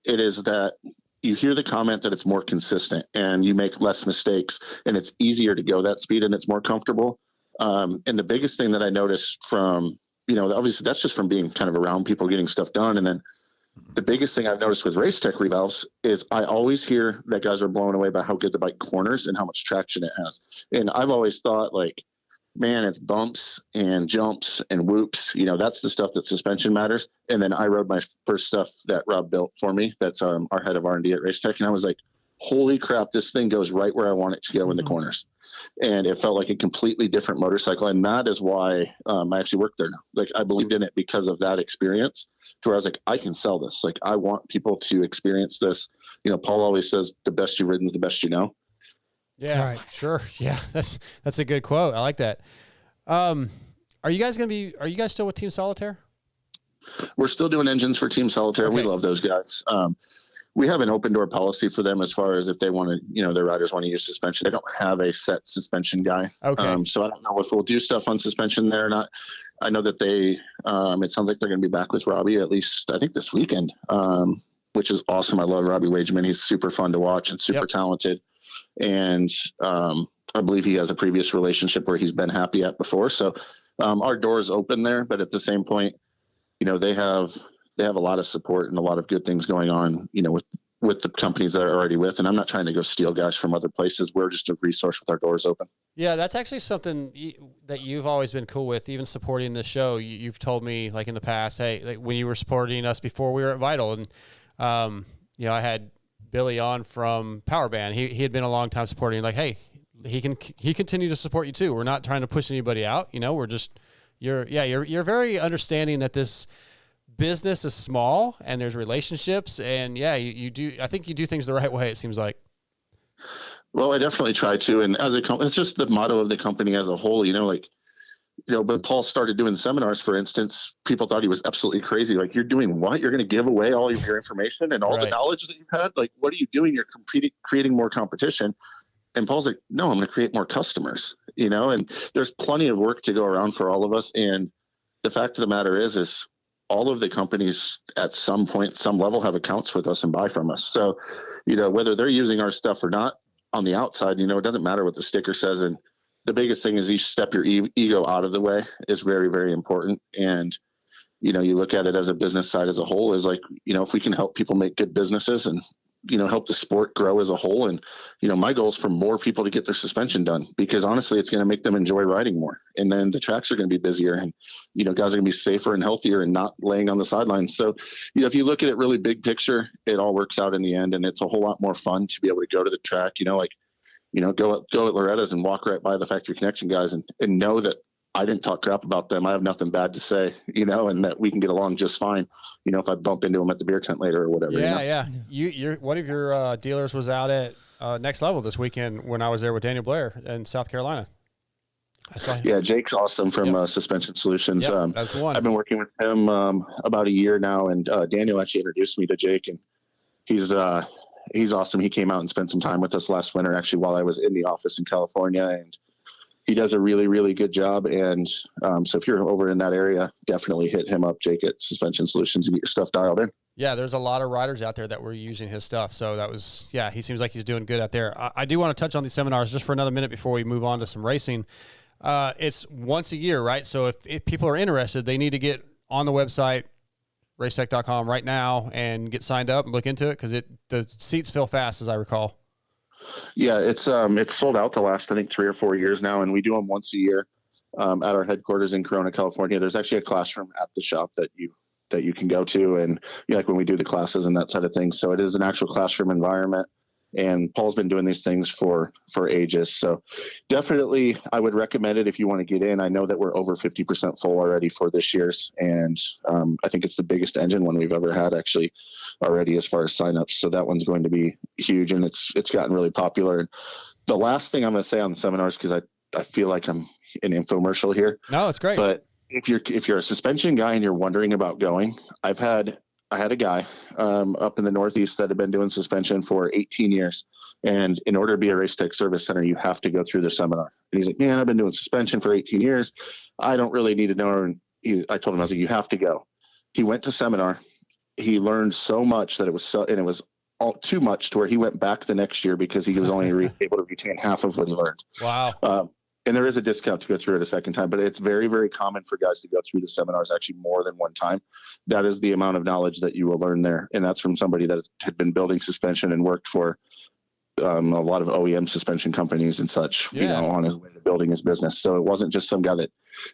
It is that you hear the comment that it's more consistent and you make less mistakes and it's easier to go that speed and it's more comfortable. And the biggest thing that I noticed from, obviously that's just from being kind of around people getting stuff done. And then the biggest thing I've noticed with Racetech revalves is I always hear that guys are blown away by how good the bike corners and how much traction it has. And I've always thought, like, man, it's bumps and jumps and whoops. That's the stuff that suspension matters. And then I rode my first stuff that Rob built for me. That's our head of R&D at Racetech. And I was like, holy crap, this thing goes right where I want it to go in the corners. And it felt like a completely different motorcycle. And that is why I actually work there now. Like, I believed in it because of that experience, to where I was like, I can sell this. Like, I want people to experience this. Paul always says the best you've ridden is the best you know. Yeah, right. Sure. Yeah, that's a good quote. I like that. Are you guys still with Team Solitaire? We're still doing engines for Team Solitaire. Okay. We love those guys. We have an open door policy for them as far as if they want to, their riders want to use suspension. They don't have a set suspension guy. Okay. So I don't know if we'll do stuff on suspension there or not. I know that they, it sounds like they're going to be back with Robbie at least, I think, this weekend, which is awesome. I love Robbie Wageman. He's super fun to watch and super talented. And I believe he has a previous relationship where he's been happy at before. So our door is open there, but at the same point, they have a lot of support and a lot of good things going on, with the companies that are already with. And I'm not trying to go steal guys from other places. We're just a resource with our doors open. Yeah, that's actually something that you've always been cool with, even supporting the show. You've told me, like, in the past, hey, like, when you were supporting us before we were at Vital, and I had Billy on from Power Band. He had been a long time supporting. Like, hey, he continue to support you too. We're not trying to push anybody out. We're just you're very understanding that this business is small and there's relationships, and you do. I think you do things the right way, it seems like. Well, I definitely try to, and as a company, it's just the motto of the company as a whole. When Paul started doing seminars, for instance, people thought he was absolutely crazy. Like, you're doing what? You're going to give away all of your information and all the knowledge that you've had? Like, what are you doing? You're creating more competition. And Paul's like, no, I'm going to create more customers, and there's plenty of work to go around for all of us. And the fact of the matter is all of the companies at some point, some level, have accounts with us and buy from us. So, whether they're using our stuff or not on the outside, it doesn't matter what the sticker says. And the biggest thing is each step your ego out of the way is very, very important. And, you look at it as a business side as a whole is like, if we can help people make good businesses and help the sport grow as a whole. And, my goal is for more people to get their suspension done, because honestly, it's going to make them enjoy riding more. And then the tracks are going to be busier, and, guys are going to be safer and healthier and not laying on the sidelines. So, if you look at it really big picture, it all works out in the end, and it's a whole lot more fun to be able to go to the track, go at Loretta's and walk right by the Factory Connection guys and know that I didn't talk crap about them. I have nothing bad to say, and that we can get along just fine, if I bump into them at the beer tent later or whatever. Yeah. You're one of your dealers was out at Next Level this weekend when I was there with Daniel Blair in South Carolina. Yeah, Jake's awesome from Suspension Solutions. That's one. I've been working with him about a year now, and Daniel actually introduced me to Jake, and he's awesome. He came out and spent some time with us last winter, actually, while I was in the office in California, and he does a really, really good job. And so if you're over in that area, definitely hit him up, Jake, at Suspension Solutions, and get your stuff dialed in. Yeah, there's a lot of riders out there that were using his stuff. So that was, he seems like he's doing good out there. I do want to touch on these seminars just for another minute before we move on to some racing. It's once a year, right? So if people are interested, they need to get on the website, racetech.com right now, and get signed up and look into it, because the seats fill fast, as I recall. Yeah, it's sold out the last, I think, 3 or 4 years now, and we do them once a year at our headquarters in Corona, California. There's actually a classroom at the shop that you can go to, and like when we do the classes and that side of things. So it is an actual classroom environment, and Paul's been doing these things for ages. So definitely I would recommend it if you want to get in. I know that we're over 50% full already for this year's, and I think it's the biggest engine one we've ever had actually already as far as signups. So that one's going to be huge, and it's gotten really popular. And the last thing I'm going to say on the seminars, because I feel like I'm an infomercial here. No, it's great. But if you're a suspension guy and you're wondering about going, I had a guy up in the Northeast that had been doing suspension for 18 years. And in order to be a Race Tech Service Center, you have to go through the seminar. And he's like, man, I've been doing suspension for 18 years. I don't really need to know. And I told him, I was like, you have to go. He went to seminar. He learned so much that it was all too much to where he went back the next year because he was only able to retain half of what he learned. Wow. And there is a discount to go through it a second time, but it's very, very common for guys to go through the seminars actually more than one time. That is the amount of knowledge that you will learn there. And that's from somebody that had been building suspension and worked for a lot of OEM suspension companies and such, on his way to building his business. So it wasn't just some guy that,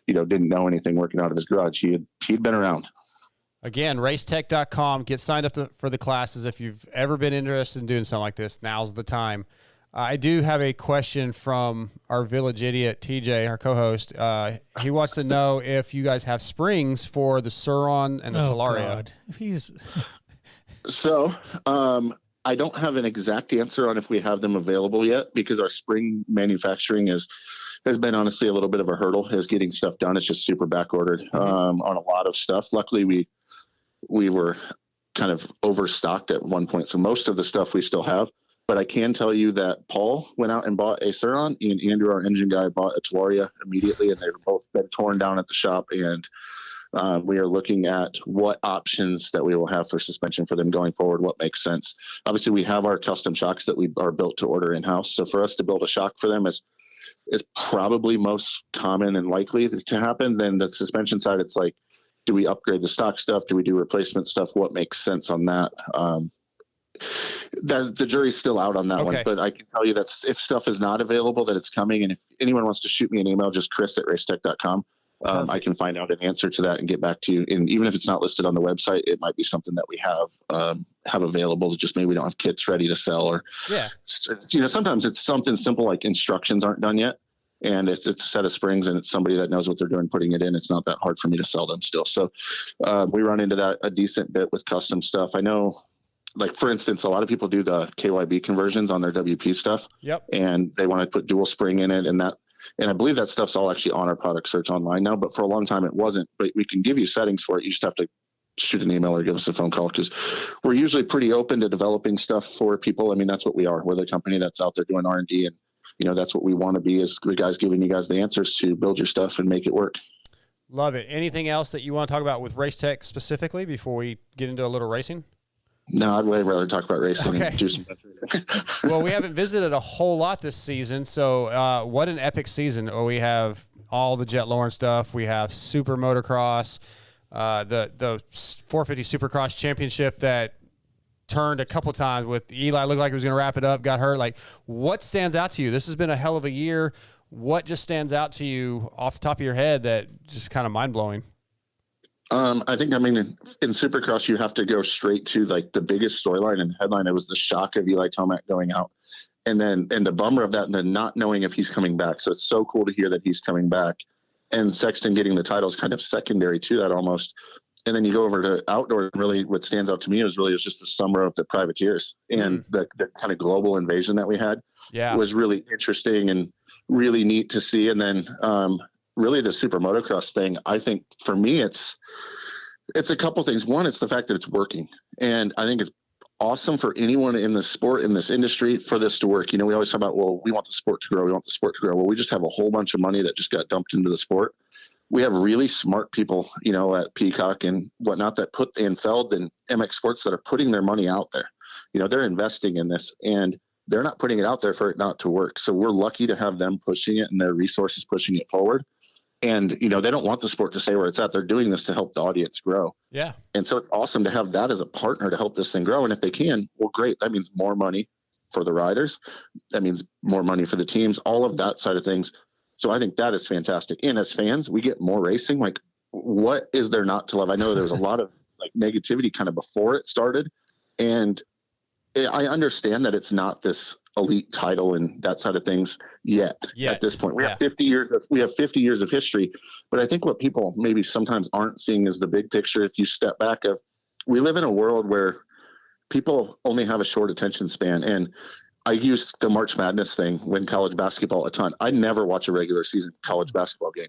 didn't know anything working out of his garage. He'd been around. Again, racetech.com. Get signed up for the classes. If you've ever been interested in doing something like this, now's the time. I do have a question from our village idiot, TJ, our co-host. He wants to know if you guys have springs for the Sur-Ron and the Talaria. So I don't have an exact answer on if we have them available yet, because our spring manufacturing has been honestly a little bit of a hurdle as getting stuff done. It's just super back ordered on a lot of stuff. Luckily, we were kind of overstocked at one point. So most of the stuff we still have. But I can tell you that Paul went out and bought a Sur-Ron, and Andrew, our engine guy, bought a Talaria immediately, and they've both been torn down at the shop. And we are looking at what options that we will have for suspension for them going forward, what makes sense. Obviously, we have our custom shocks that we are built to order in-house. So for us to build a shock for them is probably most common and likely to happen. Then the suspension side, it's like, do we upgrade the stock stuff? Do we do replacement stuff? What makes sense on that? The jury's still out on that one, but I can tell you that if stuff is not available, that it's coming. And if anyone wants to shoot me an email, just chris@racetech.com. I can find out an answer to that and get back to you. And even if it's not listed on the website, it might be something that we have available. Just maybe we don't have kits ready to sell, or sometimes it's something simple like instructions aren't done yet, and it's a set of springs and it's somebody that knows what they're doing putting it in. It's not that hard for me to sell them still. So we run into that a decent bit with custom stuff. I know. Like, for instance, a lot of people do the KYB conversions on their WP stuff. Yep. And they want to put dual spring in it, and I believe that stuff's all actually on our product search online now, but for a long time it wasn't. But we can give you settings for it. You just have to shoot an email or give us a phone call, because we're usually pretty open to developing stuff for people. I mean, that's what we are. We're the company that's out there doing R&D, and that's what we want to be, is the guys giving you guys the answers to build your stuff and make it work. Love it. Anything else that you want to talk about with Race Tech specifically before we get into a little racing? No, I'd way rather talk about racing and do some racing. Well, we haven't visited a whole lot this season, so what an epic season. We have all the Jet Lawrence stuff. We have Super Motocross, the 450 Supercross Championship that turned a couple times with Eli. Looked like he was going to wrap it up, got hurt. Like, what stands out to you? This has been a hell of a year. What just stands out to you off the top of your head that just kind of mind blowing? I think, in Supercross, you have to go straight to like the biggest storyline and headline. It was the shock of Eli Tomac going out, and the bummer of that, and then not knowing if he's coming back. So it's so cool to hear that he's coming back, and Sexton getting the title is kind of secondary to that almost. And then you go over to outdoor, and really what stands out to me is just the summer of the privateers and the kind of global invasion that we had. Yeah, was really interesting and really neat to see. And then really the super motocross thing, I think for me, it's a couple things. One, it's the fact that it's working. And I think it's awesome for anyone in the sport, in this industry, for this to work. We always talk about, well, we want the sport to grow. We want the sport to grow. Well, we just have a whole bunch of money that just got dumped into the sport. We have really smart people, at Peacock and whatnot that put in Feld and MX Sports that are putting their money out there. They're investing in this, and they're not putting it out there for it not to work. So we're lucky to have them pushing it and their resources pushing it forward. And, they don't want the sport to stay where it's at. They're doing this to help the audience grow. Yeah. And so it's awesome to have that as a partner to help this thing grow. And if they can, well, great. That means more money for the riders. That means more money for the teams, all of that side of things. So I think that is fantastic. And as fans, we get more racing. Like, what is there not to love? I know there was a lot of like negativity kind of before it started. And I understand that it's not this elite title and that side of things yet. At this point. We have 50 years of history, but I think what people maybe sometimes aren't seeing is the big picture. If you step back, we live in a world where people only have a short attention span. And I use the March Madness thing when college basketball a ton. I never watch a regular season college basketball game,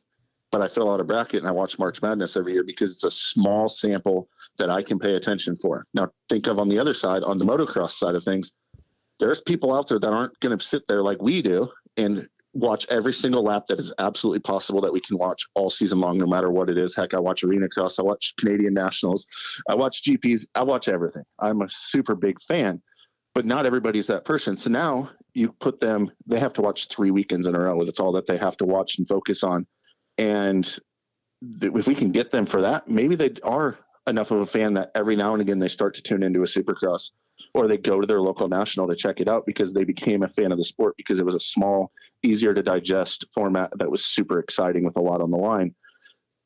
but I fill out a bracket and I watch March Madness every year because it's a small sample that I can pay attention for. Now think of on the other side, on the motocross side of things, there's people out there that aren't going to sit there like we do and watch every single lap that is absolutely possible that we can watch all season long, no matter what it is. Heck, I watch Arena Cross. I watch Canadian Nationals. I watch GPs. I watch everything. I'm a super big fan, but not everybody's that person. So now you put them, they have to watch 3 weekends in a row. That's all that they have to watch and focus on. And if we can get them for that, maybe they are enough of a fan that every now and again they start to tune into a Supercross, or they go to their local national to check it out because they became a fan of the sport because it was a small, easier to digest format that was super exciting with a lot on the line.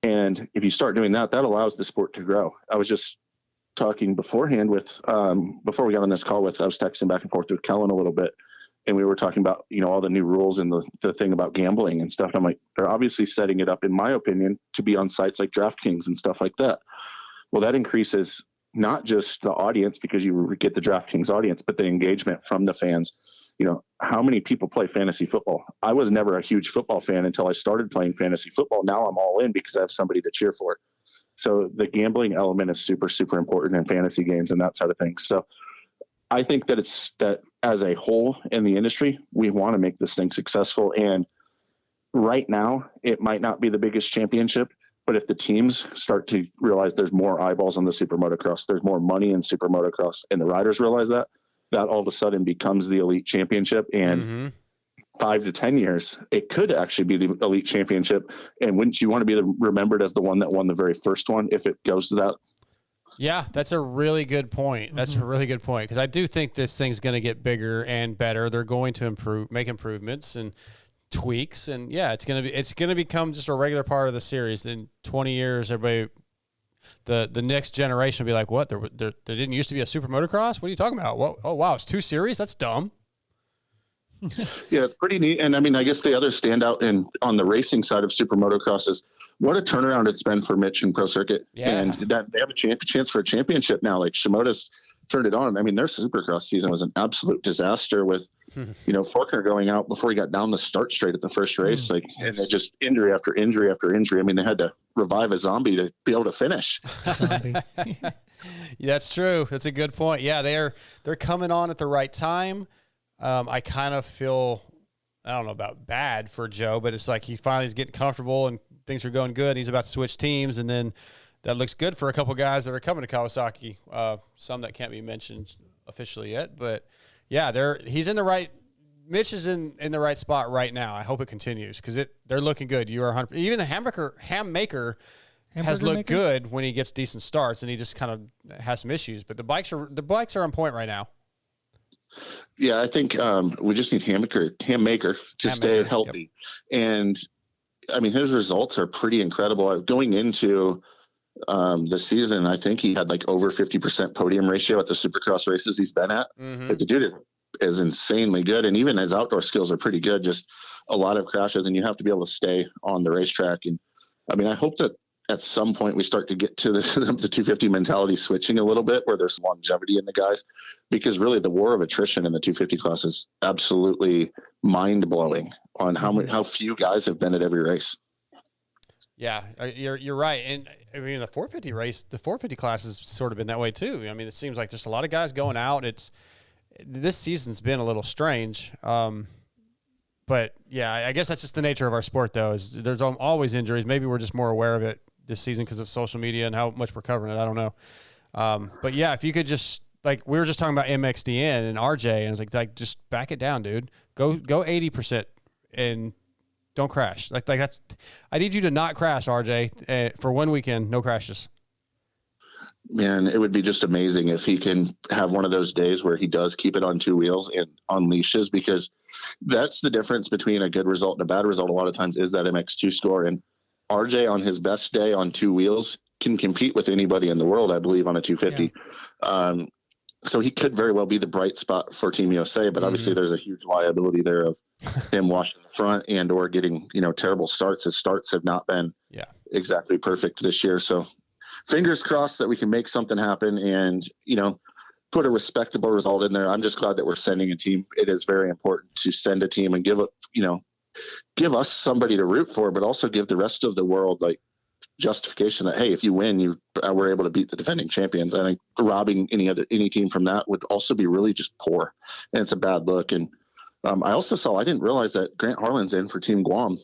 And if you start doing that, that allows the sport to grow. I was just talking beforehand with, before we got on this call with, I was texting back and forth with Kellen a little bit, and we were talking about, all the new rules and the thing about gambling and stuff. And I'm like, they're obviously setting it up, in my opinion, to be on sites like DraftKings and stuff like that. Well, that increases not just the audience because you get the DraftKings audience, but the engagement from the fans. How many people play fantasy football? I was never a huge football fan until I started playing fantasy football. Now I'm all in because I have somebody to cheer for. So the gambling element is super, super important in fantasy games and that side of things. So I think that that as a whole in the industry, we want to make this thing successful. And right now it might not be the biggest championship, but if the teams start to realize there's more eyeballs on the super motocross, there's more money in super motocross, and the riders realize that all of a sudden becomes the elite championship. And 5 to 10 years, it could actually be the elite championship. And wouldn't you want to be remembered as the one that won the very first one if it goes to that? Yeah, that's a really good point. That's a really good point, because I do think this thing's going to get bigger and better. They're going to make improvements and tweaks, and it's going to become just a regular part of the series. In 20 years, everybody, the next generation will be like, what? There didn't used to be a super motocross? What are you talking about? What? Oh wow, it's 2 series? That's dumb. Yeah, it's pretty neat. And I guess the other standout on the racing side of super motocross is what a turnaround it's been for Mitch and Pro Circuit. Yeah. And that they have a chance for a championship now. Like Shimoda's turned it on. Their supercross season was an absolute disaster with, Forkner going out before he got down the start straight at the first race. And they just injury after injury after injury. They had to revive a zombie to be able to finish. Yeah, that's true. That's a good point. Yeah, they're coming on at the right time. I kind of feel, I don't know about bad for Joe, but it's like he finally is getting comfortable and things are going good. He's about to switch teams, and then that looks good for a couple guys that are coming to Kawasaki. Some that can't be mentioned officially yet, but yeah, he's in the right. Mitch is in the right spot right now. I hope it continues because they're looking good. You are 100%. Even a ham maker has Hamburger looked maker? good when he gets decent starts, and he just kind of has some issues. But the bikes are on point right now. Yeah, I think we just need Hammaker to stay healthy. Yep. And I mean, his results are pretty incredible. Going into the season, I think he had like over 50% podium ratio at the Supercross races he's been at. Mm-hmm. But the dude is insanely good, and even his outdoor skills are pretty good. Just a lot of crashes, and you have to be able to stay on the racetrack. And I mean, I hope that at some point we start to get to the 250 mentality switching a little bit, where there's longevity in the guys, because really the war of attrition in the 250 class is absolutely mind blowing on how few guys have been at every race. Yeah, you're right. And I mean, the 450 class has sort of been that way too. I mean, it seems like there's a lot of guys going out. This season's been a little strange. But yeah, I guess that's just the nature of our sport though, is there's always injuries. Maybe we're just more aware of it this season because of social media and how much we're covering it. I don't know. But yeah, if you could just, like, we were just talking about MXDN and RJ, and it's like just back it down, dude. Go 80% and don't crash. Like that's, I need you to not crash, RJ, for one weekend, no crashes. Man, it would be just amazing if he can have one of those days where he does keep it on two wheels and unleashes, because that's the difference between a good result and a bad result. A lot of times is that MX2 score, and RJ on his best day on two wheels can compete with anybody in the world, I believe, on a 250. Yeah. So he could very well be the bright spot for Team USA, but obviously there's a huge liability there of him washing the front and or getting, terrible starts. His starts have not been exactly perfect this year. So fingers crossed that we can make something happen and, put a respectable result in there. I'm just glad that we're sending a team. It is very important to send a team and give us somebody to root for, but also give the rest of the world like justification that, hey, if you win, we're able to beat the defending champions. I think robbing any team from that would also be really just poor, and it's a bad look. And I didn't realize that Grant Harlan's in for Team Guam.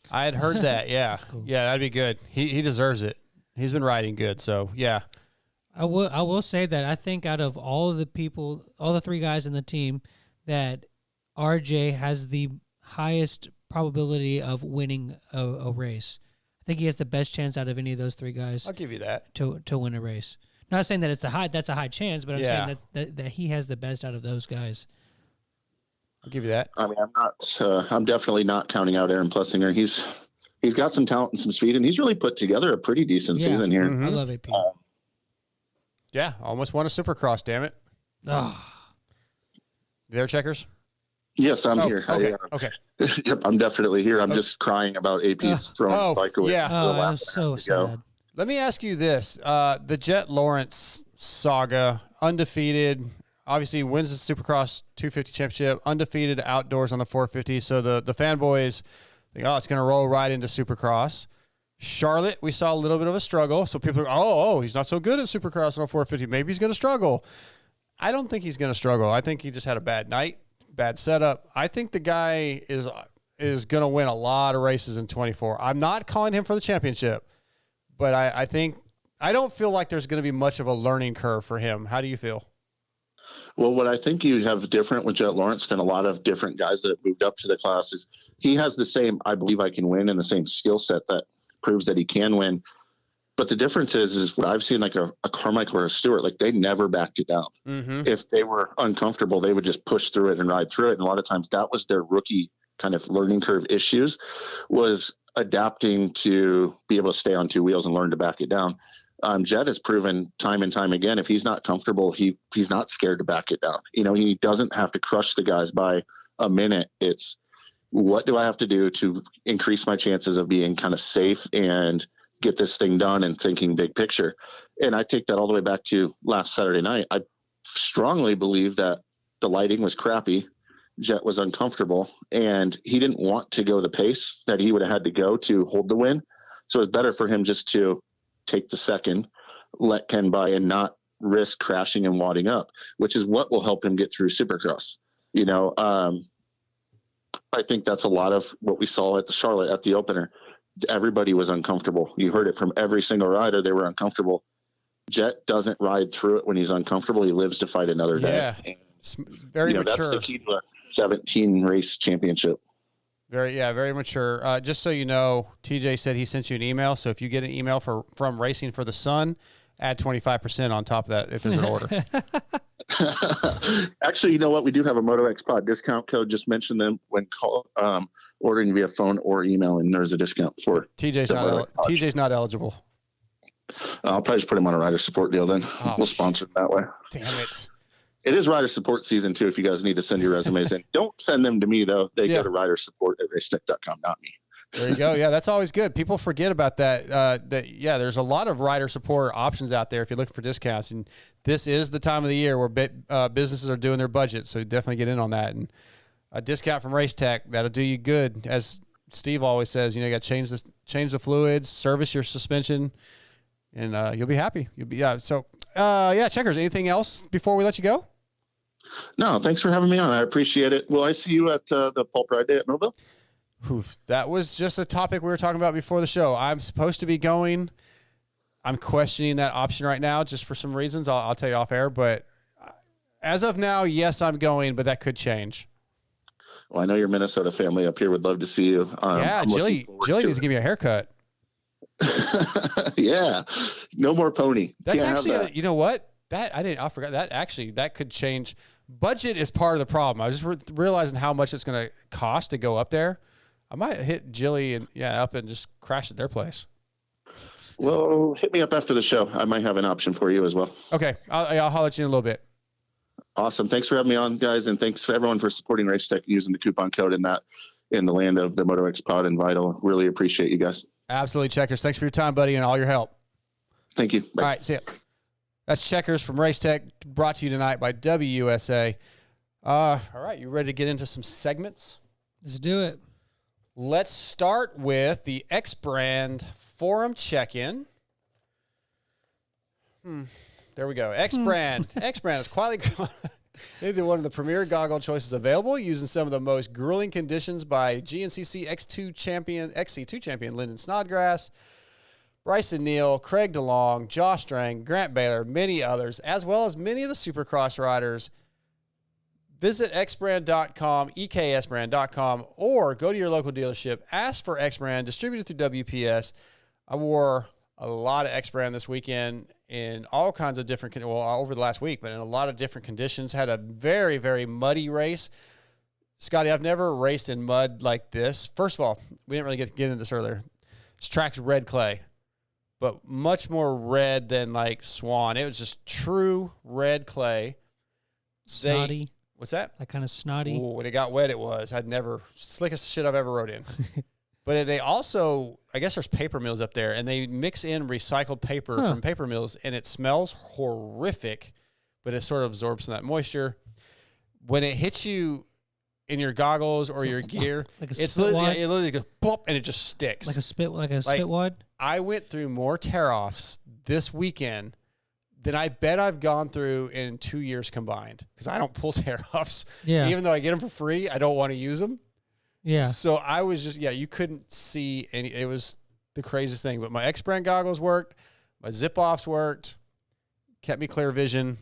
I had heard that. Yeah. Cool. Yeah, that'd be good. He deserves it. He's been riding good. So yeah. I will say that I think out of all of the people, all the three guys in the team, that RJ has the highest probability of winning a race. I think he has the best chance out of any of those three guys. I'll give you that. To win a race. Not saying that that's a high chance, but I'm saying that he has the best out of those guys. I'll give you that. I mean, I'm definitely not counting out Aaron Plessinger. He's got some talent and some speed, and he's really put together a pretty decent season here. Mm-hmm. I love AP. Yeah, almost won a Supercross, damn it. Oh. There, Checkers? Yes, I'm here. Okay. Yep, I'm definitely here. I'm just crying about AP's throwing the bike away. Yeah. I'm so sad. Let me ask you this. The Jet Lawrence saga, undefeated, obviously wins the Supercross 250 championship, undefeated outdoors on the 450. So the fanboys think, it's going to roll right into Supercross. Charlotte, we saw a little bit of a struggle. So people are, he's not so good at Supercross on a 450. Maybe he's going to struggle. I don't think he's going to struggle. I think he just had a bad night, bad setup. I think the guy is going to win a lot of races in 24. I'm not calling him for the championship, but I don't feel like there's going to be much of a learning curve for him. How do you feel? Well, what I think you have different with Jet Lawrence than a lot of different guys that have moved up to the class is he has the same, I believe I can win, and the same skill set that proves that he can win. But the difference is what I've seen, like a Carmichael or a Stewart, like they never backed it down. Mm-hmm. If they were uncomfortable, they would just push through it and ride through it. And a lot of times that was their rookie kind of learning curve issues, was adapting to be able to stay on two wheels and learn to back it down. Jet has proven time and time again, if he's not comfortable, he's not scared to back it down. He doesn't have to crush the guys by a minute. It's, what do I have to do to increase my chances of being kind of safe and get this thing done and thinking big picture? And I take that all the way back to last Saturday night. I strongly believe that the lighting was crappy. Jet was uncomfortable, and he didn't want to go the pace that he would have had to go to hold the win. So it's better for him just to take the second, let Ken by, and not risk crashing and wadding up, which is what will help him get through Supercross. I think that's a lot of what we saw at the Charlotte at the opener. Everybody was uncomfortable. You heard it from every single rider. They were uncomfortable. Jet doesn't ride through it when he's uncomfortable. He lives to fight another day. Yeah. Very mature. That's the key to a 17 race championship. Very mature. Just so you know, TJ said he sent you an email. So if you get an email from Racing for the Sun, add 25% on top of that if there's an order. Actually, you know what? We do have a MotoXpod discount code. Just mention them when ordering via phone or email, and there's a discount for TJ's not eligible. I'll probably just put him on a rider support deal then. We'll sponsor him that way. Damn it. It is rider support season too. If you guys need to send your resumes in, don't send them to me though. They go to rider support at racetech.com, not me. There you go. Yeah, that's always good. People forget about that. There's a lot of rider support options out there if you're looking for discounts, and this is the time of the year where businesses are doing their budget. So definitely get in on that. And a discount from Race Tech, that'll do you good. As Steve always says, you got to change the fluids, service your suspension, and you'll be happy. Checkers. Anything else before we let you go? No, thanks for having me on. I appreciate it. Will I see you at the Pulp Ride Day at Mobile? That was just a topic we were talking about before the show. I'm supposed to be going. I'm questioning that option right now just for some reasons. I'll tell you off air. But as of now, yes, I'm going, but that could change. Well, I know your Minnesota family up here would love to see you. Jilly needs to give me a haircut. Yeah, no more pony. That's actually, you know what? I forgot that. Actually, that could change. Budget is part of the problem. I was just realizing how much it's going to cost to go up there. I might hit Jilly up and just crash at their place. Well, hit me up after the show. I might have an option for you as well. Okay, I'll holler at you in a little bit. Awesome. Thanks for having me on, guys, and thanks for everyone for supporting Racetech using the coupon code in the land of the MotoXpod and Vital. Really appreciate you guys. Absolutely, Checkers. Thanks for your time, buddy, and all your help. Thank you. Bye. All right, see ya. That's Checkers from Racetech, brought to you tonight by WUSA. All right, you ready to get into some segments? Let's do it. Let's start with the X Brand Forum check-in. There we go. X Brand. X Brand is quietly into one of the premier goggle choices available, using some of the most grueling conditions by GNCC XC2 champion Lyndon Snodgrass, Bryson Neal, Craig DeLong, Josh Strang, Grant Baylor, many others, as well as many of the Supercross riders. Visit xbrand.com, eksbrand.com, or go to your local dealership. Ask for X Brand, distributed through WPS. I wore a lot of X Brand this weekend in all kinds of different, over the last week, but in a lot of different conditions. Had a very, very muddy race. Scotty, I've never raced in mud like this. First of all, we didn't really get into this earlier. This track's red clay, but much more red than like Swan. It was just true red clay. Snotty. What's that? Like kind of snotty. Ooh, when it got wet, it was. Slickest shit I've ever rode in. But they also, I guess there's paper mills up there, and they mix in recycled paper from paper mills, and it smells horrific, but it sort of absorbs some of that moisture. When it hits you in your goggles or your gear, like it literally goes pop, and it just sticks. Like a spit wad? I went through more tear-offs this weekend than I bet I've gone through in 2 years combined, because I don't pull tear-offs. Yeah. Even though I get them for free, I don't want to use them. Yeah. So I was just, you couldn't see any. It was the craziest thing. But my X Brand goggles worked. My zip-offs worked. Kept me clear vision.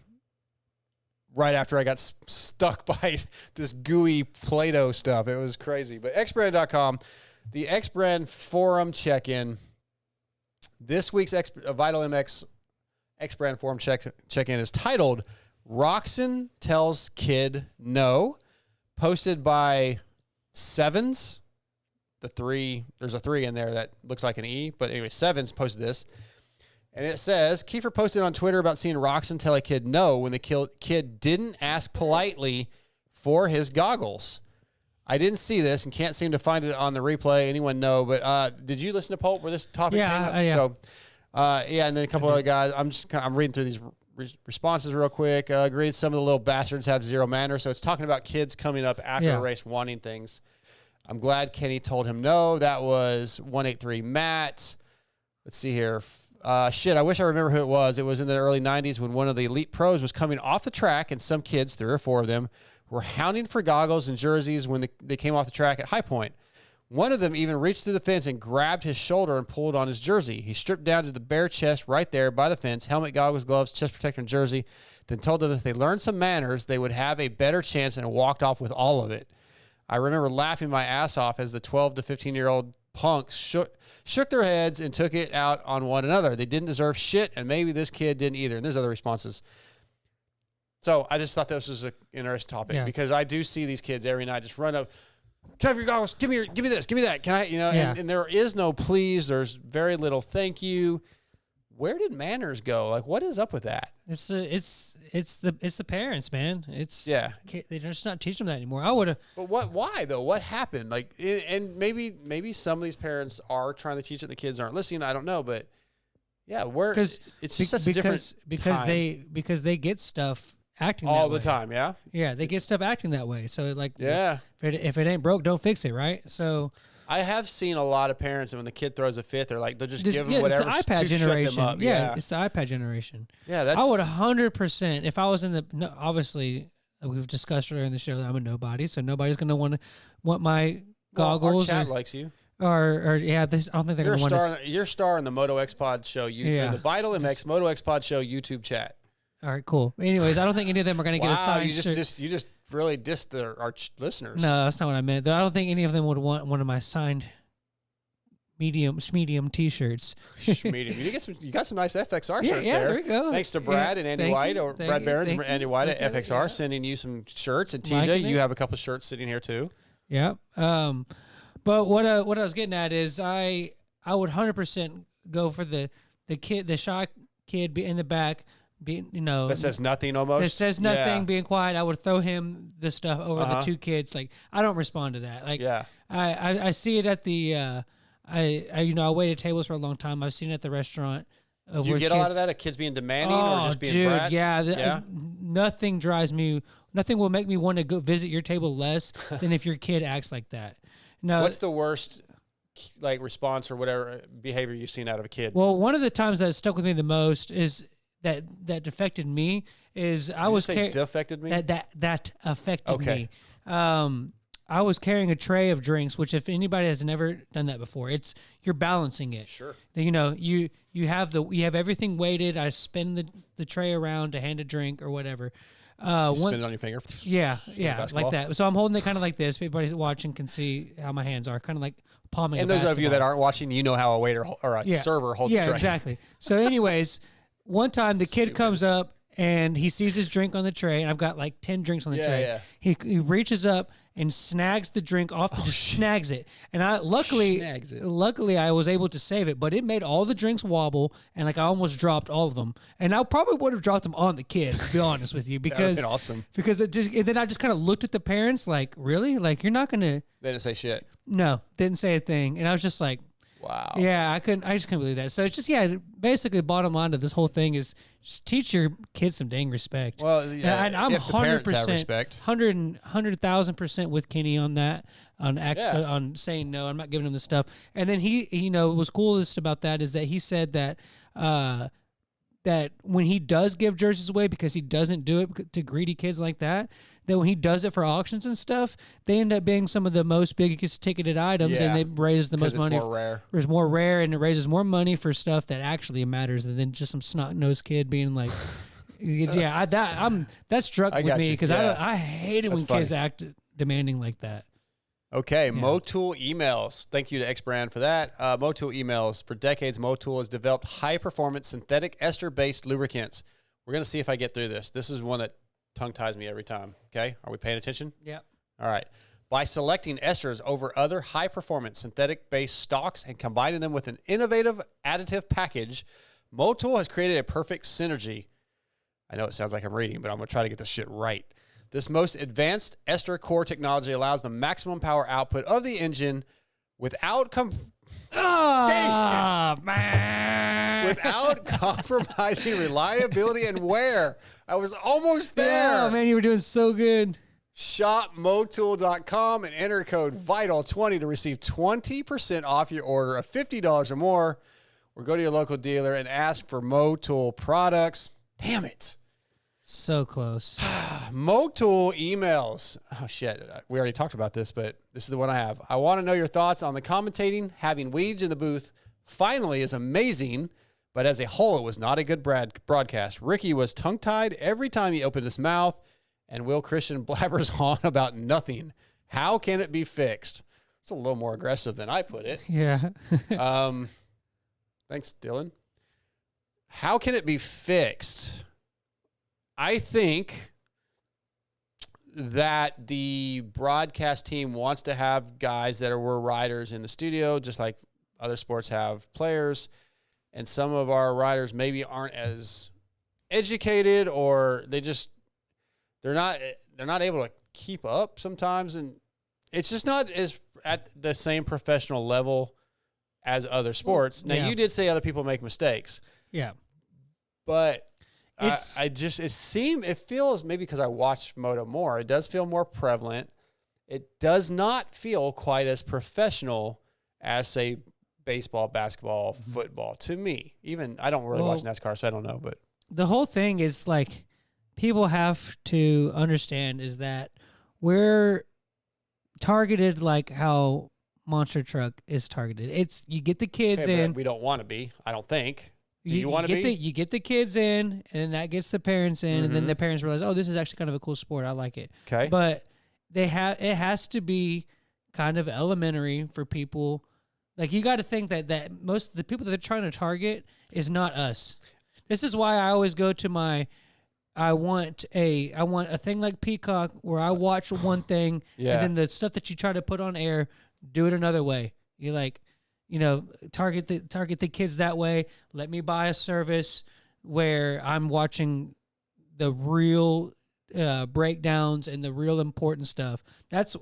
Right after I got stuck by this gooey Play-Doh stuff. It was crazy. But xbrand.com, the X Brand Forum check-in. This week's Vital MX X Brand Forum check-in is titled Roxon Tells Kid No, posted by Sevens. There's a 3 in there that looks like an E, but anyway, Sevens posted this. And it says, Kiefer posted on Twitter about seeing Roxon tell a kid no when the kid didn't ask politely for his goggles. I didn't see this and can't seem to find it on the replay. Anyone know? But did you listen to Pope where this topic came up? Yeah. So, and then a couple other guys. I'm reading through these responses real quick. Agreed. Some of the little bastards have zero manners. So it's talking about kids coming up after a race wanting things. I'm glad Kenny told him no. That was 183 Matt. Let's see here. I wish I remember who it was. It was in the early 90s when one of the elite pros was coming off the track, and some kids, 3 or 4 of them, were hounding for goggles and jerseys when they came off the track at High Point. One of them even reached through the fence and grabbed his shoulder and pulled on his jersey. He stripped down to the bare chest right there by the fence, helmet, goggles, gloves, chest protector, and jersey, then told them if they learned some manners, they would have a better chance, and walked off with all of it. I remember laughing my ass off as the 12 to 15-year-old punks shook their heads and took it out on one another. They didn't deserve shit, and maybe this kid didn't either. And there's other responses. So I just thought this was an interesting topic because I do see these kids every night just run up. Can I have your goggles? Give me this. Give me that. Can I? And there is no please. There's very little thank you. Where did manners go? Like, what is up with that? It's the parents, man. They're just not teaching them that anymore. I would have. But why though? What happened? Like, and maybe some of these parents are trying to teach it. The kids aren't listening. I don't know, but yeah, it's just such a different time. because they get stuff acting all that way. The time. Yeah. Yeah, they get stuff acting that way. So like, yeah, if it ain't broke, don't fix it, right? So. I have seen a lot of parents, and when the kid throws a fit, they'll just give them whatever it's the iPad to generation. shut them up. Yeah, it's the iPad generation. Yeah, I would 100%, if I was in obviously, we've discussed earlier in the show that I'm a nobody, so nobody's going to want my goggles. Our chat likes you. I don't think they're going to want You're a star in the MotoXpod show. The Vital MX MotoXpod show YouTube chat. All right, cool. Anyways, I don't think any of them are going to get a signed shirt. You just really dissed our listeners. No, that's not what I meant. I don't think any of them would want one of my signed medium T-shirts. Medium. You got some nice FXR shirts there. Yeah, there you go. Thanks to Brad and Andy White, or Brad Barons and Andy White at FXR sending you some shirts, and TJ, you have a couple of shirts sitting here too. Yeah. But what I was getting at is I would 100% go for the shy kid in the back. That says nothing almost. That says nothing, being quiet. I would throw him the stuff over the two kids. Like, I don't respond to that. Like, I see it at the I waited tables for a long time. I've seen it at the restaurant. Do you get a lot of that? Of kids being demanding or just being brats? Yeah. Nothing will make me want to go visit your table less than if your kid acts like that. No. What's the worst response or whatever behavior you've seen out of a kid? Well, one of the times that stuck with me the most is that affected me is defected me? That affected me. I was carrying a tray of drinks, which if anybody has never done that before, you're balancing it. Sure. You have everything weighted. I spin the tray around to hand a drink or whatever. Spin it on your finger. Yeah, like that. So I'm holding it kind of like this. Everybody watching can see how my hands are, kind of like palming. And those of you that aren't watching, you know how a waiter or a server holds a tray. Yeah, exactly. So anyways, one time the kid comes up and he sees his drink on the tray, and I've got like 10 drinks on the tray. Yeah. He reaches up and snags the drink off, snags it. And luckily I was able to save it, but it made all the drinks wobble, and I almost dropped all of them. And I probably would have dropped them on the kid, to be honest with you, because that would have been awesome. Because and then I just kind of looked at the parents like, really? Like, you're not gonna? They didn't say shit. No, didn't say a thing, and I was just like, wow. Yeah, I just couldn't believe that. So it's just basically the bottom line to this whole thing is just teach your kids some dang respect. Well, and I'm 100%, 100,000% with Kenny on that, on saying no. I'm not giving him the stuff. And then he what was coolest about that is that he said that that when he does give jerseys away, because he doesn't do it to greedy kids like that when he does it for auctions and stuff, they end up being some of the most biggest ticketed items, and they raise the most money. It's more rare. It's more rare, and it raises more money for stuff that actually matters than just some snot-nosed kid being like, that struck with me, because I hate it when kids act demanding like that. Okay, Motul emails. Thank you to X-Brand for that. Motul emails. For decades, Motul has developed high-performance synthetic ester-based lubricants. We're going to see if I get through this. This is one that tongue-ties me every time. Okay, are we paying attention? Yeah. All right. By selecting esters over other high-performance synthetic-based stocks and combining them with an innovative additive package, Motul has created a perfect synergy. I know it sounds like I'm reading, but I'm going to try to get this shit right. This most advanced ester core technology allows the maximum power output of the engine without without compromising reliability and wear. I was almost there. Oh, man, you were doing so good. Shop Motul.com and enter code VITAL20 to receive 20% off your order of $50 or more. Or go to your local dealer and ask for Motul products. Damn it. So close. Motul emails. Oh, shit. We already talked about this, but this is the one I have. I want to know your thoughts on the commentating. Having Weege in the booth finally is amazing, but as a whole, it was not a good broadcast. Ricky was tongue-tied every time he opened his mouth, and Will Christian blabbers on about nothing. How can it be fixed? It's a little more aggressive than I put it. Yeah. Thanks, Dylan. How can it be fixed? I think that the broadcast team wants to have guys that were riders in the studio, just like other sports have players. And some of our riders maybe aren't as educated, or they're not able to keep up sometimes. And it's just not as at the same professional level as other sports. Now, you did say other people make mistakes. Yeah. But it feels, maybe because I watch Moto more, it does feel more prevalent. It does not feel quite as professional as, say, baseball, basketball, football to me. Even I don't really watch NASCAR, so I don't know. But the whole thing is like, people have to understand is that we're targeted like how Monster Truck is targeted. It's you get the kids in. We don't want to be. I don't think. Do you want to be? You get the kids in, and that gets the parents in, and then the parents realize, oh, this is actually kind of a cool sport. I like it. Okay. But it has to be kind of elementary for people. Like, you got to think that most of the people that they're trying to target is not us. This is why I always go to I want a thing like Peacock where I watch one thing, and then the stuff that you try to put on air, do it another way. You like, target the kids that way. Let me buy a service where I'm watching the real breakdowns and the real important stuff. That's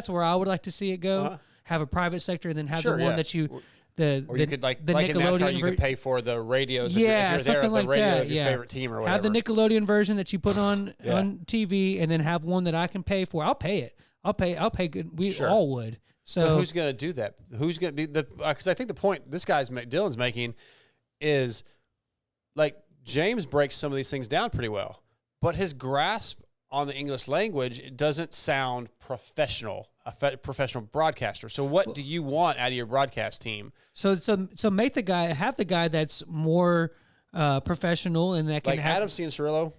where I would like to see it go. Uh-huh. Have a private sector, and then have the one that you. Or you could like in NASCAR, you could pay for the radios. Yeah, if you're there, something like the radio that. of your favorite team or whatever. Have the Nickelodeon version that you put on TV, and then have one that I can pay for. I'll pay it. I'll pay good. We all would. So but who's going to do that? Who's going to be because I think the point Dylan's making is like James breaks some of these things down pretty well, but his grasp on the English language, it doesn't sound professional, a professional broadcaster. So what do you want out of your broadcast team? So have the guy that's more professional, and that can like Adam Cianciarulo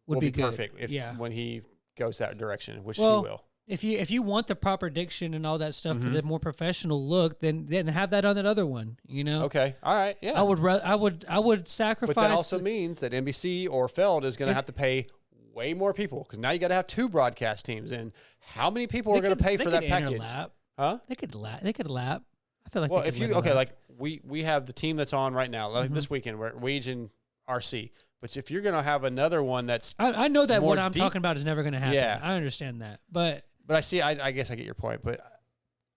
would be good. Perfect when he goes that direction, which he will. If you want the proper diction and all that stuff for the more professional look, then have that on that other one. Okay, all right, yeah. I would sacrifice. But that also means that NBC or Feld is going to have to pay way more people, because now you got to have two broadcast teams, and how many people are going to pay for that package? Huh? They could lap. I feel like if you like we have the team that's on right now, like this weekend, we're Weege and RC. But if you're going to have another one that's I know that what I'm talking about is never going to happen. Yeah. I understand that, but I see. I guess I get your point, but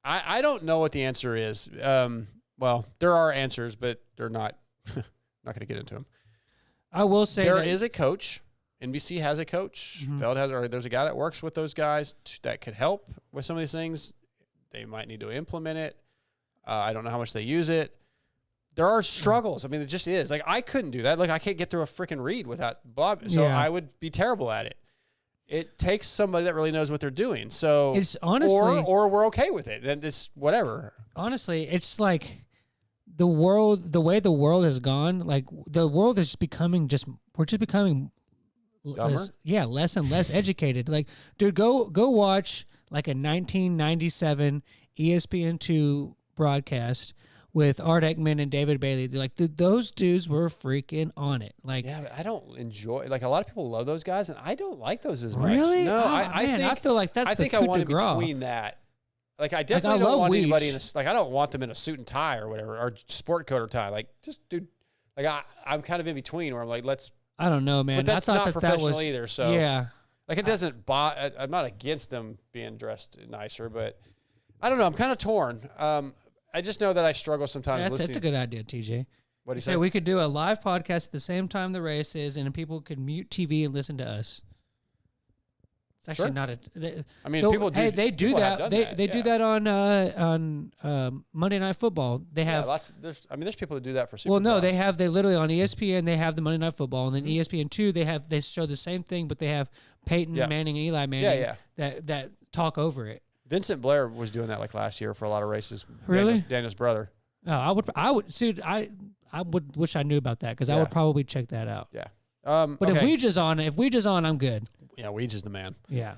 I don't know what the answer is. Well, there are answers, but they're not. Not going to get into them. I will say there is a coach. NBC has a coach. Feld has, or there's a guy that works with those guys that could help with some of these things. They might need to implement it. I don't know how much they use it. There are struggles. I mean, it just is. Like, I couldn't do that. Like, I can't get through a freaking read without Bob. So I would be terrible at it. It takes somebody that really knows what they're doing. So it's honestly, or we're okay with it. Then it's whatever. Honestly, it's like the way the world has gone. Like, the world is becoming we're just becoming less and less educated. Like, dude, go watch like a 1997 ESPN2 broadcast with Art Ekman and David Bailey. Like, those dudes were freaking on it. Like, yeah, but I don't enjoy. Like, a lot of people love those guys, and I don't like those as much. Really? No, I feel like that's. I think I want between that. Like, I definitely don't want anybody in I don't want them in a suit and tie or whatever, or sport coat or tie. Like, just dude. Like, I'm kind of in between where I'm like, let's. I don't know, man. But that's not professional either. So yeah, like, it doesn't bother. I'm not against them being dressed nicer, but I don't know. I'm kind of torn. I just know that I struggle sometimes. That's a good idea, TJ. What do you say? We could do a live podcast at the same time the race is, and people could mute TV and listen to us. It's actually not a. People do. Hey, they do that. They do that on Monday Night Football. They have there's people that do that for Supercross. Well, no, they literally on ESPN. They have the Monday Night Football, and then ESPN2 they show the same thing, but they have Peyton Manning and Eli Manning that talk over it. Vincent Blair was doing that like last year for a lot of races. Really, Daniel's brother. Oh, I would see. I would wish I knew about that, because I would probably check that out. Yeah. But if Weege is on, I'm good. Yeah, Weege is the man. Yeah.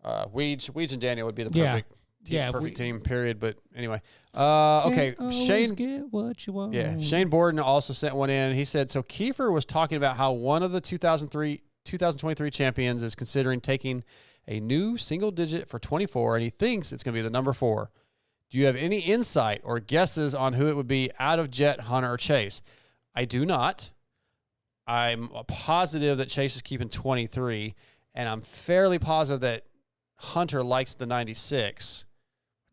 Weege and Daniel would be the Yeah. perfect team, period. But anyway, okay. Shane, get what you want. yeah. Shane Borden also sent one in. He said, so Kiefer was talking about how one of the 2023 champions is considering taking a new single digit for 24, and he thinks it's going to be the number 4. Do you have any insight or guesses on who it would be out of Jet, Hunter, or Chase? I do not. I'm positive that Chase is keeping 23, and I'm fairly positive that Hunter likes the 96.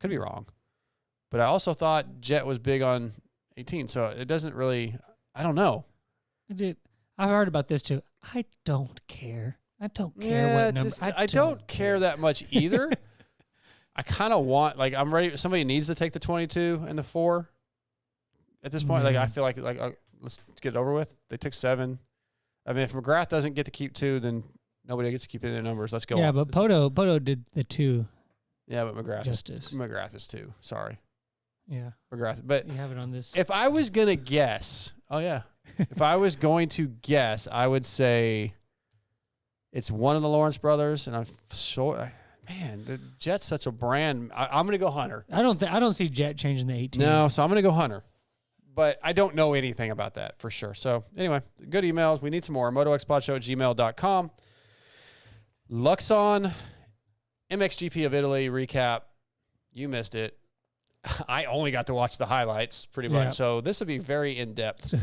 Could be wrong. But I also thought Jet was big on 18, so it doesn't really, I don't know. Dude, I heard about this too. I don't care. I don't care what number. I don't care that much either. I kind of want, like, I'm ready. Somebody needs to take the 22 and the 4 at this point. Like, I feel like let's get it over with. They took 7. I mean, if McGrath doesn't get to keep 2, then nobody gets to keep it in their numbers. Let's go. Yeah, on. but Poto did the 2. Yeah, but McGrath is 2. Sorry. Yeah. McGrath. But you have it on this. If I was going to guess, if I was going to guess, I would say it's one of the Lawrence brothers, and I'm sure, man, the Jet's such a brand. I'm going to go Hunter. I don't see Jet changing the 18. No, so I'm going to go Hunter. But I don't know anything about that for sure. So anyway, good emails. We need some more. MotoXpod@gmail.com. Luxon MXGP of Italy recap. You missed it. I only got to watch the highlights pretty much. Yeah. So this will be very in-depth.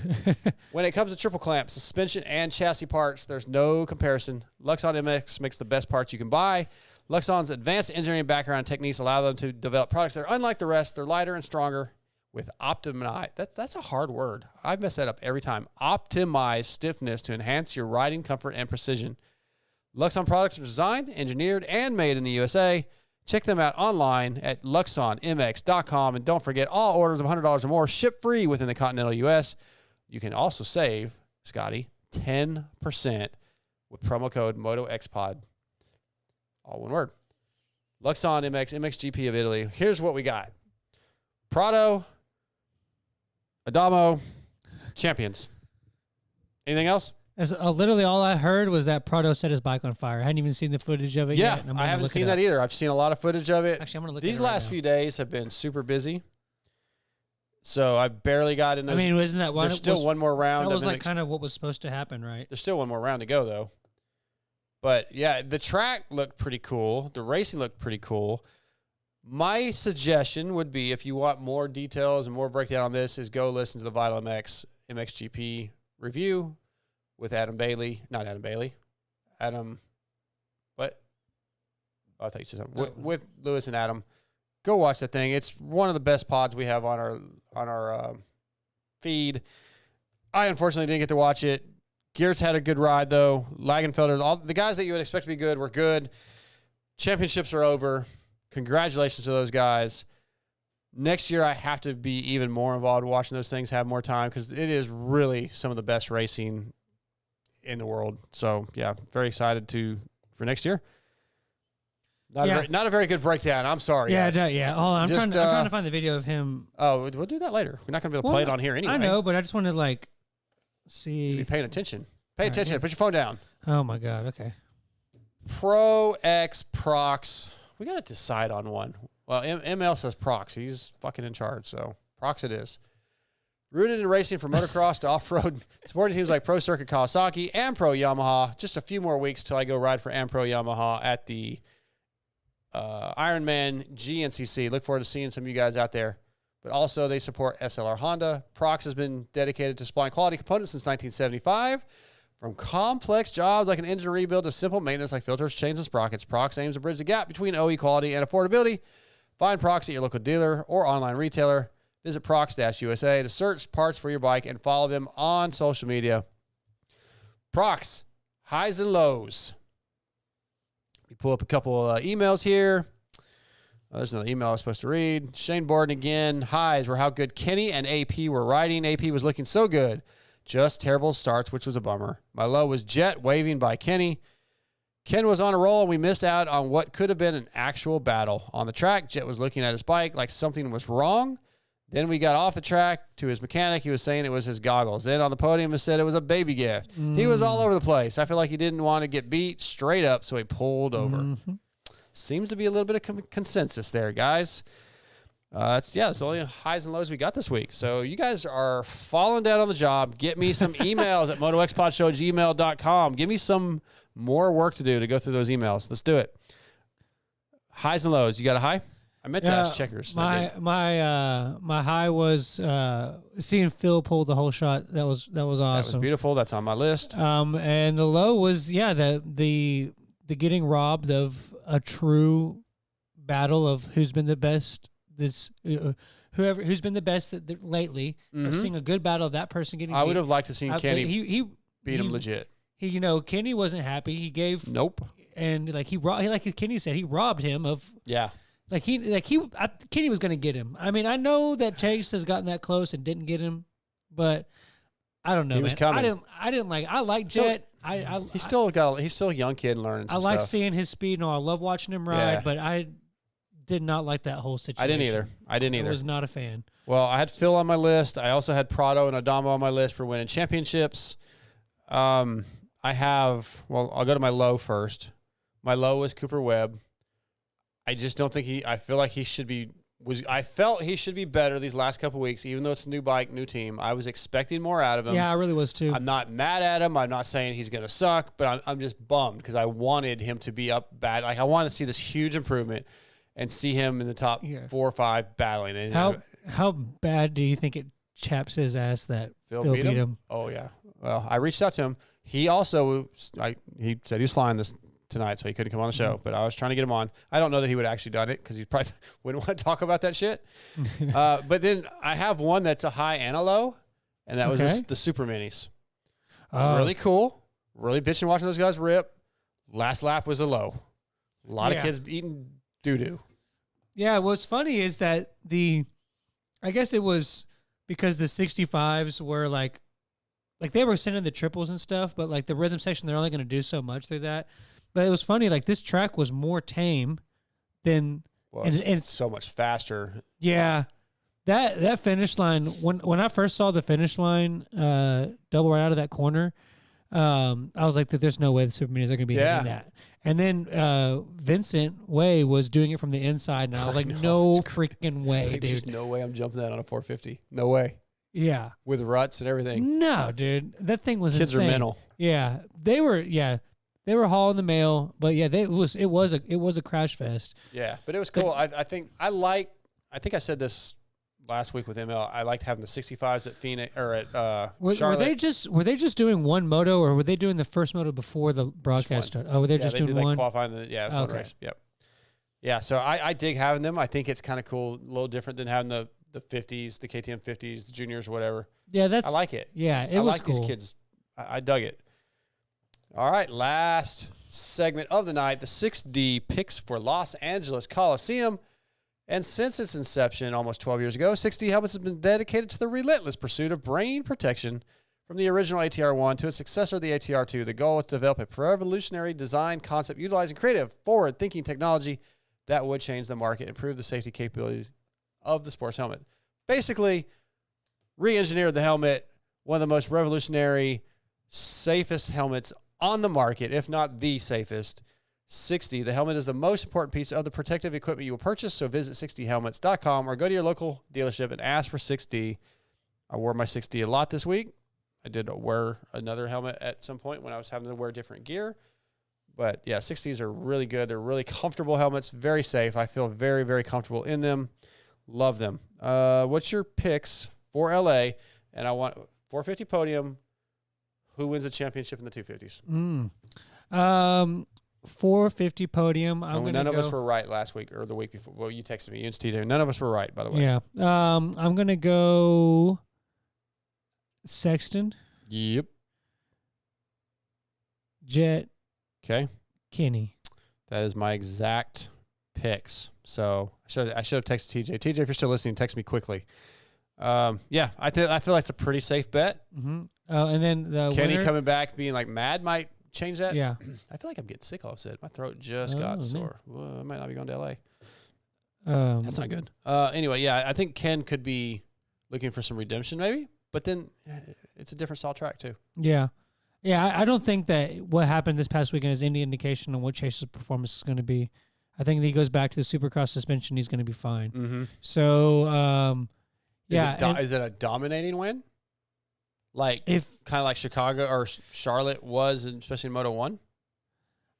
When it comes to triple clamp, suspension, and chassis parts, there's no comparison. Luxon MX makes the best parts you can buy. Luxon's advanced engineering background and techniques allow them to develop products that are unlike the rest. They're lighter and stronger with optimized. That's a hard word. I mess that up every time. Optimized stiffness to enhance your riding comfort and precision. Luxon products are designed, engineered, and made in the USA. Check them out online at luxonmx.com. And don't forget, all orders of $100 or more ship free within the continental U.S. You can also save, Scotty, 10% with promo code MotoXpod. All one word. Luxon MX, MXGP of Italy. Here's what we got. Prado, Adamo, champions. Anything else? Literally all I heard was that Prado set his bike on fire. I hadn't even seen the footage of it yet. Yeah, I haven't seen that either. I've seen a lot of footage of it. Actually, I'm going to look These at it right last now. few days have been super busy. So I barely got in those. I mean, wasn't that one? There's still one more round. That was like kind of what was supposed to happen, right? There's still one more round to go, though. But, yeah, the track looked pretty cool. The racing looked pretty cool. My suggestion would be, if you want more details and more breakdown on this, is go listen to the Vital MX MXGP review with Adam Bailey. Not Adam Bailey. Adam, what? Oh, I thought you said something. With Lewis and Adam. Go watch that thing. It's one of the best pods we have on our feed. I unfortunately didn't get to watch it. Geertz had a good ride, though. Lagenfelder, all the guys that you would expect to be good were good. Championships are over. Congratulations to those guys. Next year, I have to be even more involved watching those things, have more time, because it is really some of the best racing in the world. So, yeah, very excited for next year. Not a very good breakdown. I'm sorry. Yeah, guys. yeah. Oh, I'm trying to find the video of him. Oh, we'll do that later. We're not going to be able to play it on here anyway. I know, but I just want to see. Be paying attention. Pay attention. Put your phone down. Oh my God. Okay. Pro X Prox. We got to decide on one. Well, ML says Prox. He's fucking in charge, so Prox it is. Rooted in racing from motocross to off-road, supporting teams like Pro Circuit Kawasaki and Pro Yamaha. Just a few more weeks till I go ride for Pro Yamaha at the Ironman GNCC. Look forward to seeing some of you guys out there. But also, they support SLR Honda. Prox has been dedicated to supplying quality components since 1975. From complex jobs like an engine rebuild to simple maintenance like filters, chains, and sprockets, Prox aims to bridge the gap between OE quality and affordability. Find Prox at your local dealer or online retailer. Visit Prox-USA to search parts for your bike and follow them on social media. Prox, highs and lows. We pull up a couple emails here. There's another email I was supposed to read. Shane Borden again. Highs were how good Kenny and AP were riding. AP was looking so good. Just terrible starts, which was a bummer. My low was Jet waving by Kenny. Ken was on a roll, and we missed out on what could have been an actual battle. On the track, Jet was looking at his bike like something was wrong. Then we got off the track to his mechanic. He was saying it was his goggles. Then on the podium, he said it was a baby gift. He was all over the place. I feel like he didn't want to get beat straight up, so he pulled over. Seems to be a little bit of consensus there, guys. It's the only highs and lows we got this week. So you guys are falling down on the job. Get me some emails at motoxpodshow@gmail.com. Give me some more work to do to go through those emails. Let's do it. Highs and lows. You got a high? I meant to ask Checkers. My high was seeing Phil pull the whole shot. That was awesome. That was beautiful. That's on my list. And the low was the getting robbed of a true battle of who's been the best. Who's been the best lately. Of seeing a good battle of that person getting. I would have liked to have seen Kenny he beat him legit. Kenny wasn't happy. He gave and Kenny said he robbed him of Kenny was going to get him. I mean, I know that Chase has gotten that close and didn't get him, but I don't know. He was coming. I like Jet. He's still a young kid learning. I like seeing his speed. I love watching him ride, but I did not like that whole situation. I didn't either. I was not a fan. Well, I had Phil on my list. I also had Prado and Adamo on my list for winning championships. I'll go to my low first. My low was Cooper Webb. I just don't think I feel like he should be. I felt he should be better these last couple of weeks, even though it's a new bike, new team. I was expecting more out of him. Yeah, I really was too. I'm not mad at him. I'm not saying he's going to suck, but I'm just bummed because I wanted him to be up bad. Like I want to see this huge improvement and see him in the top 4 or 5 battling. And how bad do you think it chaps his ass that Phil beat him? Oh yeah. Well, I reached out to him. He also he said he was flying this tonight, so he couldn't come on the show. But I was trying to get him on. I don't know that he would have actually done it because he probably wouldn't want to talk about that shit. But then I have one that's a high and a low, and that was the Super Minis. Really cool. Really bitching watching those guys rip. Last lap was a low. A lot of kids eating doo-doo. Yeah, what's funny is that I guess it was because the 65s were like they were sending the triples and stuff, but like the rhythm section, they're only going to do so much through that. But it was funny, like this track was more tame than, and it's so much faster. Yeah, that finish line when I first saw the finish line double right out of that corner, I was like, there's no way the Super Minis are going to be hitting that. And then Vincent Way was doing it from the inside, and I was like, no freaking way, dude. There's no way I'm jumping that on a 450. No way. Yeah. With ruts and everything. No, dude. That thing was Kids insane. are mental. Yeah. They were hauling the mail, but yeah, it was a crash fest. Yeah, but it was cool. I think I said this last week with ML. I liked having the 65s at Phoenix or at Charlotte. Were they just doing one moto, or were they doing the first moto before the broadcast started? Oh, were they just doing one? Qualifying one race. Yep. Yeah, so I dig having them. I think it's kind of cool, a little different than having the 50s, the KTM 50s, the juniors, whatever. Yeah, I like it. Yeah, I like these kids. I dug it. All right, last segment of the night, the 6D picks for Los Angeles Coliseum. And since its inception almost 12 years ago, 6D Helmets has been dedicated to the relentless pursuit of brain protection. From the original ATR-1 to its successor, the ATR-2, the goal is to develop a revolutionary design concept utilizing creative, forward-thinking technology that would change the market, improve the safety capabilities of the sports helmet. Basically, re-engineered the helmet, one of the most revolutionary, safest helmets on the market, if not the safest. 6D, the helmet is the most important piece of the protective equipment you will purchase, so visit 6dhelmets.com or go to your local dealership and ask for 6D. I wore my 6D a lot this week. I did wear another helmet at some point when I was having to wear different gear. But yeah, 6Ds are really good. They're really comfortable helmets, very safe. I feel very, very comfortable in them. Love them. What's your picks for LA? And I want 450 podium. Who wins the championship in the 250s? 450 podium. None of us were right last week or the week before. Well, you texted me. You and Steve. None of us were right, by the way. Yeah. I'm going to go Sexton. Yep. Jet. Okay. Kenny. That is my exact picks. So I should have texted TJ. TJ, if you're still listening, text me quickly. Yeah, I feel like it's a pretty safe bet. Mm-hmm. And then the Kenny winner, coming back being like mad might change that. Yeah. I feel like I'm getting sick all of a sudden. My throat just got sore. Well, I might not be going to LA. That's not good. Anyway, yeah, I think Ken could be looking for some redemption maybe, but then it's a different style track too. Yeah. Yeah, I don't think that what happened this past weekend is any indication on what Chase's performance is going to be. I think that he goes back to the Supercross suspension. He's going to be fine. Mm-hmm. So, yeah. Is it a dominating win? Like kind of like Chicago or Charlotte was, especially in Moto 1?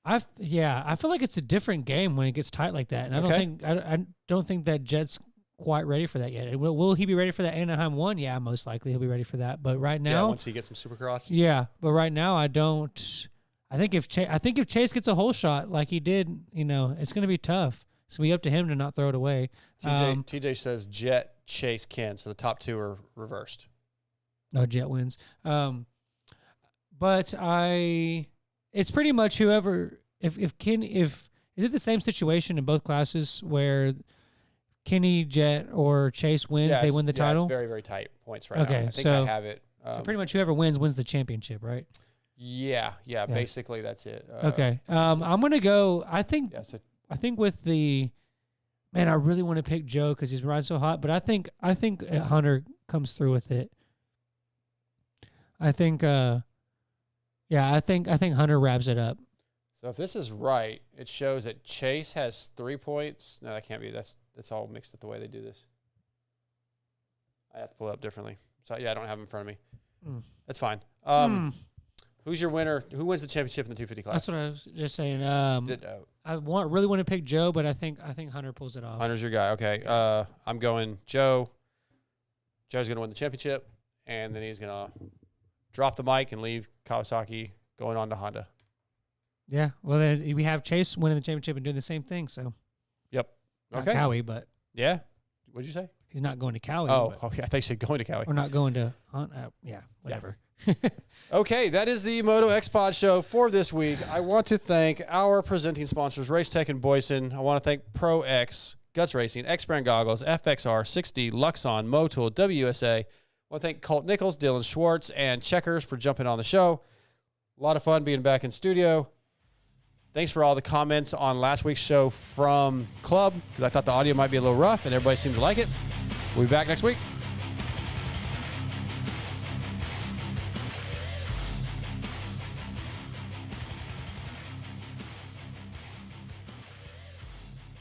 I feel like it's a different game when it gets tight like that. And I don't think that Jet's quite ready for that yet. Will he be ready for that Anaheim 1? Yeah, most likely he'll be ready for that. But right now, once he gets some Supercross. Yeah, but right now I don't. I think if Chase gets a whole shot like he did, it's going to be tough. It's going to be up to him to not throw it away. TJ says Jet, Chase, Ken. So the top 2 are reversed. No, Jet wins. But it's pretty much whoever. If is it the same situation in both classes where Kenny, Jet, or Chase wins, they win the title? It's very, very tight points right now. I think so I have it. So pretty much whoever wins the championship, right? Yeah. Basically, that's it. Okay. I'm gonna go. I think with the man, I really want to pick Joe because he's riding so hot. But I think Hunter comes through with it. I think Hunter wraps it up. So if this is right, it shows that Chase has 3 points. No, that can't be. That's all mixed up the way they do this. I have to pull it up differently. So I don't have them in front of me. That's fine. Who's your winner? Who wins the championship in the 250 class? That's what I was just saying. I really want to pick Joe, but I think Hunter pulls it off. Hunter's your guy. Okay. I'm going Joe. Joe's going to win the championship, and then he's going to drop the mic and leave Kawasaki going on to Honda. Yeah. Well, then we have Chase winning the championship and doing the same thing. So. Yep. Not Okay. Cowie, but. Yeah. What'd you say? He's not going to Cowie. Oh, okay. I thought you said going to Cowie. We're not going to Hunt. Whatever. Yeah. Okay, that is the MotoXpod show for this week. I want to thank our presenting sponsors, Racetech and Boyesen. I want to thank Pro X, Guts Racing, X Brand Goggles, FXR, 6D, Luxon, Motul, WSA. I want to thank Colt Nichols, Dilan Schwartz, and Checkers for jumping on the show. A lot of fun being back in studio. Thanks for all the comments on last week's show from Club, because I thought the audio might be a little rough, and everybody seemed to like it. We'll be back next week.